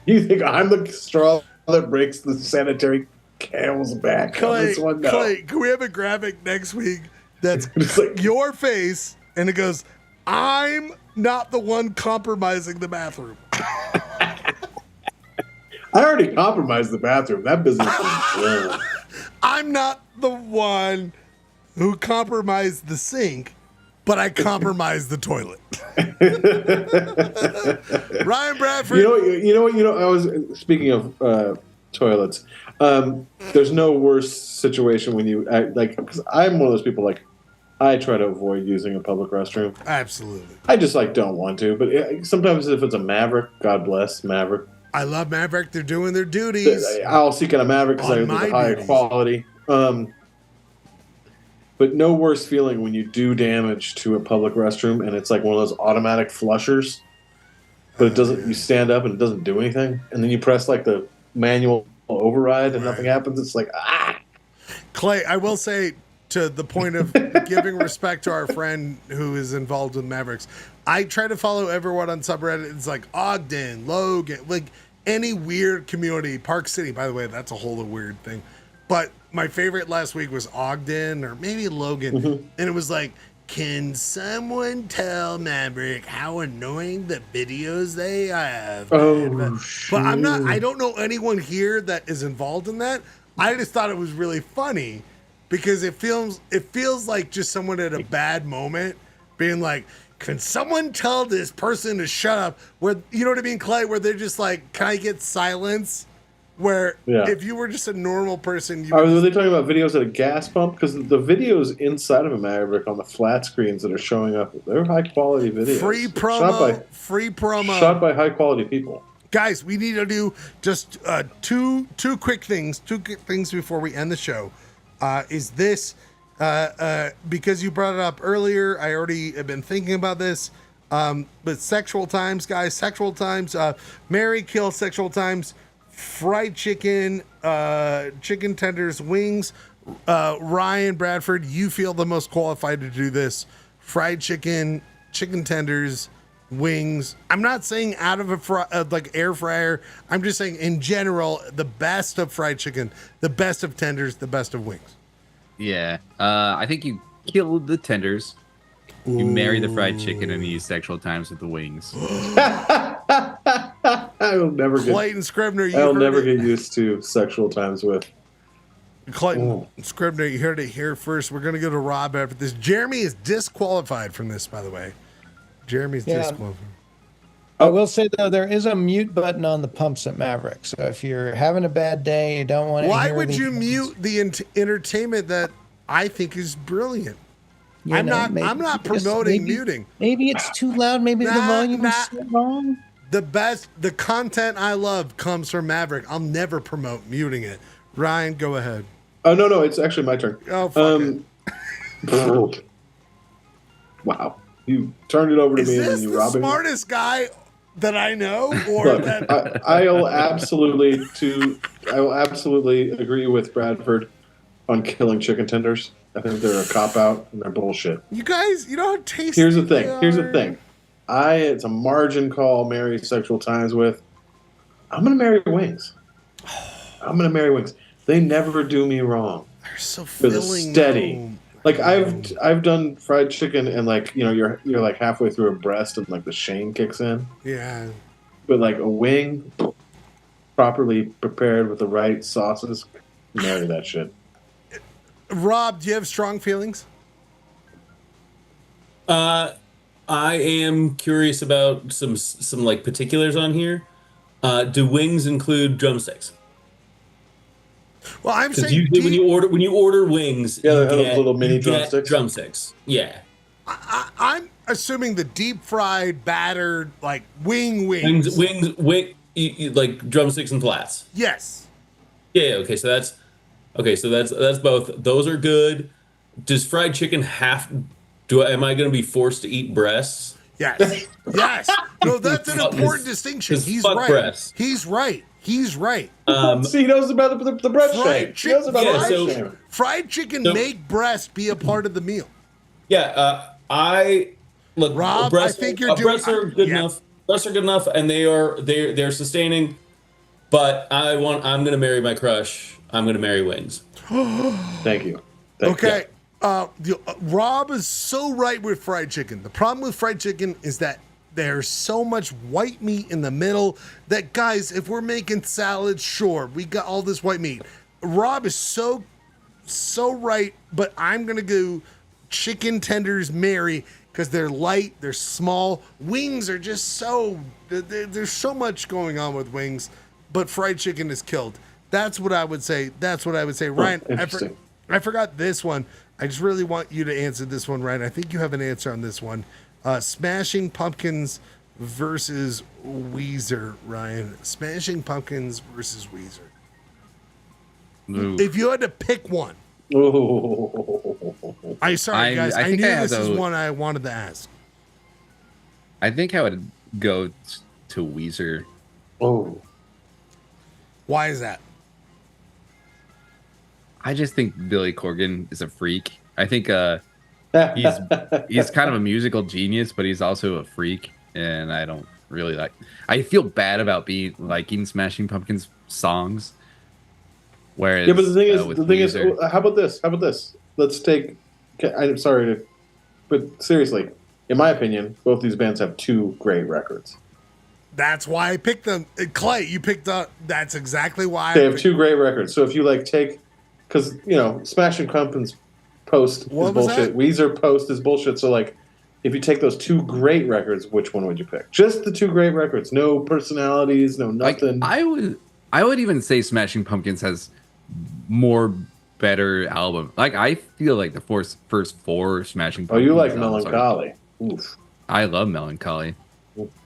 You think I'm the straw that breaks the sanitary camel's back? Clay, This one? No. Clay, can we have a graphic next week that's like, your face and it goes, I'm not the one compromising the bathroom. I already compromised the bathroom. That business is I'm not the one who compromised the sink, but I compromised the toilet. Ryan Bradford. You know what? I was speaking of toilets. There's no worse situation when you because I'm one of those people like I try to avoid using a public restroom. Absolutely. I just don't want to. But sometimes if it's a Maverick, God bless Maverick. I love Maverick. They're doing their duties. I'll seek out a Maverick because they're higher quality. But no worse feeling when you do damage to a public restroom and it's like one of those automatic flushers, but it doesn't. You stand up and it doesn't do anything, and then you press like the manual override and nothing happens. It's like Clay, I will say to the point of giving respect to our friend who is involved with Mavericks, I try to follow everyone on subreddit. It's like Ogden, Logan, like any weird community. Park City, by the way, that's a whole weird thing. But my favorite last week was Ogden or maybe Logan. And it was like, can someone tell Maverick how annoying the videos they have? But I don't know anyone here that is involved in that. I just thought it was really funny because it feels like just someone at a bad moment being like, can someone tell this person to shut up? Where, you know what I mean, Clay? Where they're just like, can I get silence? Where if you were just a normal person, Are they talking about videos at a gas pump? Because the videos inside of a Maverick on the flat screens that are showing up, they're high quality videos. Free promo. Shot by high quality people. Guys, we need to do just two quick things before we end the show. Is this because you brought it up earlier? I already have been thinking about this. But sexual times, guys, sexual times. Marry, kill, sexual times. Fried chicken, chicken tenders, wings. Ryan Bradford, you feel the most qualified to do this. Fried chicken, chicken tenders, wings. I'm not saying out of a air fryer. I'm just saying in general, the best of fried chicken, the best of tenders, the best of wings. Yeah. I think you kill the tenders. You marry the fried chicken and you use sexual times with the wings. I'll never Clayton Scribner, I'll never get used to sexual times with Clayton Scribner. You heard it here first. We're gonna go to Rob after this. Jeremy is disqualified from this, by the way. Jeremy's disqualified. I will say though, there is a mute button on the pumps at Maverick. So if you're having a bad day, you don't want to. Why would you mute the entertainment that I think is brilliant? I'm not promoting muting. Maybe it's too loud. Maybe the volume is set wrong. The content I love comes from Maverick. I'll never promote muting it. Ryan, go ahead. Oh no, it's actually my turn. Oh, fuck it. Wow, you turned it over to me and then you robbed me. Is this the smartest guy that I know? Or Look, I will absolutely agree with Bradford on killing chicken tenders. I think they're a cop out and they're bullshit. You guys, you know how tasty. Here's the thing. It's a margin call. Marry sexual times with. I'm gonna marry wings. They never do me wrong. They're so They're filling. steady. Like I've done fried chicken and like you're like halfway through a breast and like the shame kicks in. Yeah. But like a wing, properly prepared with the right sauces, marry that shit. Rob, do you have strong feelings? I am curious about some like particulars on here. Do wings include drumsticks? Well, I'm Because saying usually when you order wings, Yeah, you they have get, little mini you get drumsticks. drumsticks. Yeah. I'm assuming the deep fried, battered, like wings. Like drumsticks and flats. Yes. Yeah. Okay. So that's both. Those are good. Does fried chicken am I going to be forced to eat breasts? Yes. Yes. No, that's an important distinction. He's right. Breasts. He's right. He's right. See, he knows about the breast shape. He knows about the breast shape. Fried chicken make breast be a part of the meal. Yeah. Rob, I think you're doing. Breasts are good enough. Breasts are good enough, and they're sustaining. But I'm going to marry my crush. I'm going to marry wings. Thank you. Okay. Rob is so right with fried chicken. The problem with fried chicken is that there's so much white meat in the middle that, guys, if we're making salads, sure, we got all this white meat. Rob is so right, but I'm going to go chicken tenders Mary because they're light, they're small. Wings are just there's so much going on with wings, but fried chicken is killed. That's what I would say. Ryan, I forgot this one. I just really want you to answer this one, Ryan. I think you have an answer on this one. Smashing Pumpkins versus Weezer, Ryan. Smashing Pumpkins versus Weezer. If you had to pick one. Sorry, guys. I knew this is one I wanted to ask. I think I would go to Weezer. Oh. Why is that? I just think Billy Corgan is a freak. I think he's kind of a musical genius, but he's also a freak, and I don't really like. I feel bad about liking Smashing Pumpkins songs. Whereas, but the thing is, how about this? Let's take. I'm sorry but seriously, in my opinion, both these bands have two great records. That's why I picked them. Clay, you picked up. That's exactly why they have two great records. So if you take. Because, Smashing Pumpkins post is bullshit. Weezer post is bullshit. So, if you take those two great records, which one would you pick? Just the two great records. No personalities, no nothing. I would even say Smashing Pumpkins has more better album. I feel like the first four Smashing Pumpkins. Oh, you like Melancholy. Oof. I love Melancholy.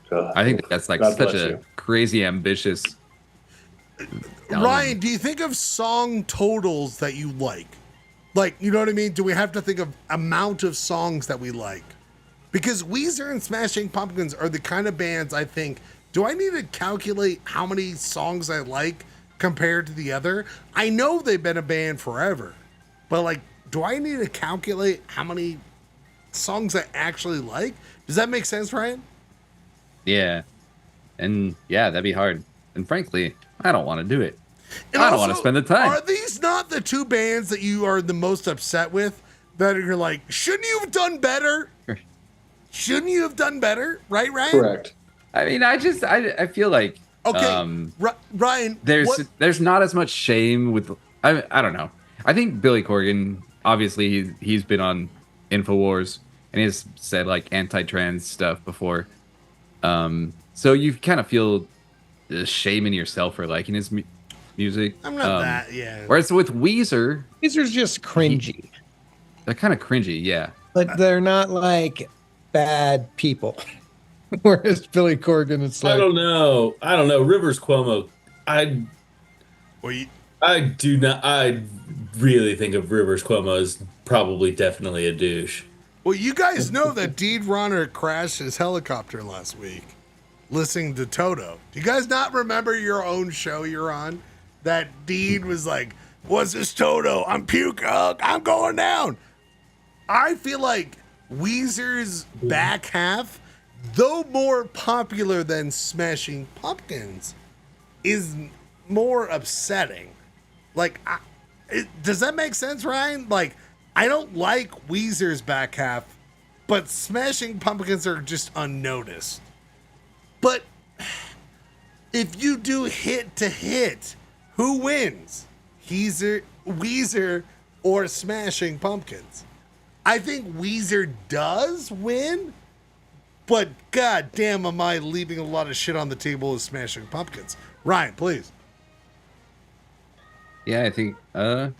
God. I think that's such a crazy ambitious Ryan, do you think of song totals that you like? You know what I mean? Do we have to think of amount of songs that we like? Because Weezer and Smashing Pumpkins are the kind of bands I think, do I need to calculate how many songs I like compared to the other? I know they've been a band forever, but do I need to calculate how many songs I actually like? Does that make sense, Ryan? Yeah. And yeah, that'd be hard. And frankly, I don't want to do it. And I don't want to spend the time. Are these not the two bands that you are the most upset with? That you're like, shouldn't you have done better? Shouldn't you have done better? Right, Ryan? Correct. I mean, I feel like Ryan, there's not as much shame with. I don't know. I think Billy Corgan, obviously, he's been on InfoWars and he's said anti-trans stuff before. So you kind of feel the shame in yourself for liking his music. I'm not that, yeah. Whereas with Weezer's just cringy. They're kind of cringy, yeah. But they're not bad people. Whereas Billy Corgan, it's I don't know. Rivers Cuomo. I do not. I really think of Rivers Cuomo as definitely a douche. Well, you guys know that Deed Ronner crashed his helicopter last week listening to Toto. Do you guys not remember your own show you're on? That Deed was like, what's this Toto? I'm puke. I'm going down. I feel like Weezer's back half, though more popular than Smashing Pumpkins, is more upsetting. Does that make sense, Ryan? I don't like Weezer's back half, but Smashing Pumpkins are just unnoticed. But if you do hit to hit, who wins? Weezer or Smashing Pumpkins? I think Weezer does win, but god damn, am I leaving a lot of shit on the table with Smashing Pumpkins. Ryan, please. Yeah, I think. Do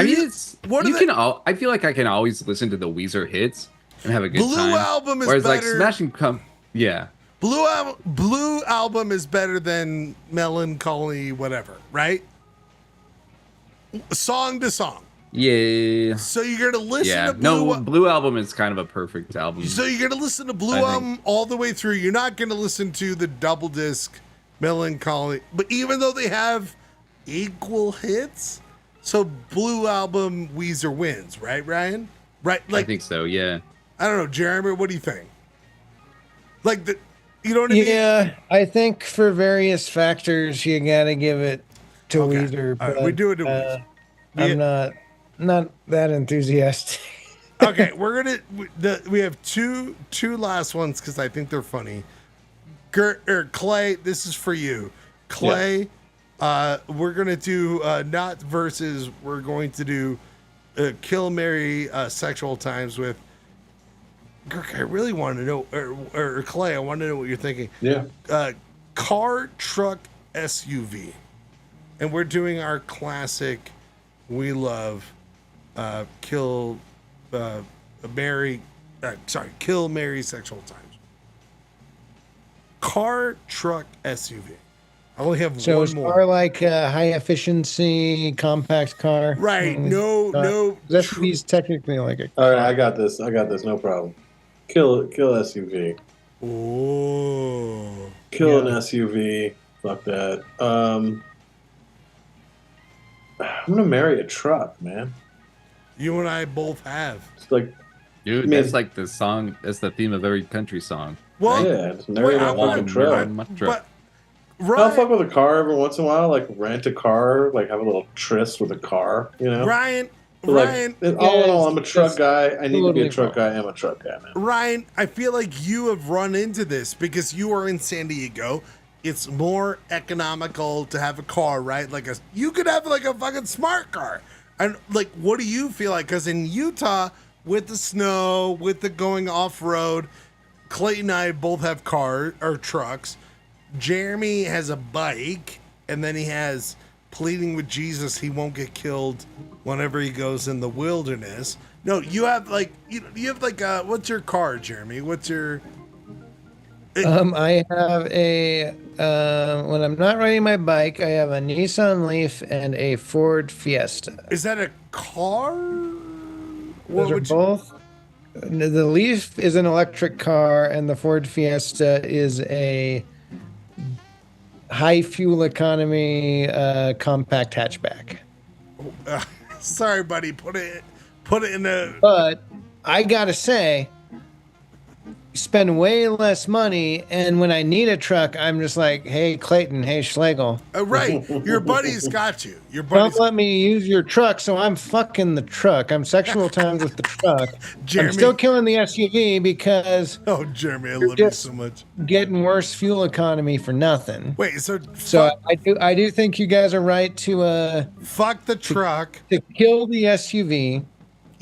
I mean, you? it's What you are can. the, I feel like I can always listen to the Weezer hits and have a good Blue time. Album is Whereas like better- Smashing yeah. Blue Album is better than Melancholy, whatever, right? Song to song. Yeah. So you're gonna listen Yeah. to Blue. Blue Album is kind of a perfect album. So you're gonna listen to Blue I think. Album all the way through. You're not gonna listen to the double disc Melancholy, but even though they have equal hits, so Blue Album Weezer wins, right, Ryan? Right? I think so. Yeah. I don't know, Jeremy. What do you think? Like you know what I mean? Yeah, I think for various factors, you gotta give it to Weezer. All right, But, we do it to Weezer. I'm not that enthusiastic. Okay, we have two last ones because I think they're funny. Clay, this is for you. Clay, we're gonna do not versus. We're going to do kill, marry, sexual times with. Girk, I really want to know, or Clay, I want to know what you're thinking. Yeah. Car, truck, SUV, and we're doing our classic. We love kill, marry. Kill, marry, sexual times. Car, truck, SUV. I only have So one is more. car like a high efficiency compact car? Right. No. SUV's technically like a. All right, I got this. No problem. Kill SUV. Oh. Kill an SUV. Fuck that. I'm gonna marry a truck, man. You and I both have. It's like, Dude, that's like the song. That's the theme of every country song. Well, yeah, just marry my fucking truck. But I'll fuck with a car every once in a while, like rent a car, like have a little tryst with a car, you know? Ryan, But all in all, I'm a truck guy. I need to be a truck guy. I'm a truck guy, man. Ryan, I feel like you have run into this because you are in San Diego. It's more economical to have a car, right? You could have like a fucking smart car. And like, what do you feel like? Because in Utah, with the snow, with the going off road, Clayton and I both have cars or trucks. Jeremy has a bike, and then he has pleading with Jesus he won't get killed whenever he goes in the wilderness. No, you have what's your car, Jeremy? What's your? I have a when I'm not riding my bike, I have a Nissan Leaf and a Ford Fiesta. Is that a car? Those are both. The Leaf is an electric car, and the Ford Fiesta is a high fuel economy compact hatchback. Sorry, buddy. Put it in a. But I gotta say, spend way less money, and when I need a truck, I'm just like, hey Clayton, hey Schlegel. Right, your buddy's got you. Your buddy's. Don't let me use your truck, so I'm fucking the truck. I'm sexual times with the truck. Jeremy. I'm still killing the SUV because Oh, Jeremy, I love you so much. getting worse fuel economy for nothing. Wait, so I do think you guys are right to fuck the truck to kill the SUV.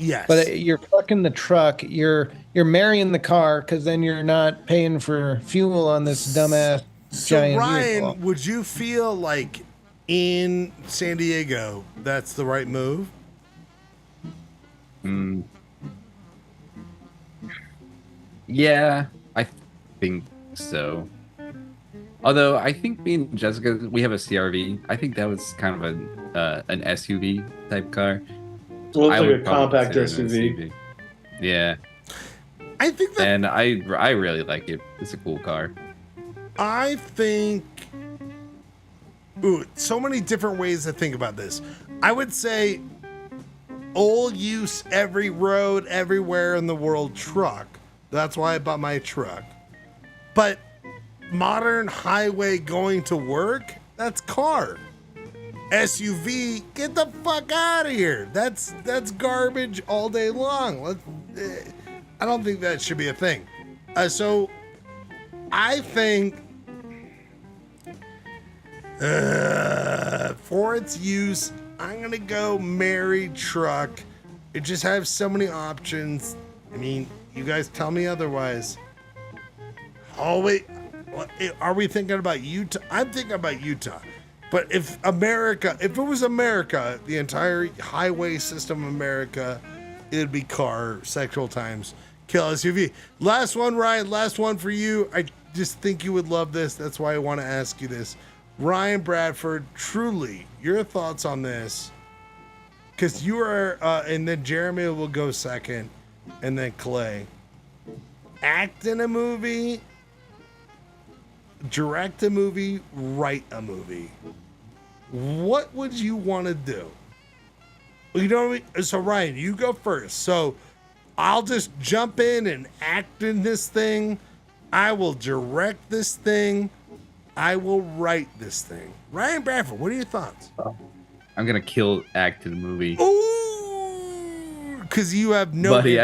Yes, but you're fucking the truck. You're marrying the car because then you're not paying for fuel on this dumbass So giant Ryan, vehicle. would you feel like in San Diego that's the right move? Yeah, I think so. Although I think me and Jessica, we have a CRV. I think that was kind of an SUV type car. Well, it's I like would a probably compact consider it an SUV. Yeah, I think that and I really like it. It's a cool car. I think. Ooh, so many different ways to think about this. I would say all use every road, everywhere in the world truck. That's why I bought my truck. But modern highway going to work, that's car. SUV, get the fuck out of here. That's garbage all day long. I don't think that should be a thing. So I think for its use, I'm gonna go married truck. It just has so many options. I mean, You guys tell me otherwise. Oh, wait. Are we thinking about Utah? I'm thinking about Utah. But if it was America, the entire highway system of America, it'd be car, sexual times, kill SUV. Last one, Ryan. Last one for you. I just think you would love this. That's why I want to ask you this. Ryan Bradford, truly, your thoughts on this? Because you are, and then Jeremy will go second, and then Clay. Act in a movie, direct a movie, write a movie. What would you want to do? You know what I mean? So Ryan, you go first. So I'll just jump in and act in this thing. I will direct this thing. I will write this thing. Ryan Bradford, what are your thoughts? I'm gonna kill act in the movie. Ooh, because you have no. Buddy,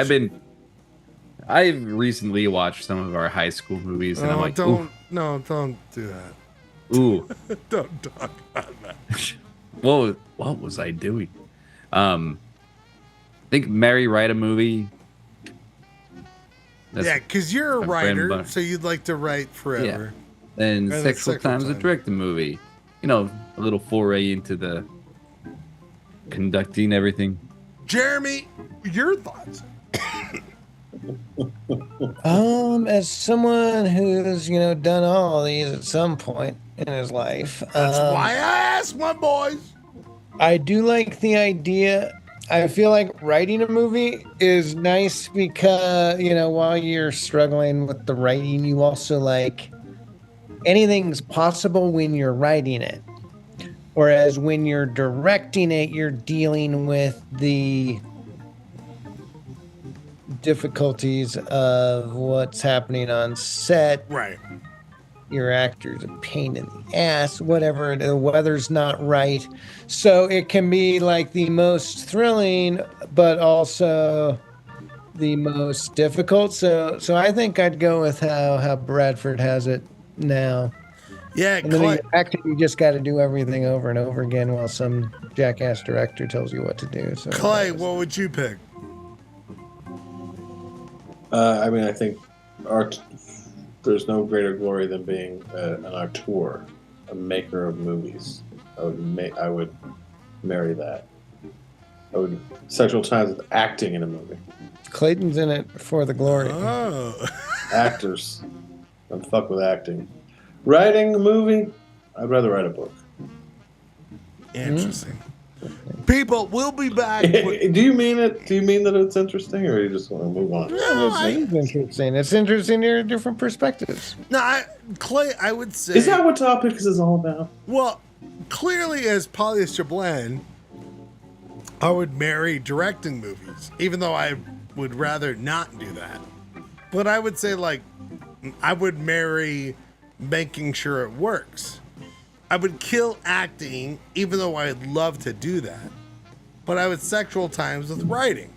I've recently watched some of our high school movies, and I'm like, don't do that. Ooh, don't talk about that. What was I doing? I think Mary write a movie. Yeah, because you're a writer, so you'd like to write forever. Yeah. And Sexual Times, a direct a movie. You know, a little foray into the conducting everything. Jeremy, your thoughts? As someone who's done all of these at some point in his life, that's why I asked my boys. I do like the idea. I feel like writing a movie is nice because while you're struggling with the writing, you also like anything's possible when you're writing it. Whereas when you're directing it, you're dealing with the difficulties of what's happening on set. Right. Your actor's a pain in the ass, whatever. The weather's not right. So it can be like the most thrilling, but also the most difficult. So I think I'd go with how Bradford has it now. Yeah, and then acting, you just got to do everything over and over again while some jackass director tells you what to do. So Clay, what would you pick? I think there's no greater glory than being an auteur, a maker of movies. I would marry that. Sexual Times with acting in a movie. Clayton's in it for the glory. Oh. Actors. Don't fuck with acting. Writing a movie, I'd rather write a book. Interesting. People, we'll be back. Do you mean it? Do you mean that it's interesting, or you just want to move on? No, it's interesting. It's interesting to hear different perspectives. No, Clay, I would say. Is that what Topics is all about? Well, clearly, as Polyester Blend, I would marry directing movies, even though I would rather not do that. But I would say, I would marry making sure it works. I would kill acting, even though I'd love to do that. But I would Sexual Times with writing.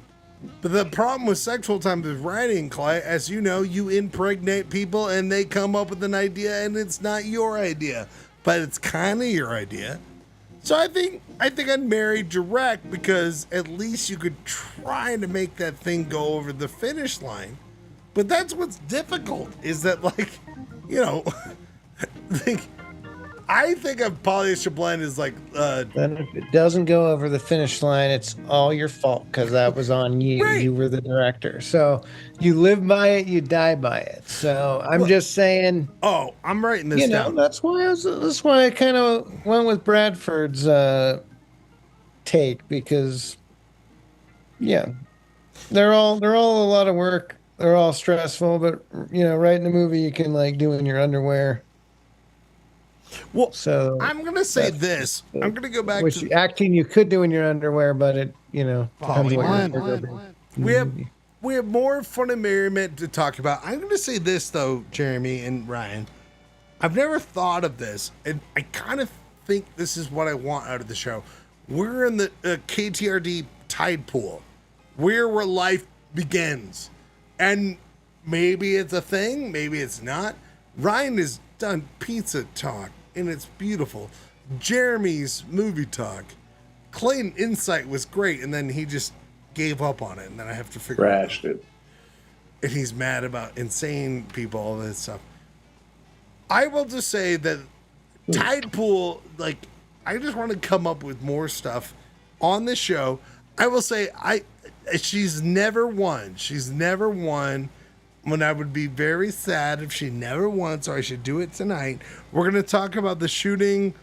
But the problem with Sexual Times with writing, Clay, as you know, you impregnate people and they come up with an idea and it's not your idea, but it's kind of your idea. So I think I'd marry direct because at least you could try to make that thing go over the finish line. But that's what's difficult is that I think of Polyester Blend as then if it doesn't go over the finish line, it's all your fault because that was on you. Right. You were the director. So you live by it, you die by it. So I'm just saying. Oh, I'm writing this down. That's why I kind of went with Bradford's take because, they're all a lot of work. They're all stressful, but writing a movie you can do in your underwear. Well, so I'm gonna say this. I'm gonna go back to acting you could do in your underwear, but it we have more fun and merriment to talk about. I'm gonna say this though, Jeremy and Ryan. I've never thought of this, and I kind of think this is what I want out of the show. We're in the KTRD tide pool, where life begins, and maybe it's a thing, maybe it's not. Ryan has done pizza talk, and it's beautiful. Jeremy's movie talk. Clayton Insight was great, and then he just gave up on it, and then I have to figure Crashed it. and he's mad about insane people, all this stuff. I will just say that Tide Pool, like, I just want to come up with more stuff on this show. I will say she's never won. She's never won. When I would be very sad if she never won, so I should do it tonight. We're going to talk about the shooting,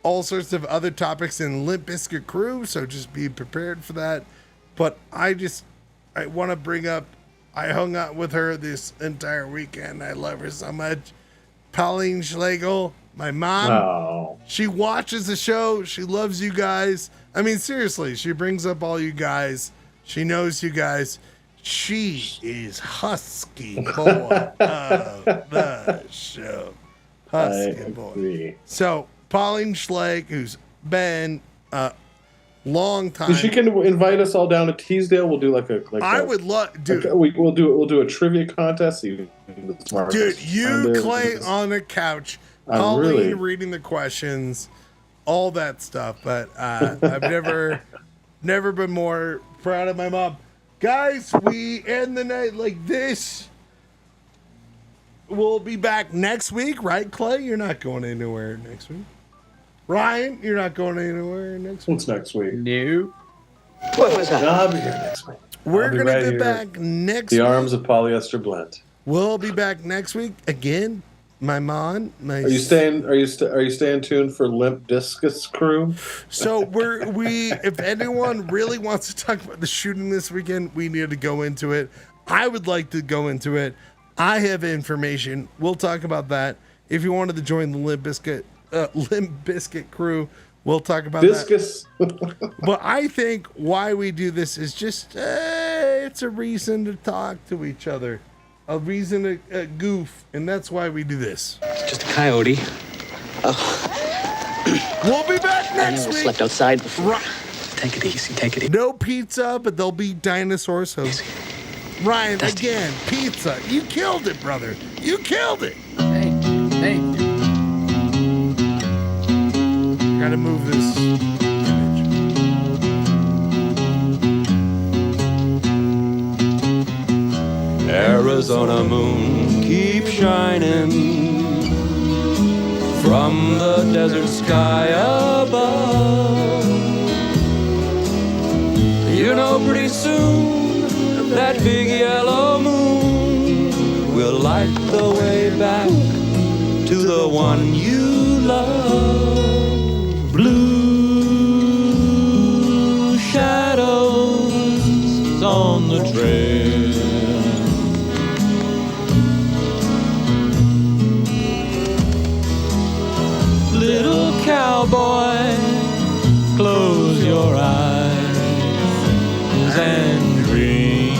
all sorts of other topics in Limp Bizkit Crew, so just be prepared for that. But I want to bring up, I hung out with her this entire weekend. I love her so much. Pauline Schlegel, my mom, she watches the show. She loves you guys. I mean, seriously, she brings up all you guys. She knows you guys. She is Husky Boy of the show. Husky Boy. So, Pauline Schlegel, who's been long time. She can invite us all down to Teasdale. We'll do I would love, dude. We'll do a trivia contest. Dude, you Clay on the couch, Pauline reading the questions, all that stuff. But I've never been more proud of my mom. Guys, we end the night like this. We'll be back next week, right, Clay? You're not going anywhere next week. Ryan, you're not going anywhere next week. What's next week? No. What was that? I'll be here next week. We're going to be back next week. The arms of Polyester Blend. We'll be back next week again. My mom, Are you staying tuned for Limp Bizkit Crew? So if anyone really wants to talk about the shooting this weekend, we need to go into it. I would like to go into it. I have information. We'll talk about that. If you wanted to join the Limp Bizkit Crew, we'll talk about that. But I think why we do this is just it's a reason to talk to each other. A reason to goof, and that's why we do this. It's just a coyote. We'll be back next week. Slept outside before. Take it easy. Take it easy. No pizza, but there'll be dinosaurs. So, Ryan, again, pizza. You killed it, brother. You killed it. Thank you. Gotta move this image. Arizona moon keep shining from the desert sky above. You know, pretty soon that big yellow moon will light the way back to the one you love. Blue shadows on the trail. Little cowboy, close your eyes and dream.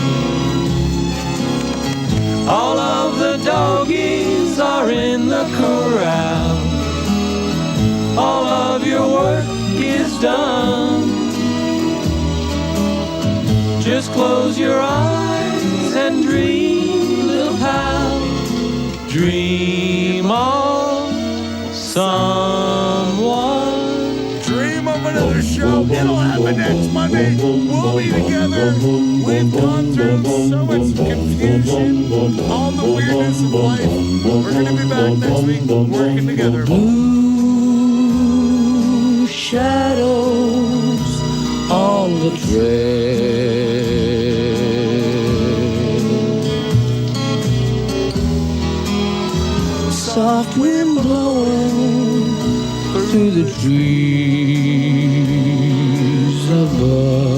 All of the doggies are in the corral. All of your work is done. Just close your eyes and dream, little pal. Dream of someone. Dream of another show. It'll happen next Monday. We'll be together. We've gone through so much confusion, all the weirdness of life. We're going to be back next week working together. Blue shadows on the trail. Soft wind blowing through the trees above.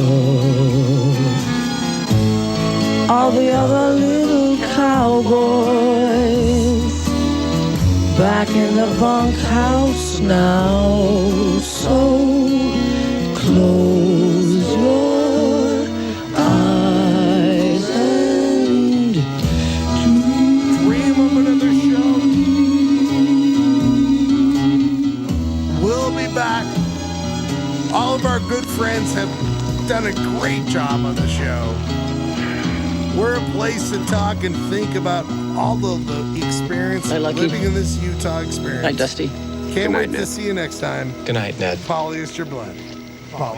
All the other little cowboys back in the bunkhouse now. So close your eyes and dream of another show. We'll be back. All of our good friends have done a great job on the show. We're a place to talk and think about all of the experience living in this Utah experience. Night, Dusty. Can't wait to see you next time. Good night, Ned. Polyester Blend. Poly.